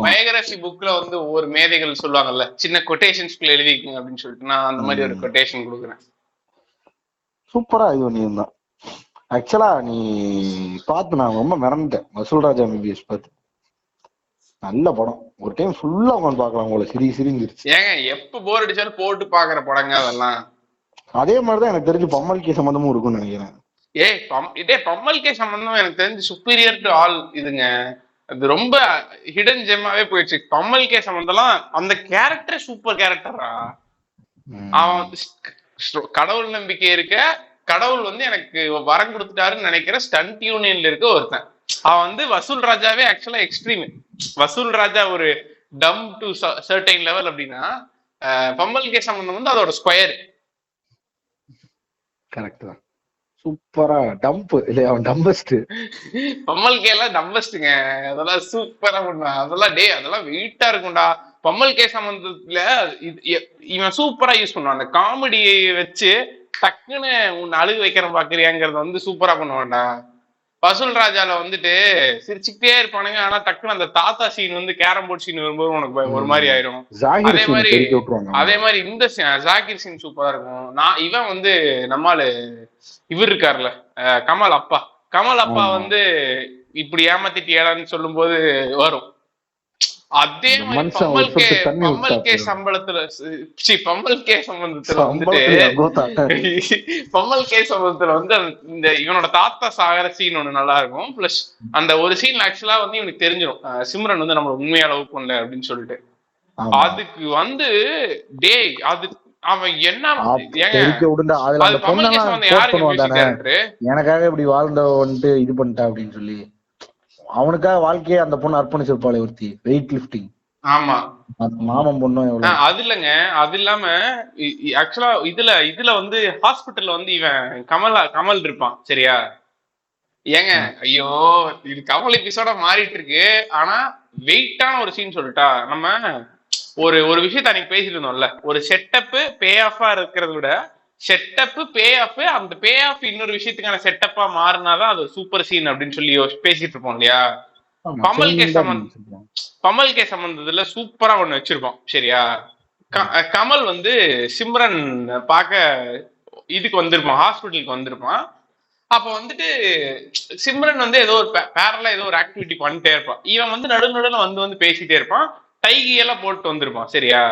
பயோகிராபி புக்ல வந்து ஒவ்வொரு மேதைகள் சொல்லுவாங்கல்ல, சின்ன கொட்டேஷன்ஸ்குள்ள எழுதிக்கங்க அப்படின்னு சொல்லிட்டு நான் அந்த மாதிரி ஒரு கொட்டேஷன் கொடுக்குறேன். சூப்பரா இது பண்ணியிருந்தான். ஆக்சுவலா நீ பார்த்து நான் ரொம்ப மிரண்டேன் வசூல் ராஜா MBBS பார்த்து. நல்ல படம், ஒரு டைம் ஃபுல்லா உட்காந்து பார்க்கலாம் உங்களை, சிரிஞ்சிருச்சு. ஏங்க எப்ப போர் அடிச்சாலும் போட்டு பாக்குற படங்க அதெல்லாம். அதே மாதிரிதான் எனக்கு தெரிஞ்சு பம்மல்கே சம்பந்தமும் இருக்கும்னு நினைக்கிறேன். இதே பம்மல்கே சம்பந்தம் எனக்கு தெரிஞ்சு சுப்பீரியர் டு ஆல் இதுங்க. அது ரொம்ப ஹிடன் ஜெம்மாவே போயிடுச்சு. பம்மல்கே சம்பந்தம்லாம் அந்த கேரக்டர் சூப்பர் கேரக்டரா. அவன் கடவுள் நம்பிக்கை இருக்க, கடவுள் வந்து எனக்கு வரம் கொடுத்துட்டாருன்னு நினைக்கிற ஸ்டண்ட் யூனியன்ல இருக்க ஒருத்தன். அவன் வந்து வசூல் ராஜாவே ஆக்சுவலா எக்ஸ்ட்ரீம். வசூல் ராஜா ஒரு டம் டு சர்டைன் லெவல் அப்படின்னா, பம்மல் கே சம்பந்தம் வந்து அதோட ஸ்கொயர். கரெக்ட் தான். சூப்பரா டம்ப் இல்ல, அவன் டம்பஸ்ட். பம்மல் கே எல்லாம் டம்பஸ்டுங்க. அதெல்லாம் சூப்பரா பண்ணுவான். அதெல்லாம் டே அதெல்லாம் வெயிட்டா இருக்கும்டா. பம்மல் கே சம்பந்தத்துல இவன் சூப்பரா யூஸ் பண்ணுவான். அந்த காமெடியை வச்சு டக்குன்னு உன்னை அழுகு வைக்கிற பாக்குறியாங்கிறத வந்து சூப்பரா பண்ணுவான்டா. வசூல் ராஜால வந்துட்டு சிரிச்சுக்கிட்டே இருப்பானுங்க, ஆனா டக்குன்னு அந்த தாத்தா சீன் வந்து கேரம் போர்ட் சீன் வரும்போது உனக்கு ஒரு மாதிரி ஆயிரும். அதே மாதிரி இந்த ஜாகிர் சீன் சூப்பரா இருக்கும். இவன் வந்து நம்மால இவர் இருக்காருல்ல, கமல் அப்பா வந்து இப்படி ஏமாத்திட்டியாடான்னு சொல்லும் போது வரும். அதே மாதிரி பம்மல் கே சம்பந்தத்துல வந்து இந்த இவனோட தாத்தா சாகர சீன் ஒண்ணு நல்லா இருக்கும். பிளஸ் அந்த ஒரு சீன் ஆக்சுவலா வந்து இவனுக்கு தெரிஞ்சிடும் சிம்ரன் வந்து நம்மள உண்மையா லவ் பண்ணல அப்படின்னு சொல்லிட்டு. அதுக்கு வந்து டே அது அவன் என்ன எனக்காக இப்படி வாழ்ந்த வந்துட்டு இது பண்ணிட்டா அப்படின்னு சொல்லி அவனுக்காக வாழ்க்கையே அந்த பொண்ணு அர்ப்பணிச்சிருப்பாளே ஒருத்தி, வெயிட் லிஃப்டிங். ஆமா, மாமன் பொண்ணும் அது இல்லங்க. அது இல்லாம ஆக்சுவலா இதுல வந்து ஹாஸ்பிட்டல்ல வந்து இவன் கமல் இருப்பான் சரியா. ஏங்க ஐயோ இது கமல் எபிசோட மாறிட்டு இருக்கு. ஆனா வெயிட்டான ஒரு சீன் சொல்லிட்டா, நம்ம ஒரு விஷயத்த அன்னைக்கு பேசிட்டு இருந்தோம்ல, ஒரு செட்டப் பே ஆஃபா இருக்கிறத விட செட்டப் பே ஆஃப், அந்த பே ஆஃப் இன்னொரு விஷயத்துக்கான செட்டப்பா மாறினாதான் அது சூப்பர் சீன் அப்படின்னு சொல்லி பேசிட்டு இருப்போம் இல்லையா. பம்மல் கே சம்பந்தத்துல சூப்பரா ஒண்ணு வச்சிருப்போம் சரியா. கமல் வந்து சிம்ரன் பார்க்க இதுக்கு வந்திருப்பான், ஹாஸ்பிட்டலுக்கு வந்திருப்பான். அப்ப வந்துட்டு சிம்ரன் வந்து ஏதோ ஒரு பேரலா ஏதோ ஒரு ஆக்டிவிட்டி பண்ணிட்டே இருப்பான். இவன் வந்து நடுநடுல வந்து பேசிட்டே இருப்பான், டைகி எல்லாம் போட்டு வந்திருப்பான் சரியா.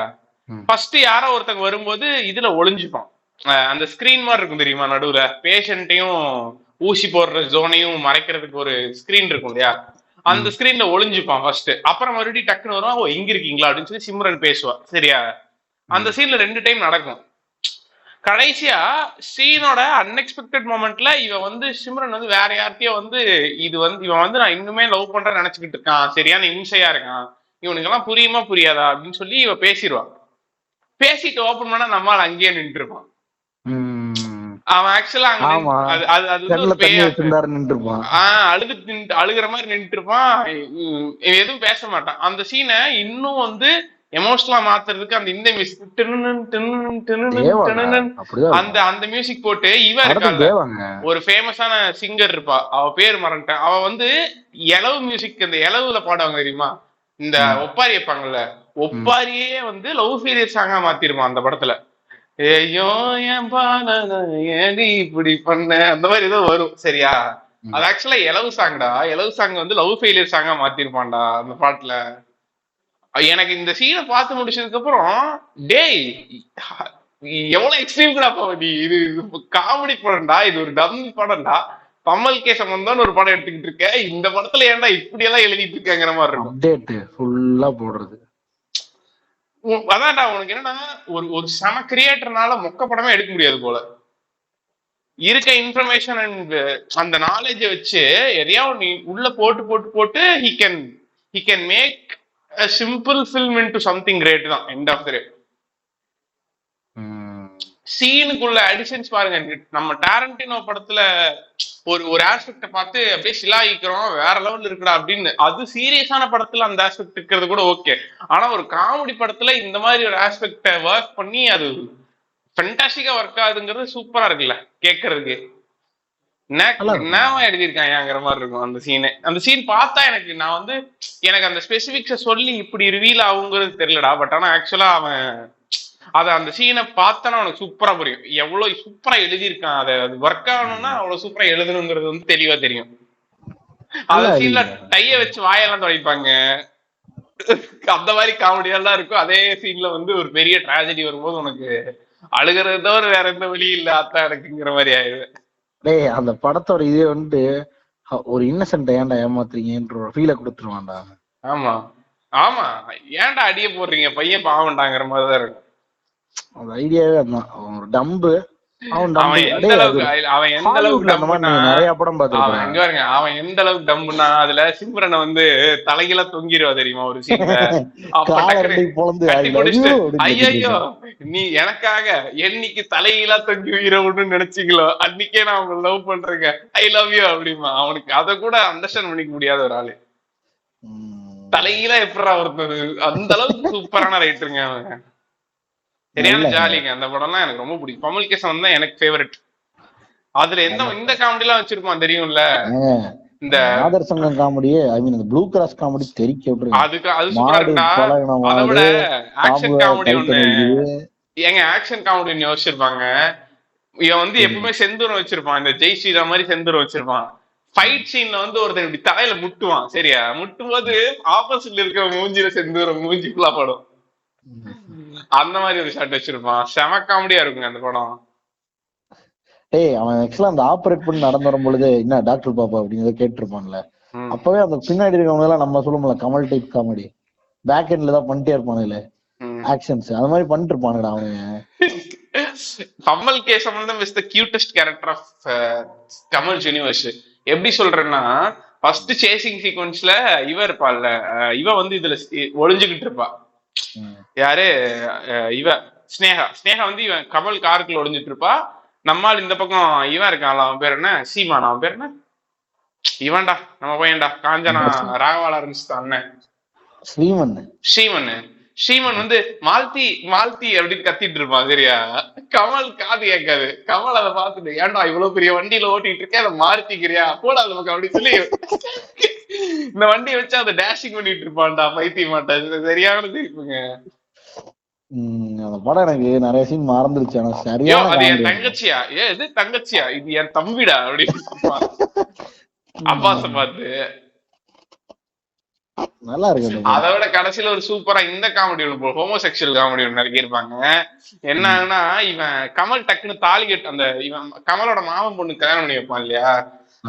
ஃபர்ஸ்ட் யாரோ ஒருத்தங்க வரும்போது இதுல ஒளிஞ்சுப்பான். அந்த ஸ்கிரீன் மாதிரி இருக்கும் தெரியுமா, நடுவுல பேஷண்ட்டையும் ஊசி போடுற ஜோனையும் மறைக்கிறதுக்கு ஒரு ஸ்கிரீன் இருக்கும் இல்லையா, அந்த ஸ்கிரீன்ல ஒளிஞ்சுப்பான் ஃபர்ஸ்ட். அப்புறம் மறுபடியும் டக்குன்னு வருவான், ஓ இங்க இருக்கீங்களா அப்படின்னு சொல்லி சிம்ரன் பேசுவா சரியா. அந்த சீன்ல 2 டைம் நடக்கும். கடைசியா சீனோட அன்எக்ஸ்பெக்டட் மொமெண்ட்ல இவன் வந்து சிம்ரன் வந்து வேற யார்கிட்டயோ வந்து இவன் வந்து நான் இன்னுமே லவ் பண்றேன்னு நினைச்சுக்கிட்டு இருக்கான், சரியான இம்சையா இருக்கான், இவனுக்கு எல்லாம் புரியுமா புரியாதா அப்படின்னு சொல்லி இவ பேசிடுவான். பேசிட்டு ஓபன் பண்ணா நம்மால் அங்கேயே நின்று இருப்பான். அவன் ஆக்சுவலா அழுகிற மாதிரி நின்று இருப்பான், எதுவும் பேச மாட்டான். அந்த சீனை இன்னும் வந்து எமோஷனலா மாத்துறதுக்கு அந்த இந்த மியூசிக் அந்த மியூசிக் போட்டு இவ இருக்காங்க, ஒரு ஃபேமஸான சிங்கர் இருப்பா, அவ பேர் மறந்துட்டேன். அவ வந்து எலவு மியூசிக், அந்த எலவுல பாடுவாங்க தெரியுமா, இந்த ஒப்பாரி வைப்பாங்கல்ல, ஒப்பாரியே வந்து லவ் ஃபெயிலியர் சாங்கா மாத்திருப்பான் அந்த படத்துல. ஏயோ என் ஏடி இப்படி பண்ண அந்த மாதிரி ஏதோ வரும் சரியா. அது ஆக்சுவலா எலவு சாங்டா. எலவு சாங் வந்து லவ் ஃபெயிலியர் சாங்கா மாத்திருப்பான்டா அந்த பாட்டுல. எனக்கு இந்த சீனை பார்த்து முடிச்சதுக்கு அப்புறம் டேய் எவ்வளவு எக்ஸ்ட்ரீம்டா நீ, இது காமெடி படம்டா, இது ஒரு டம் படம்டா, பம்மல் கே சம்பந்தம் ஒரு படம் எடுத்துக்கிட்டு இருக்க, இந்த படத்துல ஏன்டா இப்படி எல்லாம் எழுதிட்டு இருக்காங்கிற மாதிரி இருக்கும். அதான்டா உனக்கு என்னன்னா ஒரு சம கிரியேட்டர்னால மொக்க படமே எடுக்க முடியாது போல. இருக்க இன்ஃபர்மேஷன் அண்ட் அந்த நாலேஜ வச்சு எதையா நீ உள்ள போட்டு போட்டு போட்டு he can make a simple film into something great தான் எண்ட் ஆஃப் தி டே. சீனுக்குள்ள அடிஷன்ஸ் பாருங்க. நம்ம டாரண்டினோ படத்துல ஒரு ஆஸ்பெக்ட பார்த்து அப்படியே சிலாயிக்கிறோம், வேற லெவல் இருக்குடா அப்படின்னு. அது சீரியஸான படத்துல அந்த ஆஸ்பெக்ட் இருக்கிறது கூட ஓகே. ஆனா ஒரு காமெடி படத்துல இந்த மாதிரி ஒரு ஆஸ்பெக்ட ஒர்க் பண்ணி அது ஃபென்டாஸ்டிக்கா ஒர்க் ஆகுதுங்கிறது சூப்பரா இருக்குல்ல கேட்கறதுக்கு. என்னவா எழுதியிருக்காங்கிற மாதிரி இருக்கும் அந்த சீனு. அந்த சீன் பார்த்தா எனக்கு அந்த ஸ்பெசிபிக்ஸ சொல்லி இப்படி ரிவீல் ஆகுங்கிறது தெரியலடா. பட் ஆனா ஆக்சுவலா அவன் அந்த சீனை பார்த்தனா அவனுக்கு சூப்பரா புரியும், எவ்வளவு சூப்பரா எழுதியிருக்கான். அது ஒர்க் ஆகணும்னா அவ்வளவு சூப்பரா எழுதணுங்கிறது வந்து தெளிவா தெரியும். அந்த சீன்ல டைய வச்சு வாயெல்லாம் துடைப்பாங்க, அந்த மாதிரி காமெடியெல்லாம் இருக்கும். அதே சீன்ல வந்து ஒரு பெரிய டிராஜடி வரும்போது உனக்கு அழுகிறது தவிர வேற எந்த வழி இல்ல அத்தா எனக்குங்கிற மாதிரி ஆயிடுது. டேய் அந்த படத்தோட இதே வந்து ஒரு இன்னசென்ட் ஏன்டா ஏமாத்துறீங்கன்ற ஃபீலை கொடுத்துருவான்டா. ஆமா ஆமா, ஏன்டா அடிய போடுறீங்க பையன் பாவண்டாங்கிற மாதிரிதான் இருக்கும். அந்த ஐடியாவே அதான். ஒரு டம்பு அவன் அவன் டம்பு. எந்த டேய் அது அளவுக்கு அவன் எந்த அளவுக்கு ஹாலிவுட்ல அந்த மாதிரி டம்புனா, நீ நிறைய படம் அவன் பாத்துருப்ப. எங்க பாருங்க, அவன் எந்த அளவுக்கு டம்புனா அதுல சிம்ரனை வந்து தலைகீழ தொங்கிடுவா தெரியுமா ஒரு சீன்ல. அப்ப கால டக்குனு ரெண்டையும் பொழந்து ஐ கட்டி லவ் யூ பிடிச்சிட்டு, அப்படின்னு கத்திட்டு ஐயோ இருப்பான். நீ எனக்காக என்னைக்கு தலைகீழா தொங்கி உயிரை விடணும்னு நினைச்சீங்களோ அன்னைக்கே நான் உங்களை லவ் பண்றேங்க, ஐ லவ் யூ அப்படிமா. அவனுக்கு அதை கூட அண்டர்ஸ்டாண்ட் பண்ணிக்க முடியாத ஒரு ஆளு. தலைகீழா எப்படா ஒருத்தது, அந்த அளவுக்கு சூப்பரான ரைட்டருங்க அவன். சரியான நல்ல ஜாலிங்க அந்த படம்லாம், எனக்கு ரொம்ப பிடிக்கும். கமல்கேசன் தான் எனக்கு ஃபேவரட். அதுல இந்த காமெடி எல்லாம் வச்சிருப்பான் தெரியும்ல, இந்த ஆதர் சங்கம் காமெடி, ஐ மீன் இந்த ப்ளூ கிராஸ் காமெடி தெரிக்க விட்டுருங்க. அது சூப்பரா மாடு இருக்குடா. பழகின அதை மாடு விட பாம்பு ஆக்ஷன் காமெடி கைத்த ஒண்ணு, நெரிக்குது. ஏங்க ஆக்ஷன் காமெடி யோசிச்சிருப்பாங்க. இவன் வந்து எப்பவுமே செந்தூரம் வச்சிருப்பான், இந்த ஜெய் ஸ்ரீராம் மாதிரி செந்தூரம் வச்சிருப்பான். ஃபைட் சீன்ல வந்து ஒருத்தன் இப்படி தலையில முட்டுவான், சரியா? முட்டும் போது ஆப்போசிட்ல இருக்க மூஞ்சில செந்தூரம் மூஞ்சி ஃபுல்லா படும். அந்த மாதிரி ஒரு ஷாட் வச்சிருப்பான். செம காமெடியா இருக்குங்க அந்த படம். டேய் அவன் ஆக்சுவலா அந்த ஆபரேட் பண்ணி நடந்து வரும் பொழுது என்ன டாக்டர் பாப்பா அப்படின்னு கேட்டிருப்பான்ல, அப்பவே அந்த பின்னாடி இருக்கவங்க எல்லாம் நம்ம சொல்லுவோம்ல கமல் டைப் காமெடி பேக் எண்ட்ல தான் பண்ணிட்டே இருப்பானுல ஆக்ஷன்ஸ், அது மாதிரி பண்ணிட்டு இருப்பானுடா அவனுங்க. கமல்கேசன் வந்து is the cutest character of Kamal universe. எப்படி சொல்றேன்னா, ஃபர்ஸ்ட் சேசிங் சீக்வன்ஸ்ல இவ இருப்பாள்ல, இவ வந்து இதுல ஒளிஞ்சுகிட்டு இருப்பா. யாரு இவ ஸ்னேகா. ஸ்னேகா வந்து இவன் கமல் காருக்குள்ள ஒளிஞ்சிட்டு இருப்பா. நம்மால் இந்த பக்கம் இவன் இருக்கான்ல, அவன் பேர் என்ன, சீமான். அவன் பேர் என்ன, இவன்டா நம்ம பையன்டா, காஞ்சனா ராகவாலா இருந்துச்சு அண்ணன் ஸ்ரீமன். ஸ்ரீமன் வந்து மால்தி மால்தி அப்படின்னு கத்திட்டு இருப்பான், சரியா? கமல் காது கேட்காது. கமல் அதை பார்த்துட்டு, ஏன்டா இவ்வளவு பெரிய வண்டியில ஓட்டிட்டு இருக்கேன், அதை மாறுத்திக்கிறியா போடா அந்த பக்கம் அப்படின்னு சொல்லி இந்த வண்டியை வச்சு அதை டேஷிங் பண்ணிட்டு இருப்பான்டா, பைத்திய மாட்டேன். சரியான சிரிப்புங்க அந்த படம். எனக்கு நிறைய சீன் மறந்துருச்சு. ஆனா சரியா அது என் தங்கச்சியா, இது தங்கச்சியா, இது என் தம்பிடா அப்படின்னு அப்பாச பார்த்து நல்லா இருக்கு. அதை விட கடைசியில ஒரு சூப்பரா இந்த காமெடி ஒண்ணு, ஹோமோசெக்சுவல் காமெடி ஒண்ணு இறக்கியிருப்பாங்க. என்ன ஆகுனா, இவன் கமல் டக்குன்னு தாலி கட்டு, அந்த இவன் கமலோட மாமன் பொண்ணு கல்யாணம் பண்ணி வைப்பான் இல்லையா?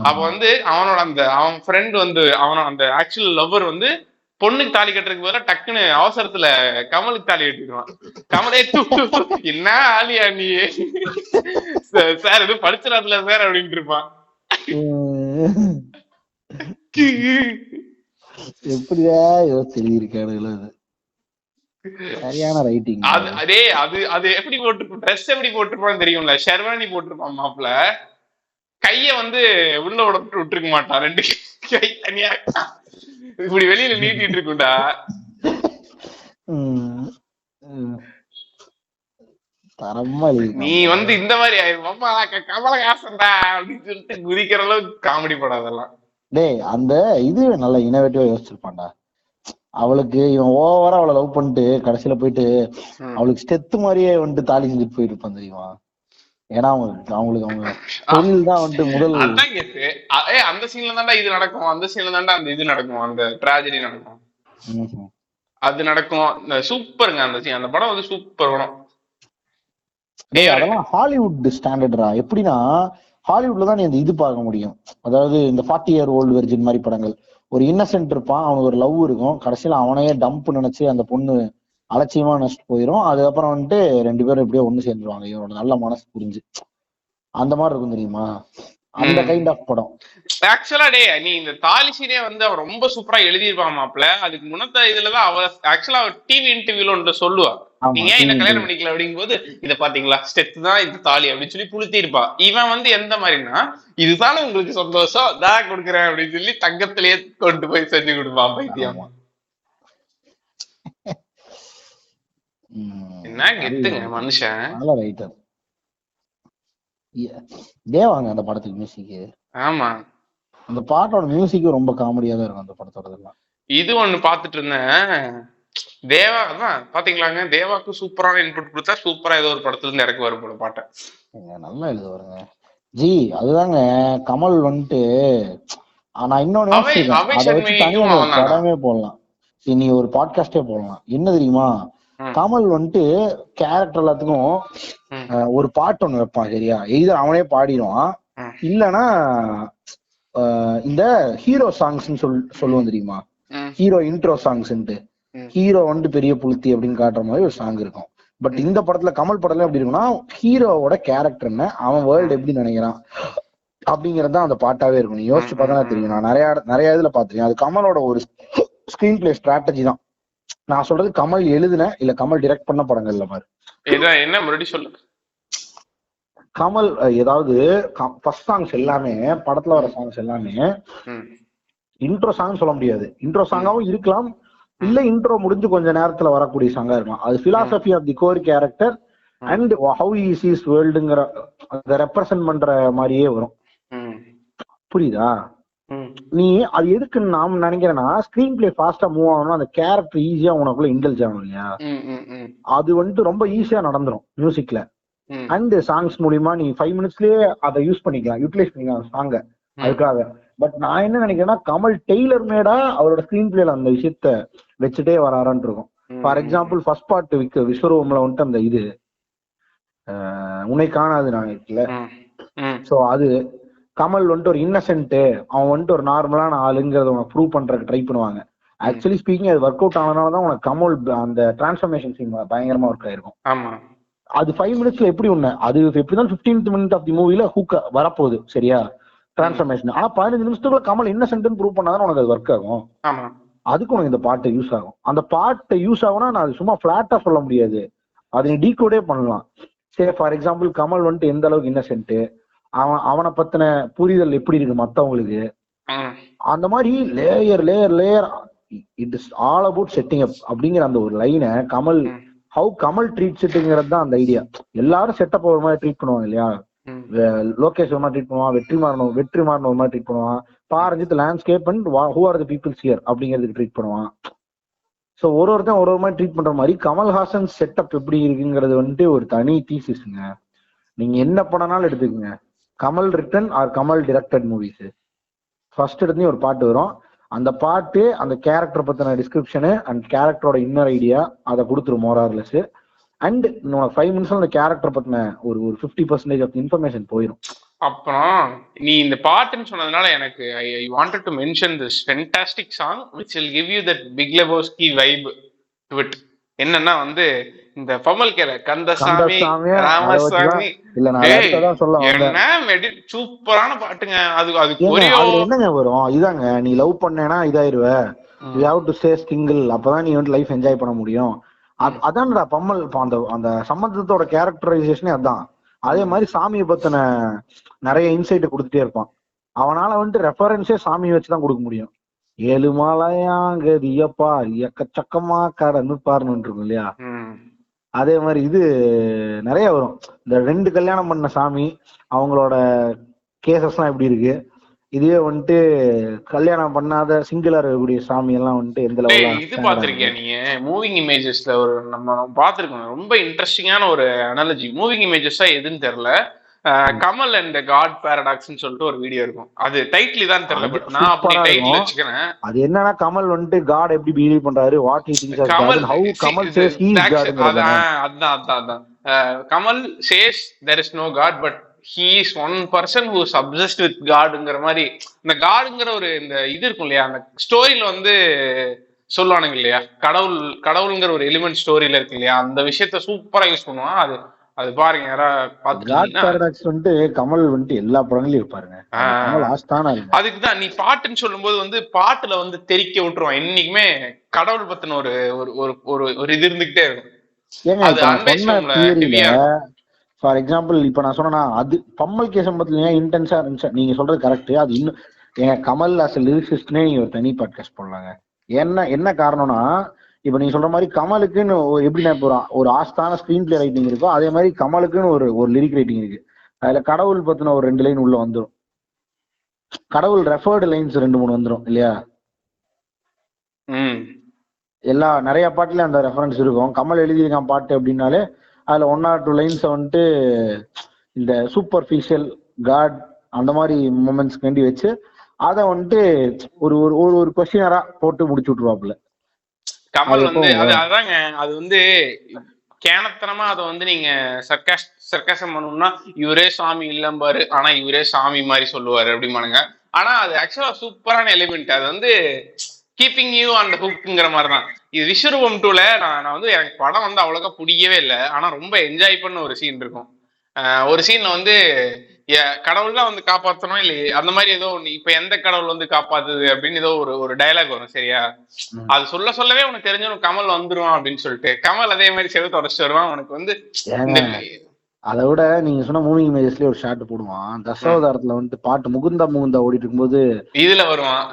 அப்ப வந்து அவனோட அந்த அவன் ஃப்ரெண்ட் வந்து அவனோட அந்த ஆக்சுவல் லவ்வர் வந்து பொண்ணுக்கு தாலி கட்டுறதுக்கு பதிலா டக்குன்னு அவசரத்துல கமலுக்கு தாலி கட்டிடுவான். கமலே என்ன ஆலியா நீ சார் இது படிச்சிடாதுல சார் அப்படின்ட்டு இருப்பான். எப்படியா யோசிச்சிருக்கானுங்களோ சரியான ரைட்டிங். அதே அது எப்படி போட்டு ட்ரெஸ் எப்படி போட்டிருப்பான்னு தெரியும்ல, ஷெர்வானி போட்டிருப்பான் மாப்பிள்ள. கைய வந்து உள்ள விட்டுருக்க மாட்டான், ரெண்டு கை தனியா இப்படி வெளியில நீட்டிட்டு இருக்குண்டா. நீ வந்து இந்த மாதிரி கமலஹாசன்டா அப்படின்னு சொல்லிட்டு குதிக்கிற அளவுக்கு காமெடி படம் அதெல்லாம். டேய் அந்த இது நல்ல இனோவேட்டிவா யோசிச்சிருப்பான்டா. அவளுக்கு இவன் ஓவரா அவளை லவ் பண்ணிட்டு கடைசியில போயிட்டு அவளுக்கு ஸ்டெத்து மாதிரியே வந்துட்டு தாலி செஞ்சுட்டு போயிருப்பான் தெரியுமா? ஏன்னா அவங்களுக்கு அவங்க தொழில் தான் வந்துட்டு முதல். அந்த சீன்ல தாண்டா இது நடக்கும், அந்த சீன்ல தாண்டா அந்த இது நடக்கும், அந்த ட்ராஜடி நடக்கும், அது நடக்கும். சூப்பருங்க அந்த சீன். அந்த படம் வந்து சூப்பர் படம். அதெல்லாம் ஹாலிவுட் ஸ்டாண்டர்டா. எப்படின்னா ஹாலிவுட்ல தான் நீ அந்த இது பார்க்க முடியும். அதாவது இந்த 40 year old virgin மாதிரி படங்கள். ஒரு இன்னசென்ட் இருப்பான், அவனுக்கு ஒரு லவ் இருக்கும், கடைசியில அவனையே டம்ப் நினைச்சு அந்த பொண்ணு அலட்சியமா நினைச்சிட்டு போயிரும். அதுக்கப்புறம் வந்துட்டு ரெண்டு பேரும் எப்படியோ ஒண்ணு சேர்ந்துருவாங்க, இவனோட நல்ல மனசு புரிஞ்சு. அந்த மாதிரி இருக்கும் தெரியுமா, அந்த கைண்ட் ஆஃப் படம். ஆக்சுவலா டே நீ இந்த தாலி சீனே வந்து அவன் ரொம்ப சூப்பரா எழுதியிருப்பான் மாப்ள. அதுக்கு முன்னத்த இதுலதான் அவ ஆக்சுவலா டிவி இன்டர்வியூல ஒன்று சொல்லுவா, நீங்க ஏன் என்ன கல்யாணம் பண்ணிக்கல அப்படிங்கும் போது, இதை பாத்தீங்களா ஸ்டெத் தான் இந்த தாலி அப்படின்னு சொல்லி புளுத்தி இருப்பா. இவன் வந்து எந்த மாதிரினா, இதுதானே உங்களுக்கு சந்தோஷம் தான் கொடுக்குறேன் அப்படின்னு சொல்லி தங்கத்திலேயே கொண்டு போய் செஞ்சு கொடுப்பான் பைத்தியமா. என்ன கெத்துங்க மனுஷன். நல்ல ரைட்டர் தேவாங்க அந்த படத்துக்கு மியூசிக். ஆமா, அந்த பாட்டோட மியூசிக்கும் ரொம்ப காமெடியா தான் இருக்கும் அந்த படத்தோட. இது ஒண்ணு பாத்துட்டு இருந்தேன், தேவா தான் பாத்தீங்களாங்க, தேவாக்கு சூப்பரான இன்புட் கொடுத்தா சூப்பரா ஏதோ ஒரு படத்துல இருந்து இறக்கி வரும் போல பாட்டை. நல்லா எழுதுவாருங்க ஜி. அதுதாங்க கமல் வந்துட்டு. நான் இன்னொன்னு தனியாக படமே போடலாம், நீ ஒரு பாட்காஸ்டே போடலாம். என்ன தெரியுமா, கமல் வந்துட்டு கேரக்டர் எல்லாத்துக்கும் ஒரு பாட்டு ஒண்ணு வைப்பான், சரியா? எய்தர் அவனே பாடிடுவான், இல்லைன்னா இந்த ஹீரோ சாங்ஸ் சொல்லுவோம் தெரியுமா, ஹீரோ இன்ட்ரோ சாங்ஸ்ன்ட்டு. ஹீரோ வந்துட்டு பெரிய புளுத்தி அப்படின்னு காட்டுற மாதிரி ஒரு சாங் இருக்கும். பட் இந்த படத்துல கமல் படத்துல எப்படி இருக்குன்னா ஹீரோவோட கேரக்டர் என்ன, அவன் வேர்ல்டு எப்படி நினைக்கிறான் அப்படிங்கறது தான் அந்த பாட்டாவே இருக்கும். நீ யோசிச்சு பார்த்தா தெரியும். நான் நிறைய இதுல பாத்திருக்கேன். அது கமலோட ஒரு ஸ்கிரீன் பிளே ஸ்ட்ராட்டஜி தான். நான் சொல்றது கமல் எழுதுன இல்ல கமல் டிரெக்ட் பண்ண படங்கள்ல பாரு. என்ன மறுபடியும் சொல்லு. கமல் ஏதாவது ஃபர்ஸ்ட் சாங்ஸ் எல்லாமே படத்துல வர சாங்ஸ் எல்லாமே இன்ட்ரோ சாங் சொல்ல முடியாது. இன்ட்ரோ சாங்காவும் இருக்கலாம், இல்ல இன்ட்ரோ முடிஞ்சு கொஞ்ச நேரத்துல வரக்கூடிய சாங்கா இருக்கலாம். அது philosophy of the core character and how he sees வேர்ல்டுங்கிற அதை ரெப்ரசென்ட் பண்ற மாதிரியே வரும். புரியுதா? நீ அது எதுக்கு நான் நினைக்கிறேன்னா ஸ்கிரீன் பிளே ஃபாஸ்டா மூவ் ஆகணும், அந்த கேரக்டர் ஈஸியா உனக்குள்ள இன்டெல்ஜ் ஆகணும் இல்லையா? அது ரொம்ப ஈஸியா நடந்துரும் மியூசிக்ல. அண்ட் சாங்ஸ் மூலியமா நீ 5 மினிட்ஸ்லயே அதை யூஸ் பண்ணிக்கலாம், யூட்டிலைஸ் பண்ணிக்கலாம் சாங்க அதுக்காக. பட் நான் என்ன நினைக்கிறேன்னா கமல் டெய்லர் மேடா அவரோட ஸ்கிரீன் பிளேல அந்த விஷயத்த வச்சுட்டே வராரான்னு இருக்கும். ஃபார் எக்ஸாம்பிள் ஃபர்ஸ்ட் பார்ட் விஸ்வரூபம்ல அந்த இது உன்னை காணாது நான் இருக்குல்ல, சோ அது கமல் ஒரு இன்னசென்ட், அவன் ஒரு நார்மலான ஆளுங்கிறத உனக்கு ப்ரூவ் பண்றதுக்கு ட்ரை பண்ணுவாங்க. ஆக்சுவலி ஸ்பீக்கிங் அது ஒர்க் அவுட் ஆனதுனாலதான் உனக்கு கமல் அந்த டிரான்ஸ்ஃபர்மேஷன் சீன் பயங்கரமா ஒர்க் ஆயிருக்கும். அது 5 மினிட்ஸ்ல எப்படி அது எப்படிதான் 15th மினிட் ஆஃப் தி மூவில ஹூக் வரப்போகுது சரியா டிரான்ஸ்ஃபர்மேஷன். ஆனா 15 நிமிஷத்துக்குள்ள கமல் இன்னசென்ட் ப்ரூவ் பண்ணாதான் உனக்கு அது ஒர்க் ஆகும். அதுக்கு உனக்கு இந்த பாட்டு யூஸ் ஆகும். அந்த பாட்டு யூஸ் ஆகும்னா நான் அது சும்மா பிளாட்டா சொல்ல முடியாது, அதை நீ டீகோடே பண்ணலாம். சரி ஃபார் எக்ஸாம்பிள் கமல் எந்த அளவுக்கு இன்னசென்ட், அவனை பத்தின புரிதல் எப்படி இருக்கு மத்தவங்களுக்கு, அந்த மாதிரி layer layer layer it is all about setting up அப்படிங்கிற அந்த ஒரு லைனை கமல் ட்ரீட் செட்டுங்கிறது தான் அந்த ஐடியா. எல்லாரும் செட்டப் ஒரு மாதிரி ட்ரீட் பண்ணுவாங்க இல்லையா? லோகேஷ் ஒரு மாதிரி ட்ரீட் பண்ணுவான், வெற்றிமாறன் ஒரு மாதிரி ட்ரீட் பண்ணுவான், Pa Ranjith landscape and who are the peoples here அப்படிங்கிறதுக்கு ட்ரீட் பண்ணுவான். ஸோ ஒருத்தன் ஒரு மாதிரி ட்ரீட் பண்ற மாதிரி கமல்ஹாசன் செட்டப் எப்படி இருக்குங்கிறது ஒரு தனி தீசிஸ்ங்க. நீங்க என்ன படம்னாலும் எடுத்துக்கோங்க, Kamal written or Kamal directed movies first எடுத்து ஒரு பாட்டு வரும். அந்த பாட்டு அந்த கேரக்டர் பத்தின டிஸ்கிரிப்ஷனு அண்ட் கேரக்டரோட இன்னர் ஐடியா அதை கொடுத்துரும் மோரார்லெஸ். அண்ட் 5 மினிட்ஸ்ல அந்த கேரக்டர் பத்தின ஒரு 50% ஆஃப் இன்ஃபர்மேஷன் போயிடும். அப்புறம் நீ இந்த பாட்டுன்னு சொன்னதுனால எனக்கு I wanted to mention this fantastic song which will give you that Big Lebowski vibe to it. என்னன்னா இந்த பமல் கேல கந்தசாமி ராமசாமி சூப்பரான பாட்டுங்க. அது என்னங்க வரும் இதாங்க, நீ லவ் பண்ணேன்னா இதாயிருவ, you have to stay single, அப்பதான் நீ லைஃப் என்ஜாய் பண்ண முடியும். அதான்டா பம்மல் அந்த சம்பந்தத்தோட கேரக்டரைசேஷனே அதான். அதே மாதிரி சாமியை பத்தின நிறைய இன்சைட் கொடுத்துட்டே இருப்பான். அவனால ரெஃபரன்ஸே சாமியை வச்சுதான் கொடுக்க முடியும். 7 மலையாங்கதியப்பா எக்கச்சக்கமா கடந்து பாருன்னு இருக்கும் இல்லையா? அதே மாதிரி இது நிறைய வரும். இந்த 2 கல்யாணம் பண்ண சாமி அவங்களோட கேசஸ் எல்லாம் எப்படி இருக்கு, இதுவே கல்யாணம் பண்ணாத சிங்கிளா இருக்கக்கூடிய சாமி எல்லாம் எந்த லெவல்ல இது பாத்திருக்கியா நீங்க? மூவிங் இமேஜஸ்ல நம்ம பாத்துருக்கோம், ரொம்ப இன்ட்ரெஸ்டிங்கான ஒரு அனாலஜி. மூவிங் இமேஜஸா எதுன்னு தெரியல, கமல் அண்ட் காட் பாரடாக்ஸ்னு சொல்லிட்டு ஒரு வீடியோ இருக்கும். அது டைட்டில் தான் தெரியல, பட் நான் அப்படி டைட்டில் வச்சுக்கிறேன். அது என்னன்னா கமல் காட் எப்படி பிஹேவ் பண்றாரு, what he thinks as god, how Kamal says he is god. அதான் Kamal says there is no god but he is one person who is obsessed with godங்கிற மாதிரி இந்த காடுங்கிற ஒரு இந்த இது இருக்கும் இல்லையா, அந்த ஸ்டோரியில சொல்லுவானுங்க இல்லையா, கடவுள்ங்கிற ஒரு எலிமெண்ட் ஸ்டோரியில இருக்கு இல்லையா, அந்த விஷயத்த சூப்பரா யூஸ் பண்ணுவான். அது பாருங்க யாராவது பாத்துட்டீங்கன்னா கமல் எல்லா படங்களையும் இருப்பாருங்க. அதுக்குதான் நீ பாட்டுன்னு சொல்லும்போது பாட்டுல தெரிக்க விட்டுருவான். என்னைக்குமே கடவுள் பத்தின ஒரு ஒரு இது இருந்துகிட்டே இருக்கும். அது அன்பேஷன்ல ஃபார் எக்ஸாம்பிள் இப்ப நான் சொன்னா அது பம்மல் கே சம்பத்துல ஏன் இன்டென்ஸா இருந்துச்சு, நீங்க சொல்றது கரெக்ட். அது இன்னும் என் கமல் அஸ் லிரிசிஸ்ட்னே நீங்க ஒரு தனி பாட்காஸ்ட் போடலாங்க. என்ன காரணம்னா இப்ப நீங்க சொல்ற மாதிரி கமலுக்குன்னு எப்படின்னா இப்போ ஒரு ஆஸ்தான ஸ்கிரீன் பிளே ரைட்டிங் இருக்கோ, அதே மாதிரி கமலுக்குன்னு ஒரு லிரிக் ரைட்டிங் இருக்கு. அதுல கடவுள் பத்தின ஒரு 2 லைன் உள்ள வந்துடும், கடவுள் ரெஃபர்டு லைன்ஸ் 2-3 வந்துடும் இல்லையா? நிறைய பாட்டுல அந்த ரெஃபரன்ஸ் இருக்கும். கமல் எழுதியிருக்கான் பாட்டு அப்படின்னாலே அதுல 1 or 2 லைன்ஸ் இந்த சூப்பர்ஃபிஷியல் காட் அந்த மாதிரி மூமெண்ட்ஸ்க்கு வேண்டி வச்சு அதை ஒரு ஒரு கொஸ்டினரா போட்டு முடிச்சு விட்டுருவாப்புல கமல். அதாங்க அது கேனத்தனமா அதை நீங்க சர்க்காசம் பண்ணணும்னா இவரே சாமி இல்லம்பாரு, ஆனா இவரே சாமி மாதிரி சொல்லுவாரு அப்படிமானுங்க. ஆனா அது ஆக்சுவலா சூப்பரான எலிமெண்ட். அது கீப்பிங் யூ ஆன் த ஹுக்ங்கிற மாதிரிதான். இது விஸ்வரூபம் 2ல நான் வந்து எனக்கு படம் வந்து அவ்வளோக்கா பிடிக்கவே இல்லை, ஆனா ரொம்ப என்ஜாய் பண்ண ஒரு சீன் இருக்கும். ஒரு சீன்ல வந்து கடவுள் தான் வந்து காப்பாற்றணும் இல்லை அந்த மாதிரி ஏதோ ஒண்ணு, இப்ப எந்த கடவுள் வந்து காப்பாத்துது அப்படின்னு ஏதோ ஒரு டயலாக் வரும் சரியா. அது சொல்லவே உனக்கு தெரிஞ்சவனுக்கு கமல் வந்துருவான் அப்படின்னு சொல்லிட்டு கமல் அதே மாதிரி செவத்து உடச்சிட்டு வருவான். உனக்கு வந்து அதை விட நீங்க சொன்ன மூவிங் இமேஜஸ்லயே ஒரு ஷாட் போடுவான் தசாவதாரத்துல வந்து பாட்டு முகுந்தா முகுந்தா ஓடிட்டு இருக்கும்போது இதுல வருவான்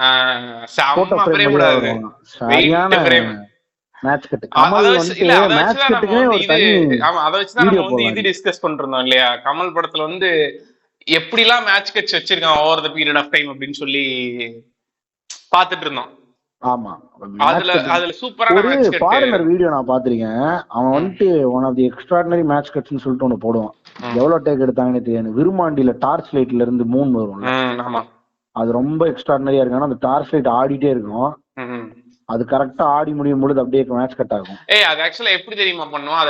சரியான மேட்ச் கட். கமல் வந்து மேட்ச் கட்டுக்கே ஒரு தனி அதை வச்சுதான் நம்ம வந்து இது டிஸ்கஸ் பண்றோம் இல்லையா. கமல் படத்துல வந்து எப்படிலாம் மேட்ச் கட்ஸ் வச்சிருக்கான் over the period of time அப்படின்னு சொல்லி பாத்துட்டு இருந்தோம். ஆமா, அதுல சூப்பரான ஒரு ஃபாரினர் வீடியோ நான் பாத்திருக்கேன். அவன் வந்துட்டு one of the extraordinary match கட்ஸ்னு சொல்லிட்டு ஒண்ணு போடுவான். எவ்வளவு டேக் எடுத்தாங்கன்னு தெரியாது. விருமாண்டியில டார்ச் லைட்ல இருந்து மூன் வரும், அது ரொம்ப எக்ஸ்ட்ராடினரியா இருக்கு. ஆனா அந்த டார்ச் லைட் ஆடிட்டே இருக்கும், அது கரெக்டா ஆடி முடியும் பொழுது அப்படியே மேட்ச் கட் ஆகும். அது ஆக்சுவலா எப்படி தெரியுமா பண்ணுவான்,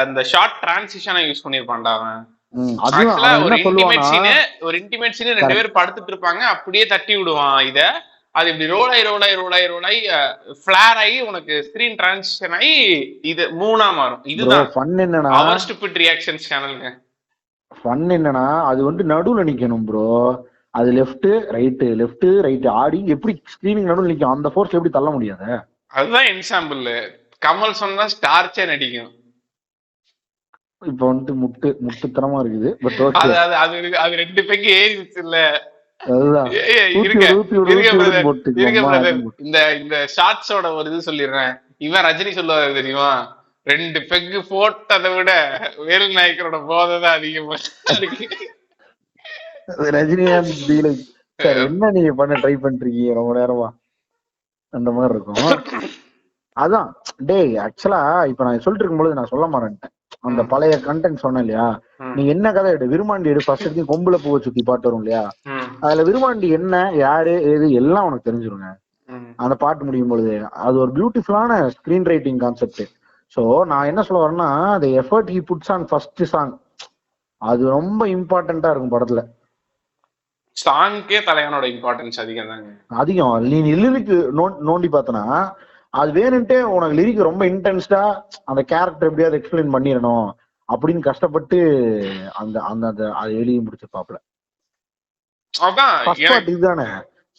அந்த ஷார்ட் டிரான்சிஷனா யூஸ் பண்ணிருப்பான்டா அவன். ஒரு இன்டிமேட் சீன் 2 பேர் படுத்துட்டு இருப்பாங்க, அப்படியே தட்டி விடுவான் இத, அது இப்படி ரோலாய் ஃபிளார் ஆகி உனக்கு ஸ்கிரீன் டிரான்சிஷன் ஆகி இது மூணா மாறும். இதுதான் ஃபன். என்னன்னா அவர் ஸ்டூபிட் ரியாக்ஷன்ஸ் சேனலுங்க. ஃபன் என்னன்னா அது வந்து நடுவுல நிக்கணும் ப்ரோ. அது லெஃப்ட் ரைட் ஆடி எப்படி ஸ்கிரீனிங் நடுவுல நிக்கும், அந்த ஃபோர்ஸ் எப்படி தள்ள முடியாது. அதுதான் எக்ஸாம்பிள். கமல் சொன்னா ஸ்டார்ச்சே நடிக்கும். இப்ப வந்துட்டு முட்டுத்தனமா இருக்குது. பட் அது 2 பேருக்கு ஏறிச்சு இல்ல. இந்த ஷார்ட்ஸோட ஒரு இது சொல்லிடுறேன். இவன் ரஜினி சொல்லுவாரு தெரியுமா, 2 பெக்கு போட்டதை விட வேலு நாயக்கரோட போதைதான் அதிகமா இருக்கு. ரஜினிகாந்த் என்ன நீங்க பண்ண ட்ரை பண்றீங்க ரொம்ப நேரமா, அந்த மாதிரி இருக்கும். அதான் டேய் ஆக்சுவலா இப்ப நான் சொல்லிட்டு இருக்கும்போது நான் சொல்ல மாட்டேன். அந்த பழைய கண்டென்ட் சொன்னேன் இல்லையா, நீ என்ன கதை எடு, விருமாண்டி எடு. ஃபர்ஸ்ட் எடுத்து கொம்புல பூவை சுத்தி பாட்டு வரும் இல்லையா, அதுல விருமாண்டி என்ன யாரு ஏது எல்லாம் உனக்கு தெரிஞ்சிருங்க அந்த பாட்டு முடியும் பொழுது. அது ஒரு பியூட்டிஃபுல்லான ஸ்கிரீன் ரைட்டிங் கான்செப்ட். சோ நான் என்ன சொல்ல வரேன்னா, அந்த effort he puts on first song அது ரொம்ப இம்பார்ட்டன்டா இருக்கும் படத்துல. சாங்க்கே தலைவனோட இம்பார்ட்டன்ஸ் அதிகம். நீ லிரிக் நோண்டி பார்த்தனா அது வேணுன்ட்டே உனக்கு லிரிக் ரொம்ப இன்டென்ஸ்டா அந்த கேரக்டர் எப்படியாவது எக்ஸ்பிளைன் பண்ணிடணும் அப்படின்னு கஷ்டப்பட்டு அந்த அந்த அதை எழுதி முடிச்சிருப்பாப்ல. இதுதானே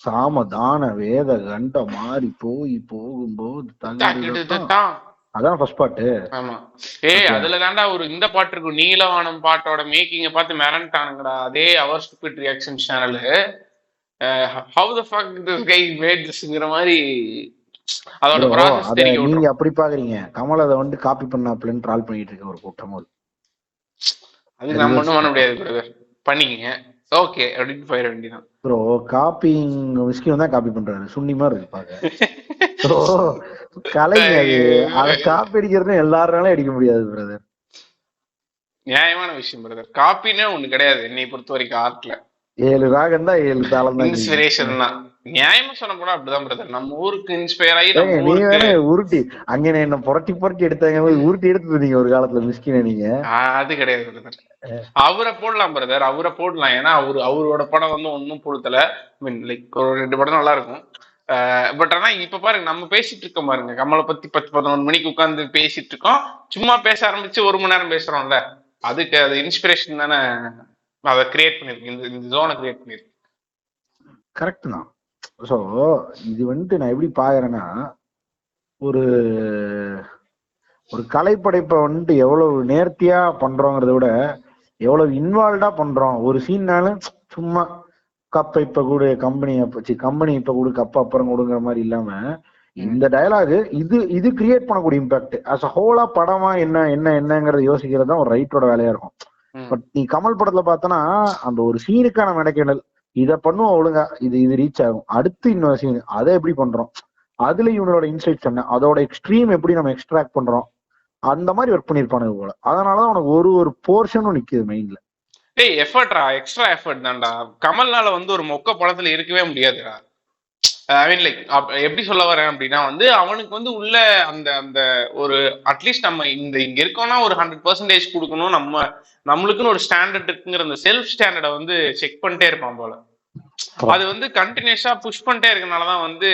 சாமதான வேத கண்ட மாறி போகும்போது அதான் ஃபர்ஸ்ட் பாட்டு. ஆமா அதுல தாண்டா ஒரு இந்த பாட்டு இருக்கும், நீலவானம் பாட்டோட மேக்கிங்க பார்த்து மிரண்டானுங்கடா அதே அவர் stupid reaction channel. How the fuck this guy made திஸ்ங்கற மாதிரி அதோட ப்ராசஸ் தெரியும். நீங்க அப்படி பாக்குறீங்க, கமல் அதை வந்து காப்பி பண்ணாப்லன்னு ட்ரால் பண்ணிட்டு இருக்க ஒரு கூட்டம். அது நம்ம ஒண்ணும் பண்ண முடியாது பிரதர், பண்ணிக்கங்க ஓகே அப்படின்னு போயிட வேண்டியதான் ப்ரோ. காப்பிங் மிஸ்கின் தான் காப்பி பண்றாரு, சுண்ணி மாதிரி இருக்கு பாக்க. கலைங்க அதை காப்பி அடிக்கிறது எல்லாராலும் அடிக்க முடியாது பிரதர். நியாயமான விஷயம் பிரதர். காப்பின்னே ஒண்ணு கிடையாது என்னை பொறுத்த வரைக்கும். ஆர்ட்ல 7 ராகம் தான் 7 தாளம் தான் இன்ஸ்பிரேஷன் தான். நியாயமா சொன்ன கூட அப்படிதான் பிரதர். நம்ம ஊருக்கு இன்ஸ்பயர் ஆகி உருட்டி அங்க என்ன புரட்டி எடுத்தாங்க, உருட்டி எடுத்து நீங்க ஒரு காலத்துல மிஸ்கின நீங்க. அது கிடையாது பிரதர். அவரை போடலாம் பிரதர், அவரை போடலாம். ஏன்னா அவரோட படம் வந்து ஒன்னும் பொழுத்தல. மீன் லைக் ஒரு 2 படம் நல்லா இருக்கும். பட் ஆனா இப்ப பாருங்க நம்ம பேசிட்டு இருக்கோம் பாருங்க, கமலை பத்தி 10-11 மணிக்கு உட்கார்ந்து பேசிட்டு இருக்கோம். சும்மா பேச ஆரம்பிச்சு 1 மணி நேரம் பேசுறோம்ல, அதுக்கு அது இன்ஸ்பிரேஷன் தானே அதை கிரியேட் பண்ணிருக்கு, இந்த ஜோனை கிரியேட் பண்ணிருக்கு. கரெக்ட் தான். ஸோ இது வந்துட்டு நான் எப்படி பாக்குறேன்னா, ஒரு ஒரு கலைப்படைப்பை வந்துட்டு எவ்வளவு நேர்த்தியா பண்றோங்கிறத விட எவ்வளவு இன்வால்வ்டா பண்றோம். ஒரு சீன்னாலும் சும்மா கப்பை இப்ப கூட கம்பெனி இப்ப கூட கப்ப அப்புறம் கொடுங்கிற மாதிரி இல்லாம இந்த டயலாக் இது கிரியேட் பண்ணக்கூடிய இம்பாக்ட் அஸ் அ ஹோலா படமா என்னங்கறத யோசிக்கிறது தான் ஒரு ரைட்டரோட வேலையா இருக்கும். பட் நீ கமல் படத்துல பார்த்தனா அந்த ஒரு சீனுக்கான மெனக்கெடல், இதை பண்ணுவோம் ஒழுங்கா, இது ரீச் ஆகும், அடுத்து இன்னொரு சீன் அதை எப்படி பண்றோம், அதுல இவனோட இன்சைட்ஸ் என்ன, அதோட எக்ஸ்ட்ரீம் எப்படி நம்ம எக்ஸ்ட்ராக்ட் பண்றோம், அந்த மாதிரி ஒர்க் பண்ணிருப்பானுங்க போல. அதனாலதான் உனக்கு ஒரு போர்ஷனும் நிக்குது மைண்ட்ல. டேய் எஃபர்ட்ரா, எக்ஸ்ட்ரா எஃபர்ட் தான்டா. கமல்னால வந்து ஒரு மொக்க படத்துல இருக்கவே முடியாதுடா. ஐ மீன் லைக் எப்படி சொல்ல வரேன் அப்படின்னா வந்து அவனுக்கு வந்து உள்ள அந்த அந்த ஒரு அட்லீஸ்ட் நம்ம இங்க இருக்கோம்னா ஒரு 100% கொடுக்கணும், நம்மளுக்குன்னு ஒரு ஸ்டாண்டர்ட் இருக்குங்கிற அந்த செல்ஃப் ஸ்டாண்டர்டை வந்து செக் பண்ணிட்டே இருப்பான் போல. அது வந்து கண்டினியூஸா புஷ் பண்ணிட்டே இருக்கனாலதான் வந்து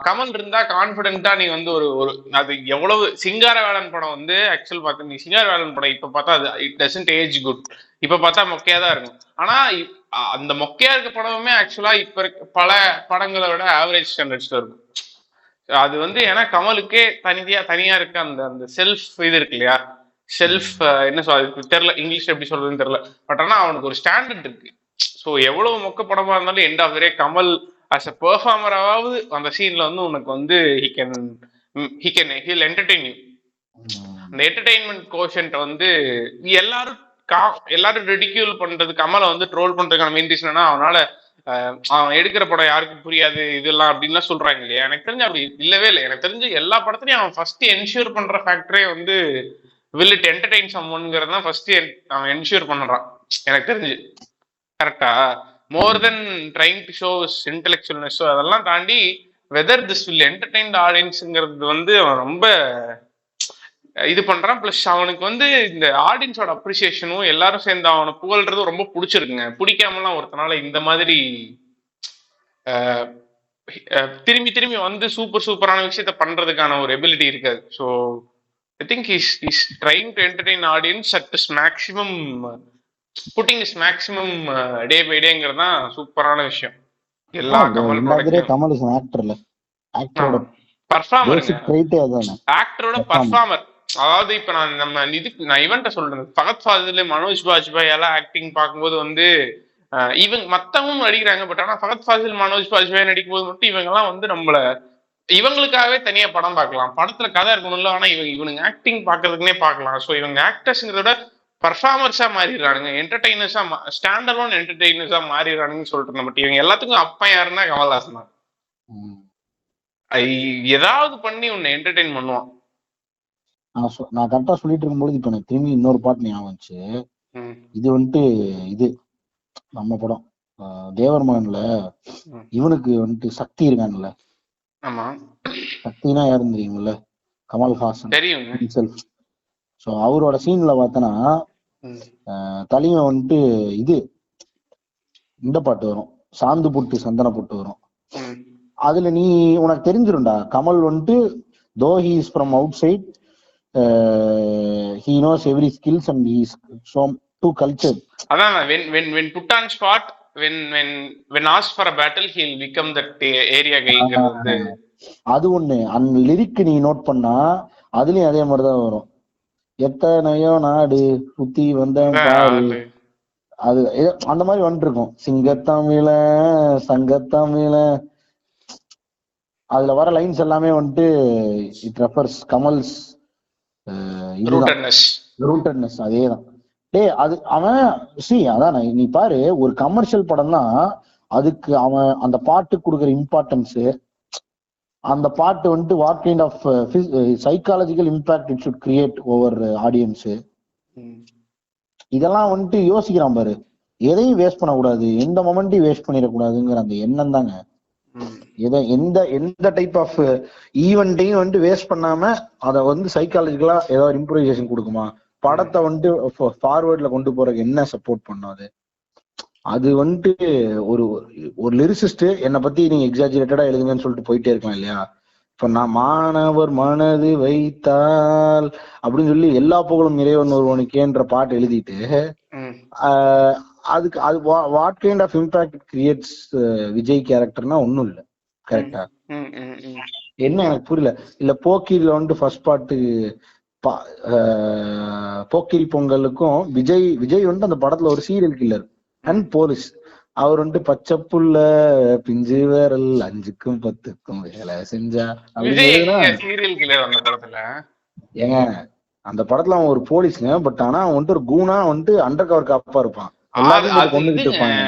கமல் இருந்தா கான்பிடென்ட்டா நீ வந்து ஒரு ஒரு அது எவ்வளவு சிங்காரவேலன் படம் வந்து ஆக்சுவல் பார்த்து நீ சிங்காரவேலன் படம் இப்ப பார்த்தா அது இட் டசன்ட் ஏஜ் குட். இப்ப பார்த்தா மொக்கையா தான் இருக்கும். ஆனா அந்த மொக்கையா இருக்க படமுமே ஆக்சுவலா இப்ப இருக்க பல படங்களை விட ஆவரேஜ் ஸ்டாண்டர்ட்ஸ்ல இருக்கும். அது வந்து ஏன்னா கமலுக்கே தனியா இருக்க அந்த அந்த செல்ஃப் இது இருக்கு இல்லையா, செல்ஃப் என்ன சொல்றது தெரியல, இங்கிலீஷ் எப்படி சொல்றதுன்னு தெரியல. பட் ஆனா அவனுக்கு ஒரு ஸ்டாண்டர்ட் இருக்கு. ஸோ எவ்வளவு மொக்க படமா இருந்தாலும் end of Kamal as a பெர்ஃபார்மராவது அந்த சீன்ல வந்து உனக்கு வந்து ஹில் என்டர்டெயின் யூ. அந்த என்டர்டெயின்மெண்ட் கோஷன்ட் வந்து எல்லாரும் எல்லாரும் ரெடிக்யூல் பண்றது, கமலை வந்து ட்ரோல் பண்றதுக்கான மெயின் ரீசன் அவனால அவன் எடுக்கிற படம் யாருக்கும் புரியாது இதெல்லாம் அப்படின்லாம் சொல்றாங்க இல்லையா. எனக்கு தெரிஞ்சு அப்படி இல்லவே இல்லை. எனக்கு தெரிஞ்சு எல்லா படத்துலயும் அவன் ஃபர்ஸ்ட் என்ஷூர் பண்ற ஃபேக்டரே வந்து will it entertain someoneங்கிறது தான் ஃபர்ஸ்ட் அவன் என்ஷூர் பண்றான் எனக்கு தெரிஞ்சு. கரெக்டா? மோர் தென் ட்ரைங் டு ஷோ இன்டெலெக்சுவல்னஸ் அதெல்லாம் தாண்டி வெதர் திஸ் வில் என்டர்டெயின் ஆடியன்ஸுங்கிறது வந்து அவன் ரொம்ப இது பண்றான். பிளஸ் அவனுக்கு வந்து இந்த ஆடியன்ஸோட அப்ரிசியேஷனும் எல்லாரும் சேர்ந்து அவனை புகழ்றதும் ரொம்ப பிடிச்சிருக்குங்க. பிடிக்காமலாம் ஒருத்தனால இந்த மாதிரி திரும்பி திரும்பி வந்து சூப்பரான விஷயத்த பண்றதுக்கான ஒரு எபிலிட்டி இருக்காது. So I think is trying to entertain audience at is maximum, putting is maximum day by டேங்கிறது தான் சூப்பரான விஷயம். எல்லா கமல் ஆக்டர்ல ஆக்டரோட பர்ஃபார்மர். அதாவது இப்ப நான் இவன்ட்ட சொல்றேன், ஃபகத் ஃபாசில், மனோஜ் பாஜ்பாய் எல்லாம் ஆக்டிங் பார்க்கும்போது வந்து இவங்க மத்தவங்க நடிக்கிறாங்க. பட் ஆனா ஃபகத் ஃபாசில், மனோஜ் பாஜ்பாய் நடிக்கும் போது மட்டும் இவங்க எல்லாம் வந்து நம்மள இவங்களுக்காகவே தனியா படம் பார்க்கலாம். படத்துல கதை இருக்கணும்ல, ஆனா இவனுங்க ஆக்டிங் பாக்குறதுக்குன்னே பார்க்கலாம். ஸோ இவங்க ஆக்டர்ஸ்ங்கிறத பர்ஃபார்மர்ஸா மாறிடுறானுங்க, என்டர்டெய்னர்ஸா ஸ்டாண்டர்ட் என்டர்டெய்னர்ஸா மாறிடுறானுங்கன்னு சொல்லிட்டு. பட் இவங்க எல்லாத்துக்கும் அப்பா யாருன்னா கமல்ஹாசன் தான். ஏதாவது பண்ணி உன்னை என்டர்டெயின் பண்ணுவான். நான் கரெக்டா சொல்லிட்டு இருக்கும்போது இப்ப எனக்கு திரும்பி இன்னொரு பாட்டு ஞாபகம் வந்துச்சு. இது வந்துட்டு இது நம்ம படம் தேவர் மகன்ல இவனுக்கு வந்துட்டு சக்தி இருக்கான்ல. ஆமா, சக்தினா யாரும் தெரியுமில்ல, கமல்ஹாசன் தெரியும். ஸோ அவரோட சீன்ல பார்த்தனா தலைமை வந்துட்டு இது இந்த பாட்டு வரும், சாந்து போட்டு சந்தன போட்டு வரும். அதுல நீ உனக்கு தெரிஞ்சிரும்டா, கமல் வந்துட்டு though he is from outside, he knows every skills and he is so too cultured. அதான் when put on spot, when asked for a battle he'll become that area guy. அது ஒண்ணு. அந்த லிரிக் நீ note பண்ணா அதுலயும் அதே மாதிரிதான் வரும். எத்தனையோ நாடு புத்தி வந்த பாரு, அது அந்த மாதிரி வந்துட்டு இருக்கும். சிங்கத்தமிழ சங்கத்தமிழ அதுல வர லைன்ஸ் எல்லாமே வந்துட்டு இட் ரெஃபர்ஸ் கமல்ஸ் ரூட்டட்னஸ். அதேதான் அது அவன் அதான் நீ பாரு, ஒரு கமர்ஷியல் படம்னா அதுக்கு அவன் அந்த பாட்டுக்கு கொடுக்குற இம்பார்ட்டன்ஸ், அந்த பாட்டு வந்துட்டு what kind of psychological impact it should create over audience, இதெல்லாம் வந்துட்டு யோசிக்கிறான் பாரு. எதையும் வேஸ்ட் பண்ணக்கூடாது, எந்த மொமெண்ட்டையும் வேஸ்ட் பண்ணிடக்கூடாதுங்கிற அந்த எண்ணம் தாங்க. எந்த டைப் ஆஃப் ஈவெண்ட்டையும் வந்துட்டு வேஸ்ட் பண்ணாம அதை வந்து சைக்காலஜிக்கலா ஏதாவது இம்ப்ரூவைசேஷன் கொடுக்குமா, படத்தை வந்துட்டு ஃபார்வர்ட்ல கொண்டு போறதுக்கு என்ன சப்போர்ட் பண்ணும், அது வந்துட்டு ஒரு லிரிசிஸ்ட் என்னை பத்தி நீங்க எக்ஸாஜரேட்டடா எழுதுங்கன்னு சொல்லிட்டு போயிட்டே இருக்கலாம் இல்லையா. இப்ப நான் மாணவர் மனது வைத்தால் அப்படின்னு சொல்லி எல்லா புகழும் இறைவன் ஒருவனுக்கேன்ற பாட்டு எழுதிட்டு அதுக்கு அது what kind of impact creates Vijay கேரக்டர்னா ஒன்னும் இல்லை. கரெக்டா? என்ன எனக்கு புரியல. இல்ல போக்கிரில வந்துட்டு ஃபர்ஸ்ட் பாட்டு போக்கிரி பொங்கலுக்கும் விஜய் வந்துட்டு அந்த படத்துல ஒரு சீரியல் கில்லர் அண்ட் போலீஸ். அவர் வந்துட்டு பச்சை புள்ள பிஞ்சு வேரல் 5க்கும் 10க்கும் வேலை செஞ்சா ஏங்க அந்த படத்துல அவன் ஒரு போலீஸ்ங்க. பட் ஆனா அவன் வந்துட்டு ஒரு கூனா வந்துட்டு அண்டர் கவர் காப்பா இருப்பான், எல்லாத்தையும் கொண்டுகிட்டு இருப்பாங்க,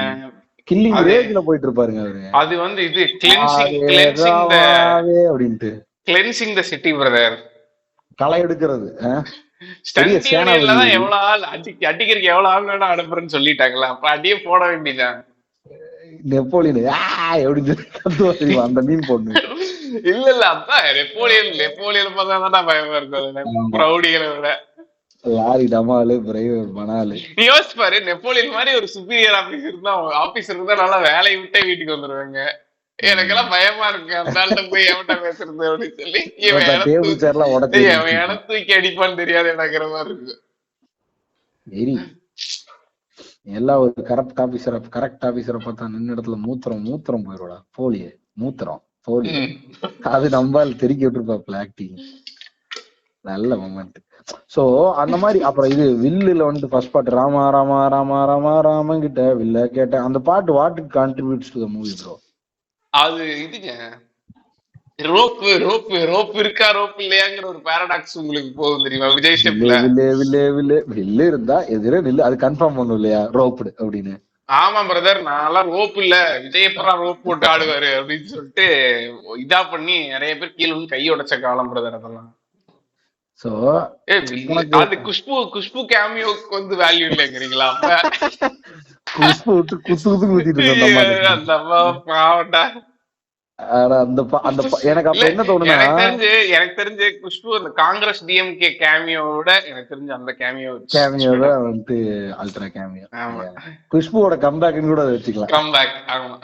கில்லிங் ரேஞ்ச்ல போயிட்டு இருப்பாருங்க அவரு. அது வந்து இது அப்படின்ட்டு கிளென்சிங் தி சிட்டி பிரதர், களை எடுக்கிறது. எவ்வளவு ஆள் அடிக்கிறதுக்கு எவ்வளவு ஆள் வேணா அனுப்புறேன்னு சொல்லிட்டாங்களா, அப்ப அடியே போட வேண்டியதான். நெப்போலியன் அந்த மீன் போடணும். இல்ல அதான் நெப்போலியன் பார்த்தா பயமா இருக்கும் ரவுடிகளை விட. லாரி டமாலு பிரைவேட் மணாலு. நீ யோசிச்சு பாரு, நெப்போலியன் மாதிரி ஒரு சுப்பீரியர் ஆபீசர் தான் நல்லா வேலையை விட்டே வீட்டுக்கு வந்துருவாங்க. எனக்கெல்லாம் பயமா இருக்கு அந்த ஆள்கிட்ட போய் எவன்கிட்ட பேசுறது அப்படின்னு சொல்லி இவன் டேபிள் சேர்லாம் உடச்சு அவன் இடம் தூக்கி அடிப்பான்னு தெரியாது எனக்குற மாதிரி இருக்கு. வெரி எல்லாம் ஒரு கரெக்ட் ஆபீசரை பார்த்தா நின்ன இடத்துல மூத்திரம் போயிடுவாடா. போலியே மூத்திரம் போலி அது நம்பால் தெருக்கி விட்டுருப்பாப்ல ஆக்டிங். நல்ல மொமெண்ட். சோ அந்த மாதிரி அப்புறம் இது வில்லுல வந்து ஃபர்ஸ்ட் பாட்டு ராமா ராமா ராமா ராமா ராமன் கிட்ட வில்ல கேட்டேன். அந்த பாட்டு what it contributes to the movie bro? அது இதுங்க ரோப் இருக்கா ரோப் இல்லையாங்கிற ஒரு பாராடாக்ஸ் உங்களுக்கு போகும் தெரியுமா விஜய் ஸ்டெப்ல. வில்லு இருந்தா எதிரே நில்லு, அது கன்ஃபார்ம் பண்ணும் இல்லையா ரோப்டு அப்படின்னு. ஆமா பிரதர், நான்லாம் ரோப் இல்ல விஜயப்பரா ரோப் போட்டு ஆடுவாரு அப்படின்னு சொல்லிட்டு இதா பண்ணி நிறைய பேர் கீழே வந்து கை உடைச்ச காலம் பிரதர் அதெல்லாம். சோ அது குஷ்பு கேமியோக்கு வந்து வேல்யூ இல்லைங்கிறீங்களா? குஷ்பு விட்டு குத்து ஊத்திட்டு அந்த அம்மா பாவட்டா. எனக்கு அப்ப என்ன தோணுனா, எனக்கு தெரிஞ்சு குஷ்பு அந்த காங்கிரஸ் டிஎம்கே கேமியோட எனக்கு தெரிஞ்சு அந்த கேமியோ தான் வந்து அல்ட்ரா கேமியோ. குஷ்புவோட கம்பேக்னு கூட வச்சுக்கலாம். கம்பேக் ஆமா.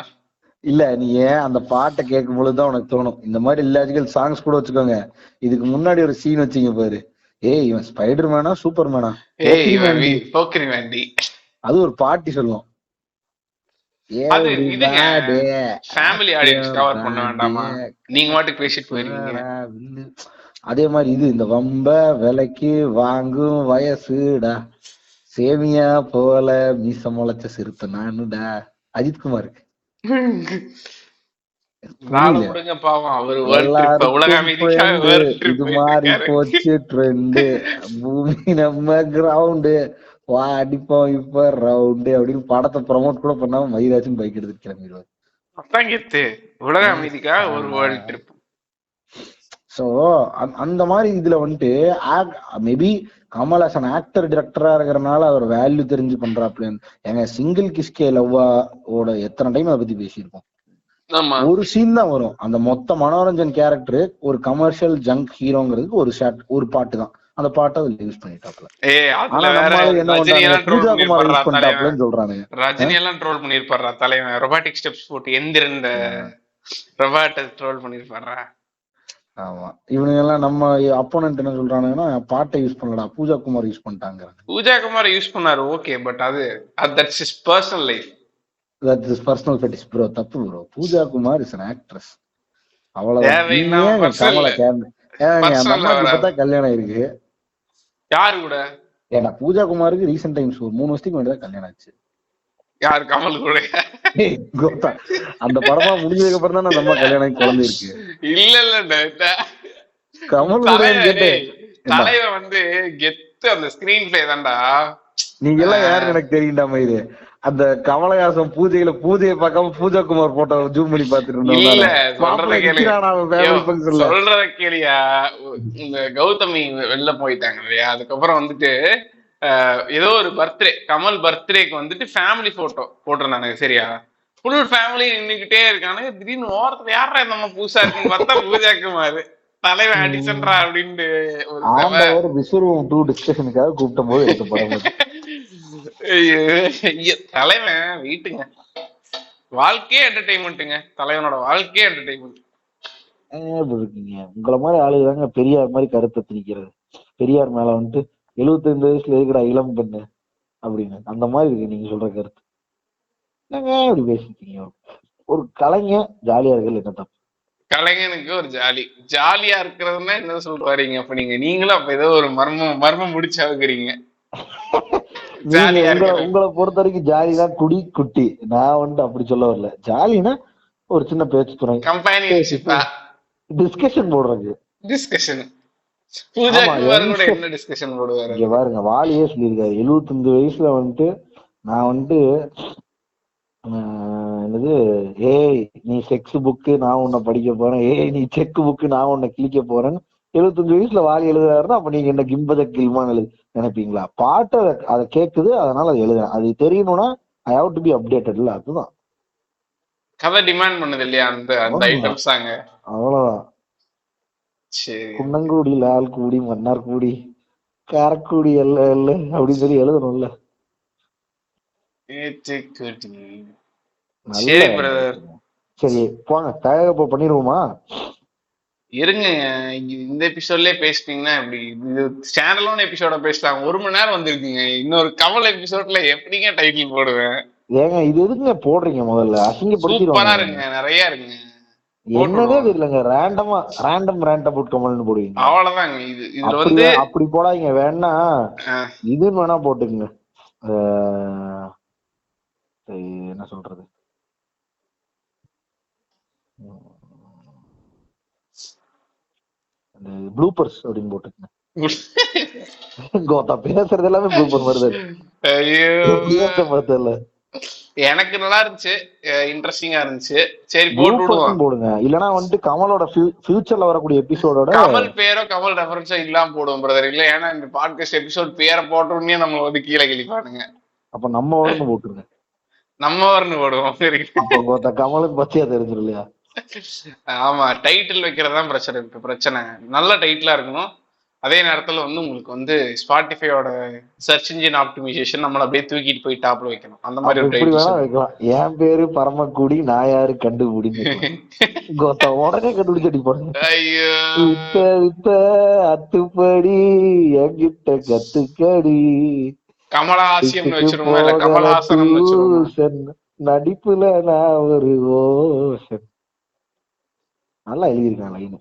இல்ல நீ ஏன் அந்த பாட்டை கேட்கும் பொழுதுதான் உனக்கு தோணும் இந்த மாதிரி இல்லாஜிக்கல் சாங்ஸ் கூட வச்சுக்கோங்க. இதுக்கு முன்னாடி ஒரு சீன் வச்சுங்க பாரு, ஏய் இவன் ஸ்பைடர் மேனா சூப்பர் மேனா, அது ஒரு பாட்டி சொல்லுவோம். அதே மாதிரி இது இந்த வம்ப விலைக்கு வாங்கும் வயசுடா, சேமியா போல மீச முளைச்ச சிறுத்தை நானுடா, அஜித்குமாருக்கு. இது மாதிரி போச்சு ட்ரெண்டு, பூமி நம்ம கிரவுண்டு, வா அடிப்போம் இப்ப ரவுண்டு அப்படின்னு படத்தை ப்ரமோட் கூட பண்ணாம மயிராச்சும் பைக் எடுத்துட்டு கிளம்பிடுவாரு. உலக அமைதிக்கா ஒரு வேர்ல்ட் ட்ரிப். சோ அந்த மாதிரி இதுல வந்துட்டு மேபி கமல் ஹாசன் ஆக்டர் டிரெக்டரா இருக்கிறனால அவர் வேல்யூ தெரிஞ்சு பண்றாப்ல. எங்க சிங்கிள் கிஸ்கே லவ்வா ஓட எத்தனை டைம் அதை பத்தி பேசியிருக்கோம். ஒரு சீன் தான் வரும், அந்த மொத்த மனோரஞ்சன் கேரக்டர் ஒரு கமர்ஷியல் ஜங்க் ஹீரோங்கிறதுக்கு ஒரு பாட்டு தான், அந்த பாட்டை அதுல யூஸ் பண்ணிட்டாப்ல. பூஜா குமார் யூஸ் பண்ணிட்டாப்லன்னு சொல்றானுங்க. ரஜினி எல்லாம் ட்ரோல் பண்ணிருப்பாரா தலைவன், ரொபாட்டிக் ஸ்டெப்ஸ் போட்டு எந்திரந்த ரொபாட்ட ட்ரோல் பண்ணிருப்பாரா. ஆமா இவனுங்க எல்லாம் நம்ம அப்போனன்ட் என்ன சொல்றானுங்கன்னா பாட்டை யூஸ் பண்ணலடா பூஜா குமார் யூஸ் பண்ணிட்டாங்க. பூஜா குமார் யூஸ் பண்ணாரு ஓகே, பட் அது that's his personal life, that is personal fetish bro. தப்பு bro, Pooja Kumar is an actress. அவ்வளவுதான். கமல கேம் கல்யாணம் இருக்கு யாரு கூட? ஏன்னா பூஜா குமாருக்கு ரீசெண்ட் டைம்ஸ் ஒரு 3 வருஷத்துக்கு முன்னாடி தான் கல்யாணம் ஆச்சு. யாரு? கமல் கூட. அந்த படமா முடிஞ்சதுக்கு அப்புறம் தான் நம்ம கல்யாணம் குழந்தை இருக்கு. இல்ல கமல் கூட கேட்டேன், தலைவன் வந்து கெத்து அந்த ஸ்கிரீன் பிளே தான்டா. நீங்க எல்லாம் யாருன்னு எனக்கு தெரியுண்டா மயிரு. அந்த கமலஹாசன் பூஜையை பார்க்காம பூஜா குமார் போட்டோ ஜூம் பண்ணி பாத்துட்டு சொல்றத கேளியா. இந்த கௌதமி வெளில போயிட்டாங்க இல்லையா, அதுக்கப்புறம் வந்துட்டு ஏதோ ஒரு பர்த்டே, கமல் பர்த்டேக்கு வந்துட்டு ஃபேமிலி போட்டோ போட்டிருந்தானுங்க சரியா, ஃபுல் ஃபேமிலி நின்னுக்கிட்டே இருக்கானுங்க. திடீர்னு ஓரத்துல யாரா நம்ம புதுசா இருக்குன்னு பார்த்தா பூஜா குமார் தலைவன் அடிச்சன்றா அப்படின்ட்டு ஒரு விஸ்வரூபம் 2 டிஸ்கஷனுக்காக கூப்பிட்ட போது எடுத்த படம். தலைவன் வீட்டுங்க வாழ்க்கையே என்டர்டைன்மெண்ட்டுங்க, தலைவனோட வாழ்க்கையே என்டர்டைன்மெண்ட். இருக்கீங்க உங்களை மாதிரி ஆளுதாங்க பெரியார் மாதிரி கருத்தை திணிக்கிறது. பெரியார் மேல வந்துட்டு 75 வயசுல இருக்கிற இளம் பெண்ணு அப்படின்னு அந்த மாதிரி இருக்கு நீங்க சொல்ற கருத்து. அப்படி பேசிட்டீங்க. ஒரு கலைஞர் ஜாலியா இருக்கிறது என்ன தப்பு? கலைஞனுக்கு ஒரு ஜாலியா இருக்கிறதுனா என்ன சொல்றீங்க? அப்ப நீங்களும் அப்ப ஏதோ ஒரு மர்மம் முடிச்சாவுக்கிறீங்க. உங்களை பொறுத்த வரைக்கும் ஜாலிதான் குடி குட்டி. நான் வந்துட்டு அப்படி சொல்ல வரல. ஜாலினா ஒரு சின்ன பேச்சு துணை, கம்பெனியன்ஷிப்பா, டிஸ்கஷன் போடுறது. டிஸ்கஷன் பாருங்க வாலியே சொல்லியிருக்காரு 75 வயசுல வந்துட்டு நான் வந்துட்டு என்னது ஏய் நீ செக்ஸ் புக்கு நான் உன்னை படிக்க போறேன், ஏய் நீ செக் புக்கு நான் உன்னை கிழிக்க போறேன்னு 75 வயசுல வாலி எழுதுறாருன்னா அப்ப நீங்க என்ன கிம்பத கில்மான்னு நினைப்பீங்களா? பாட்டு அதை கேக்குது அதனால அது எழுதுறேன். அது தெரியணும்னா I have to be updated. இல்ல அதுதான் கதை டிமாண்ட் பண்ணுது இல்லையா அந்த ஐட்டம்ஸ் ஆங்க. அவ்வளவுதான். குன்னங்குடி லால் கூடி மன்னார் கூடி காரக்குடி எல்ல எல்ல அப்படின்னு சொல்லி எழுதணும்ல. சரி போங்க தயாரிப்பு பண்ணிடுவோமா? இருங்க, இந்த எபிசோட்லயே பேசிட்டீங்கன்னா இப்படி இது ஸ்டாண்டலோன் எபிசோட பேசிட்டாங்க. 1 மணி நேரம் வந்திருக்குங்க. இன்னொரு கமல் எபிசோட்ல எப்படிங்க டைட்டில் போடுவேன்? ஏங்க இது எதுக்குங்க போடுறீங்க? முதல்ல சூப்பரா அசிங்கப்படுத்திடுவாங்க. இருக்குங்க, நிறைய இருக்குங்க. என்னதே தெரியலங்க. ரேண்டம் அபவுட் கமல்னு போடுவீங்க. அவ்வளவுதாங்க. இதுல அப்படி வந்து அப்படி போடாதீங்க. வேணா இதுன்னு வேணா போட்டுக்குங்க. என்ன சொல்றது, அந்த ப்ளூப்பர்ஸ் அப்படின்னு போட்டுக்குங்க. கோத்தா பேசுறது எல்லாமே ப்ளூப்பர் மாதிரி தான். ஐயோ, எனக்கு நல்லா இருந்துச்சு, இன்ட்ரெஸ்டிங்கா இருந்துச்சு. சரி போட்டு விடுவோம். போடுங்க. இல்லனா வந்துட்டு கமலோட ஃபியூச்சர்ல வரக்கூடிய எபிசோடோட கமல் பேரோ கமல் ரெஃபரன்ஸோ இல்லாம போடுவோம் பிரதர். இல்ல, ஏன்னா இந்த பாட்காஸ்ட் எபிசோட் பேரை போட்ட உடனே நம்ம வந்து கீழே கிழிப்பானுங்க. அப்ப நம்ம வரணும் போட்டுருங்க. நம்ம வரணும் போடுவோம். சரி, அப்ப கமலுக்கு பச்சையா தெரிஞ்சிடும் இல்லையா? ஆமா, டைட்டில் வைக்கிறதுதான் பிரச்சனை. நல்ல டைட்டிலா இருக்கணும். அதே நேரத்துல வந்து உங்களுக்கு வந்து ஸ்பாட்டிஃபையோட சர்ச் இன்ஜின் ஆப்டிமைசேஷன் நம்மள அப்படியே தூக்கிட்டு போய் டாப்ல வைக்கணும். அந்த மாதிரி ஒரு இப்படி வேணா வைக்கலாம். என் பேரு பரமக்குடி, நான் யாரு கண்டுபிடிங்க. கோத்தா உடனே கண்டுபிடிச்சு அடிப்பாங்க. ஐயோ, வித்த அத்துப்படி என்கிட்ட கத்துக்கடி. கமலஹாசியம் வச்சிருவோம், இல்ல கமலஹாசனம் வச்சிருவோம். நடிப்புல நான் ஒரு ஓசன். நல்லா எழுதியிருக்கான் லைன்.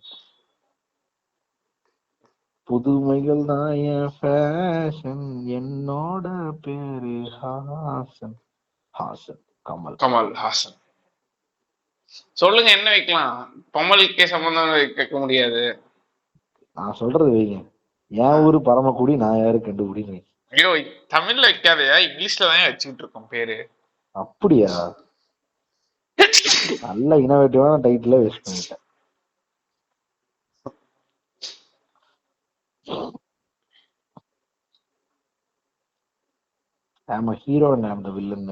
புதுமைகள் தான் என் ஃபேஷன், என்னோட பேரு ஹாசன். கமல்ஹாசன். சொல்லுங்க, என்ன வைக்கலாம்? கமலுக்கே சம்பந்தம் வைக்க முடியாது. நான் சொல்றது வைங்க. என் ஊரு பரமக்குடி, நான் யாரு கண்டுபிடிங்க. ஐயோ, தமிழ்ல வைக்காதையா, இங்கிலீஷ்ல தான் வச்சுக்கிட்டு இருக்கோம் பேரு. அப்படியா? நல்ல இனோவேட்டிவான டைட்டில வேஸ்ட் பண்ணிட்டேன். I'm a hero and I'm the villain.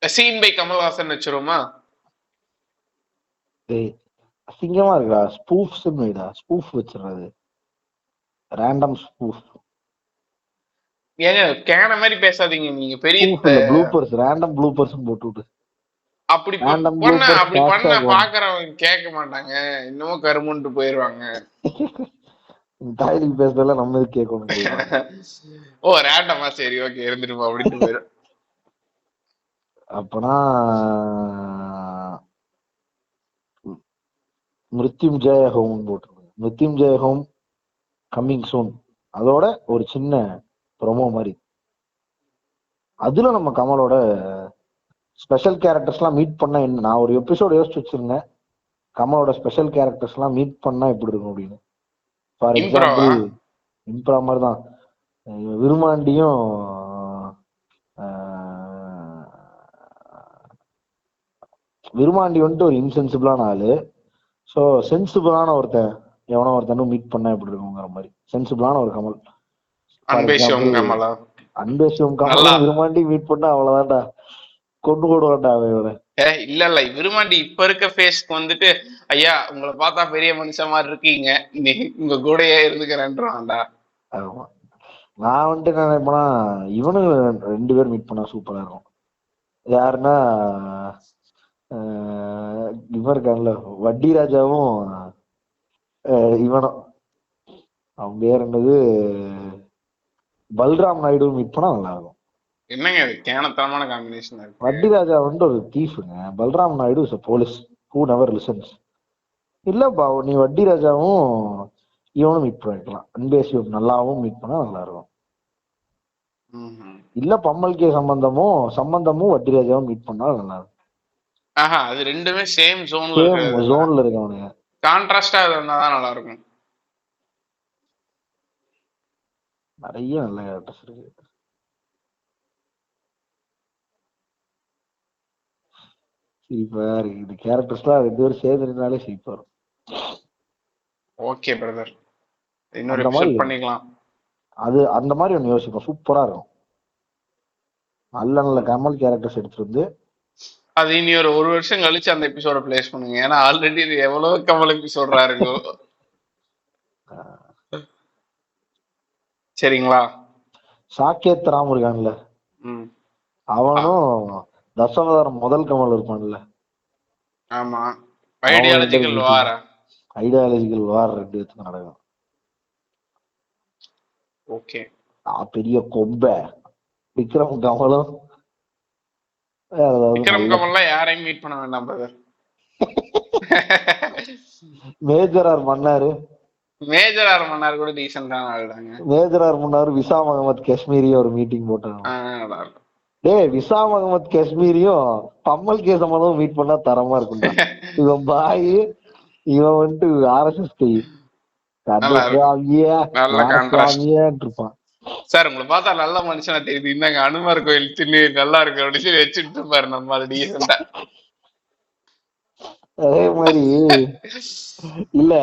Scene by Kamal Haasan வச்சிருவோமா? அசிங்கமா இருக்கா? ஸ்பூஃப்ஸ் வைடா. ஸ்பூஃப் வச்சிருறது. Random spoof. ஏங்க கேன மாதிரி பேசாதீங்க நீங்க. பெரிய ப்ளூப்பர்ஸ், ரேண்டம் ப்ளூப்பர்ஸ் போட்டுவிட்டு அப்படி பண்ண பாக்குறவங்க கேட்க மாட்டாங்க. இன்னமும் கருமுன்ட்டு போயிருவாங்க. தாய்லிக்கு பேசுறதெல்லாம் நம்ம இது கேட்கணும். ஓ ரேண்டமா, சரி ஓகே இருந்துட்டு அப்படின்னு போயிடும். அப்பனா மிருத்யுஞ்சய ஹோம் போட்டுருங்க. Mrityunjaya home coming soon. அதோட ஒரு சின்ன ப்ரோமோ மாதிரி. அதுல நம்ம கமலோட ஸ்பெஷல் கேரக்டர்ஸ் எல்லாம் மீட் பண்ணா என்ன. நான் ஒரு எபிசோடு யோசிச்சு வச்சிருந்தேன், கமலோட ஸ்பெஷல் கேரக்டர்ஸ் எல்லாம் மீட் பண்ணா எப்படி இருக்கும் அப்படின்னு. ஃபார் எக்ஸாம்பிள் இம்ப்ரா மாதிரி தான் விருமாண்டியும் விருமாண்டி வந்துட்டு ஒரு இன்சென்சிபிளான ஆளு. ஸோ சென்சிபிளான ஒருத்தன் எவனோ ஒருத்தனும் மீட் பண்ணா எப்படி இருக்குங்கிற மாதிரி. சென்சிபிளான ஒரு கமல். அன்பேசிவம் கமலா விருமாண்டி மீட் பண்ணா அவ்வளவுதான்டா, கொண்டு போடுவான்டா அவன். இல்ல விருமாண்டி இப்ப இருக்க ஃபேஸ்க்கு வந்துட்டு, ஐயா உங்களை பார்த்தா பெரிய மனுஷன் மாதிரி இருக்கீங்க, உங்க கூடயே இருந்துக்கிறேன்றான்டா. ஆமா, நான் வந்துட்டு என்ன நினைப்பேன்னா, இவனு 2 பேர் மீட் பண்ணா சூப்பரா இருக்கும். யாருன்னா இவன் இருக்கான்ல, வட்டி ராஜாவும் இவனும், அவன் பேர் என்னது, பல்ராம் நாயுடு மீட் பண்ணா நல்லா இருக்கும். என்னங்க இது கேனத்தனமான காம்பினேஷன் இருக்கு. வட்டி ராஜா வந்து ஒரு தீஃப்ங்க, Balram Naidu is a police who never listens. இல்லப்பா, நீ வட்டி ராஜாவும் இவனும் மீட் பண்ணிக்கலாம். அன்பேசிவம் நல்லாவும் மீட் பண்ணா நல்லா இருக்கும். இல்ல பம்மல்கே சம்பந்தமும் வட்டி ராஜாவும் மீட் பண்ணா நல்லா இருக்கும். அது ரெண்டுமே சேம் ஜோன்ல இருக்கவனுங்க. கான்ட்ராஸ்டா இருந்தாதான் நல்லா இருக்கும். நிறைய நல்ல கேரக்டர்ஸ் இருக்கு. சிரிப்பா இருக்கு. இந்த கேரக்டர்ஸ்லாம் 2 பேரும் சேர்ந்துருந்தாலே சிரிப்பா இருக்கும். ஓகே பிரதர், இன்னொரு எபிசோட் பண்ணிக்கலாம். அது அந்த மாதிரி ஒன்னு யோசிப்போம், சூப்பரா இருக்கும். நல்ல நல்ல கமல் கேரக்டர்ஸ் எடுத்துட்டு வந்து அது இனி ஒரு வருஷம் கழிச்சு அந்த எபிசோட பிளேஸ் பண்ணுங்க. ஏன்னா ஆல்ரெடி எவ்வளவு கமல் எபிசோட் இருக்கோ. சரிங்களா? சாக்கேத் ராம் இருக்கான்ல, ம். அவனும் தசாவதாரம் முதல் கமல் இருப்பான்ல, ஆமா. அவன் ரெண்டு ஐடியாலஜிக்கல் மீட்டிங், வாரா? ஐடியாலஜிக்கல் வார் 2 பேத்துக்கு நடக்கும். ஓகே. பெரிய கொம்ப விக்ரம் கமலும் வேற ஏதாவது விக்ரம் நல்ல கமல்லாம் யாரையும் மீட் பண்ண வேண்டாம் brother. Major R Mannar, major R Mannar கூட டீசென்டான ஆளுதாங்க. மேஜர் ஆர் மன்னாரு விசாம் அகமது காஷ்மீரியும் ஒரு மீட்டிங் போட்டாங்க. நல்லா இருக்கும். டேய் விசாம் அகமது காஷ்மீரியும் பம்மல் கேசமலும் மீட் பண்ணா தரமா இருக்கும்டா. இவன் பாய், இவன் வந்துட்டு ஆர்எஸ்எஸ் கை இருப்பான். சார் உங்களை பார்த்தா நல்ல மனுஷனா தெரியுது, இந்தாங்க அனுமார் கோயில் சின்ன நல்லா இருக்கு அப்படின்னு சொல்லி வச்சுட்டு இருப்பாரு நம்ம அது டீசெண்டா. அதே மாதிரி இல்ல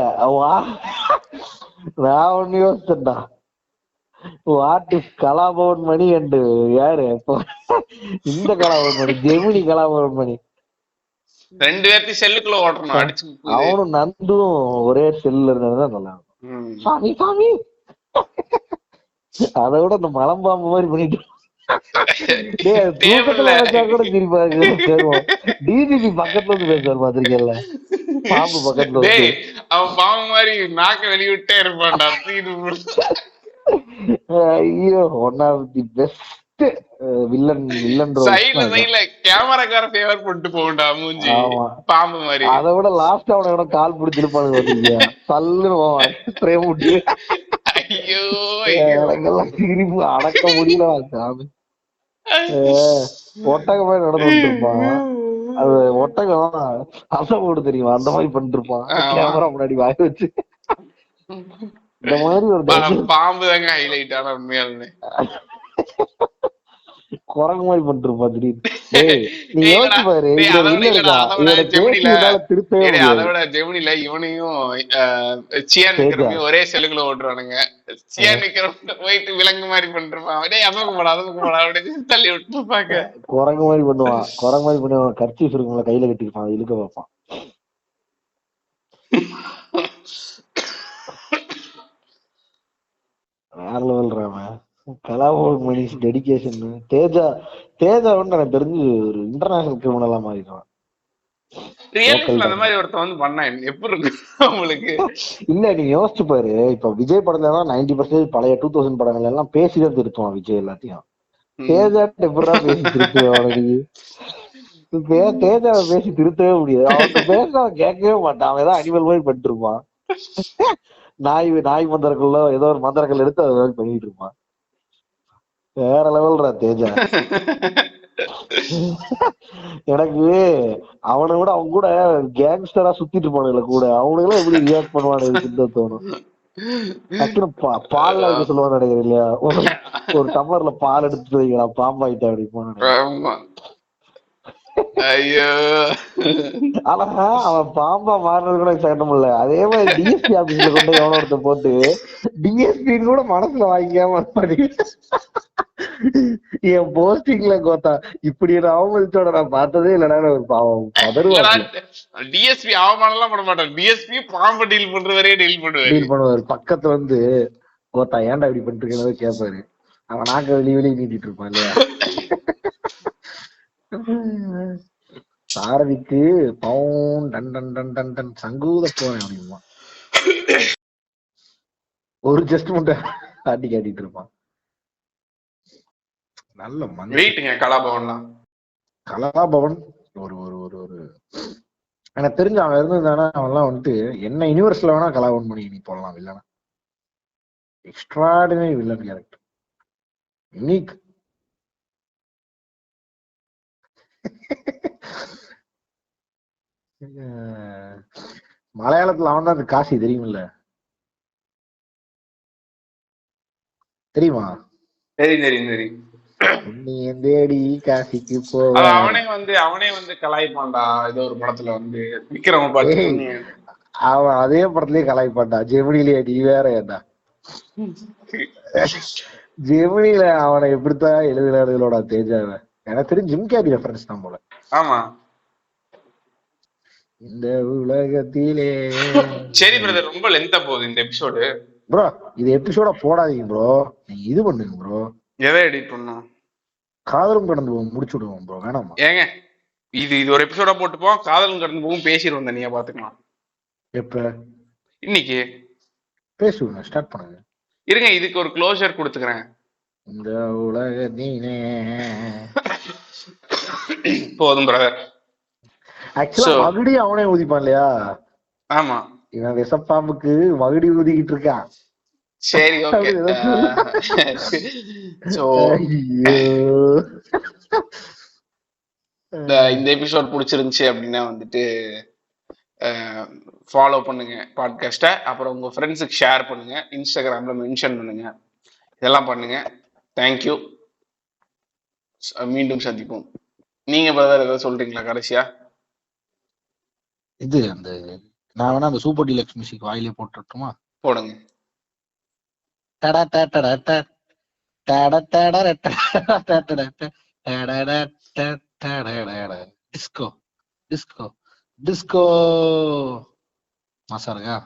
நான் ஒண்ணு யோசிச்சேன்டா, what is Kalabhavan Mani and யாரு இந்த கலாபவன் மணி, ஜெமினி கலாபவன் மணி 2 பேர்த்தையும் செல்லுக்குள்ள ஓட்டணும் அடிச்சு. அவனும் நந்தும் ஒரே செல்லுல இருந்ததுதான் நல்லா இருக்கும். சாமி சாமி அதை விட இந்த மலம்பாம்பு மாதிரி பண்ணிட்டு தூக்கத்துல வச்சா கூட சிரிப்பா கேட்கும். டிஜிபி பக்கத்துல இருந்து பேசுவார் பாத்திருக்கேன்ல, பாம்பு பக்கத்துல வந்து அவன் பாம்பு மாதிரி நாக்க வெளிவிட்டே இருப்பான்டா. ஐயோ one of the best villain சைடுல கேமராக்கார ஃபேவர் பண்ணிட்டு போகும்டா மூஞ்சி பாம்பு மாதிரி. அதை விட லாஸ்ட் அவனோட கால் பிடிச்சிருப்பானு பாத்தீங்க, தள்ளுன்னு ஸ்ப்ரே முட்டி. ஐயோ எனக்கெல்லாம் சிரிப்பு அடக்க முடியல. சாமி ஒட்டகம் மாதிரி நடந்துட்டு இருப்பான், அது ஒட்டகம் அசை போடு தெரியுமா, அந்த மாதிரி பண்ணிட்டு இருப்பான் கேமரா முன்னாடி வாய வச்சு. இந்த மாதிரி ஒரு பாம்பு தாங்க ஹைலைட். ஆனா உண்மையாலுமே குரங்கு மாதிரி பண்ணிட்டு இருப்பான் திடீர்னு. நீ யோசிச்சு பாரு, அதை விட ஜெமினில இவனையும் சியான் விக்ரமையும் ஒரே செல்லுக்குள்ள ஓட்டுறானுங்க. சியான் விக்ரம் போயிட்டு விலங்கு மாதிரி பண்ணிருப்பான், அப்படியே அதற்கு போடா அதற்கு போடா அப்படின்னு தள்ளி விட்டு பாக்க குரங்கு மாதிரி பண்ணுவான். குரங்கு மாதிரி பண்ணுவான், கர்ச்சீஃப் இருக்கும்ல கையில கட்டிருப்பான், இழுக்க வைப்பான். வேற லெவல் ராம கலாபவன் மணி டெடிகேஷன். தேஜா வந்து எனக்கு தெரிஞ்சு ஒரு இன்டர்நேஷனல் கிரிமினலா மாறிடுவான். அந்த மாதிரி ஒருத்தன் வந்து பண்ணா எப்படி இருக்கு உங்களுக்கு? இல்ல நீங்க யோசிச்சு பாரு, இப்ப விஜய் படத்துல எல்லாம் 90% பழைய 2000 படங்கள் எல்லாம் பேசிதான் திருத்துவான் விஜய் எல்லாத்தையும். தேஜா எப்படிதான் பேசி திருத்துவான்? தேஜாவை பேசி திருத்தவே முடியாது, அவன் பேச அவன் கேட்கவே மாட்டான், அவன் ஏதாவது அனிமல் மாதிரி பண்ணிட்டு இருப்பான். நாய் மந்திரக்கல்ல ஏதோ ஒரு மந்திரக்கல் எடுத்து அதை மாதிரி பண்ணிட்டு இருப்பான். வேற லெவல்ரா தேஜா. எனக்கு அவனை விட அவங்க கூட கேங்ஸ்டரா சுத்திட்டு இருப்பானுங்கள கூட, அவனுங்களும் எப்படி ரியாக்ட் பண்ணுவானு தோணும். டக்குனு பால் வைக்க சொல்லுவான்னு நினைக்கிறேன் இல்லையா, ஒரு டம்ளர்ல பால் எடுத்து வைங்களா பாம்பாயிட்டா அப்படி போன. ஐயோ ஆனா அவன் பாம்பா மாறினது கூட சட்டம் இல்ல. அதே மாதிரி டிஎஸ்பி ஆபீஸ்ல கொண்டு எவனோ ஒருத்த போட்டு டிஎஸ்பி கூட மனசுல வாங்கிக்காம என் போஸ்டிங்ல கோத்தா இப்படி அவமதிச்சோட நான் பார்த்ததே இல்லடா. ஒரு பாவம் பதறுவாரு. டிஎஸ்பி அவமானம் எல்லாம் பண்ண மாட்டான், டிஎஸ்பி பாம்பு டீல் பண்றவரே டீல் பண்ணுவாரு. பக்கத்துல வந்து கோத்தா ஏன்டா இப்படி பண்ணிட்டு இருக்கேன்னு கேட்பாரு. அவன் நாக்க வெளியே நீட்டிட்டு இருப்பான் இல்லையா. சாரதிக்கு பவுன் டன் டன் டன் டன் டன் சங்கூத போறேன் அப்படிமா ஒரு ஜஸ்ட் மட்டும் காட்டி காட்டிட்டு இருப்பான். நல்ல மனுஷன் கலாபவன். ஒரு ஒரு ஒரு ஒரு எனக்கு தெரிஞ்ச அவன் இருந்திருந்தானா அவன்லாம் வந்துட்டு என்ன யூனிவர்ஸ்ல வேணா கலாபவன் பண்ணி நீ போடலாம். வில்லனா எக்ஸ்ட்ராடினரி வில்லன் கேரக்டர், யூனிக். மலையாளத்துல அவன் தான் அந்த காசி தெரியுமில்ல, தெரியுமா? தெரியும். காசிக்கு போ. அவனே வந்து கலாய்ப்பான்டா ஏதோ ஒரு படத்துல வந்து விக்ரம பாட்டு. அவன் அதே படத்துலயே கலாய்ப்பான்டா, ஜெமினிலேயே. நீ வேற ஏண்டா ஜெமினில அவனை எப்படித்தான் எழுதுறாருகளோட தேஜாவை. எனக்கு தெரியும் ஜிம் கேரி ரெஃபரன்ஸ் தான் போல. ஆமா இந்த உலகத்திலே. சரி பிரதர், ரொம்ப லென்த்தா போகுது இந்த எபிசோடு. ப்ரோ இது எபிசோட போடாதீங்க ப்ரோ, நீங்க இது பண்ணுங்க ப்ரோ. எதை எடிட் பண்ணும்? காதலும் கடந்து போகும் முடிச்சு விடுவோம் ப்ரோ, வேணாமா? ஏங்க இது ஒரு எபிசோடா போட்டுப்போம், காதலும் கடந்து போகும் பேசிடுவோம், தனியா பாத்துக்கலாம். எப்ப இன்னைக்கு பேசுவோங்க, ஸ்டார்ட் பண்ணுங்க. இருங்க, இதுக்கு ஒரு க்ளோஷர் கொடுத்துக்கிறேன். இந்த உலக நீனே. போதும் பிரதர். ஆக்சுவலா மகுடி அவனே ஊதிப்பான் இல்லையா? ஆமா, இவன் விஷப்பாம்புக்கு மகுடி ஊதிக்கிட்டு இருக்கான். சரி ஓகே. சோ இந்த எபிசோட் பிடிச்சிருந்துச்சு அப்படின்னா வந்துட்டு ஃபாலோ பண்ணுங்க பாட்காஸ்ட்டை. அப்புறம் உங்க ஃப்ரெண்ட்ஸுக்கு ஷேர் பண்ணுங்க, இன்ஸ்டாகிராம்ல மென்ஷன் பண்ணுங்க, இதெல்லாம் பண்ணுங்க. தேங்க்யூ. மீண்டும் சந்திப்போம். நீங்க பிரதர் ஏதாவது சொல்றீங்களா கடைசியா? இது அந்த நான் வேணா அந்த சூப்பர் டீலக்ஸ் மியூசிக் வாயிலே போட்டுட்டுமா? போடுங்க. டடா டடா டடா டடா டடா டடா டிஸ்கோ டிஸ்கோ டிஸ்கோ மாசா இருக்கா?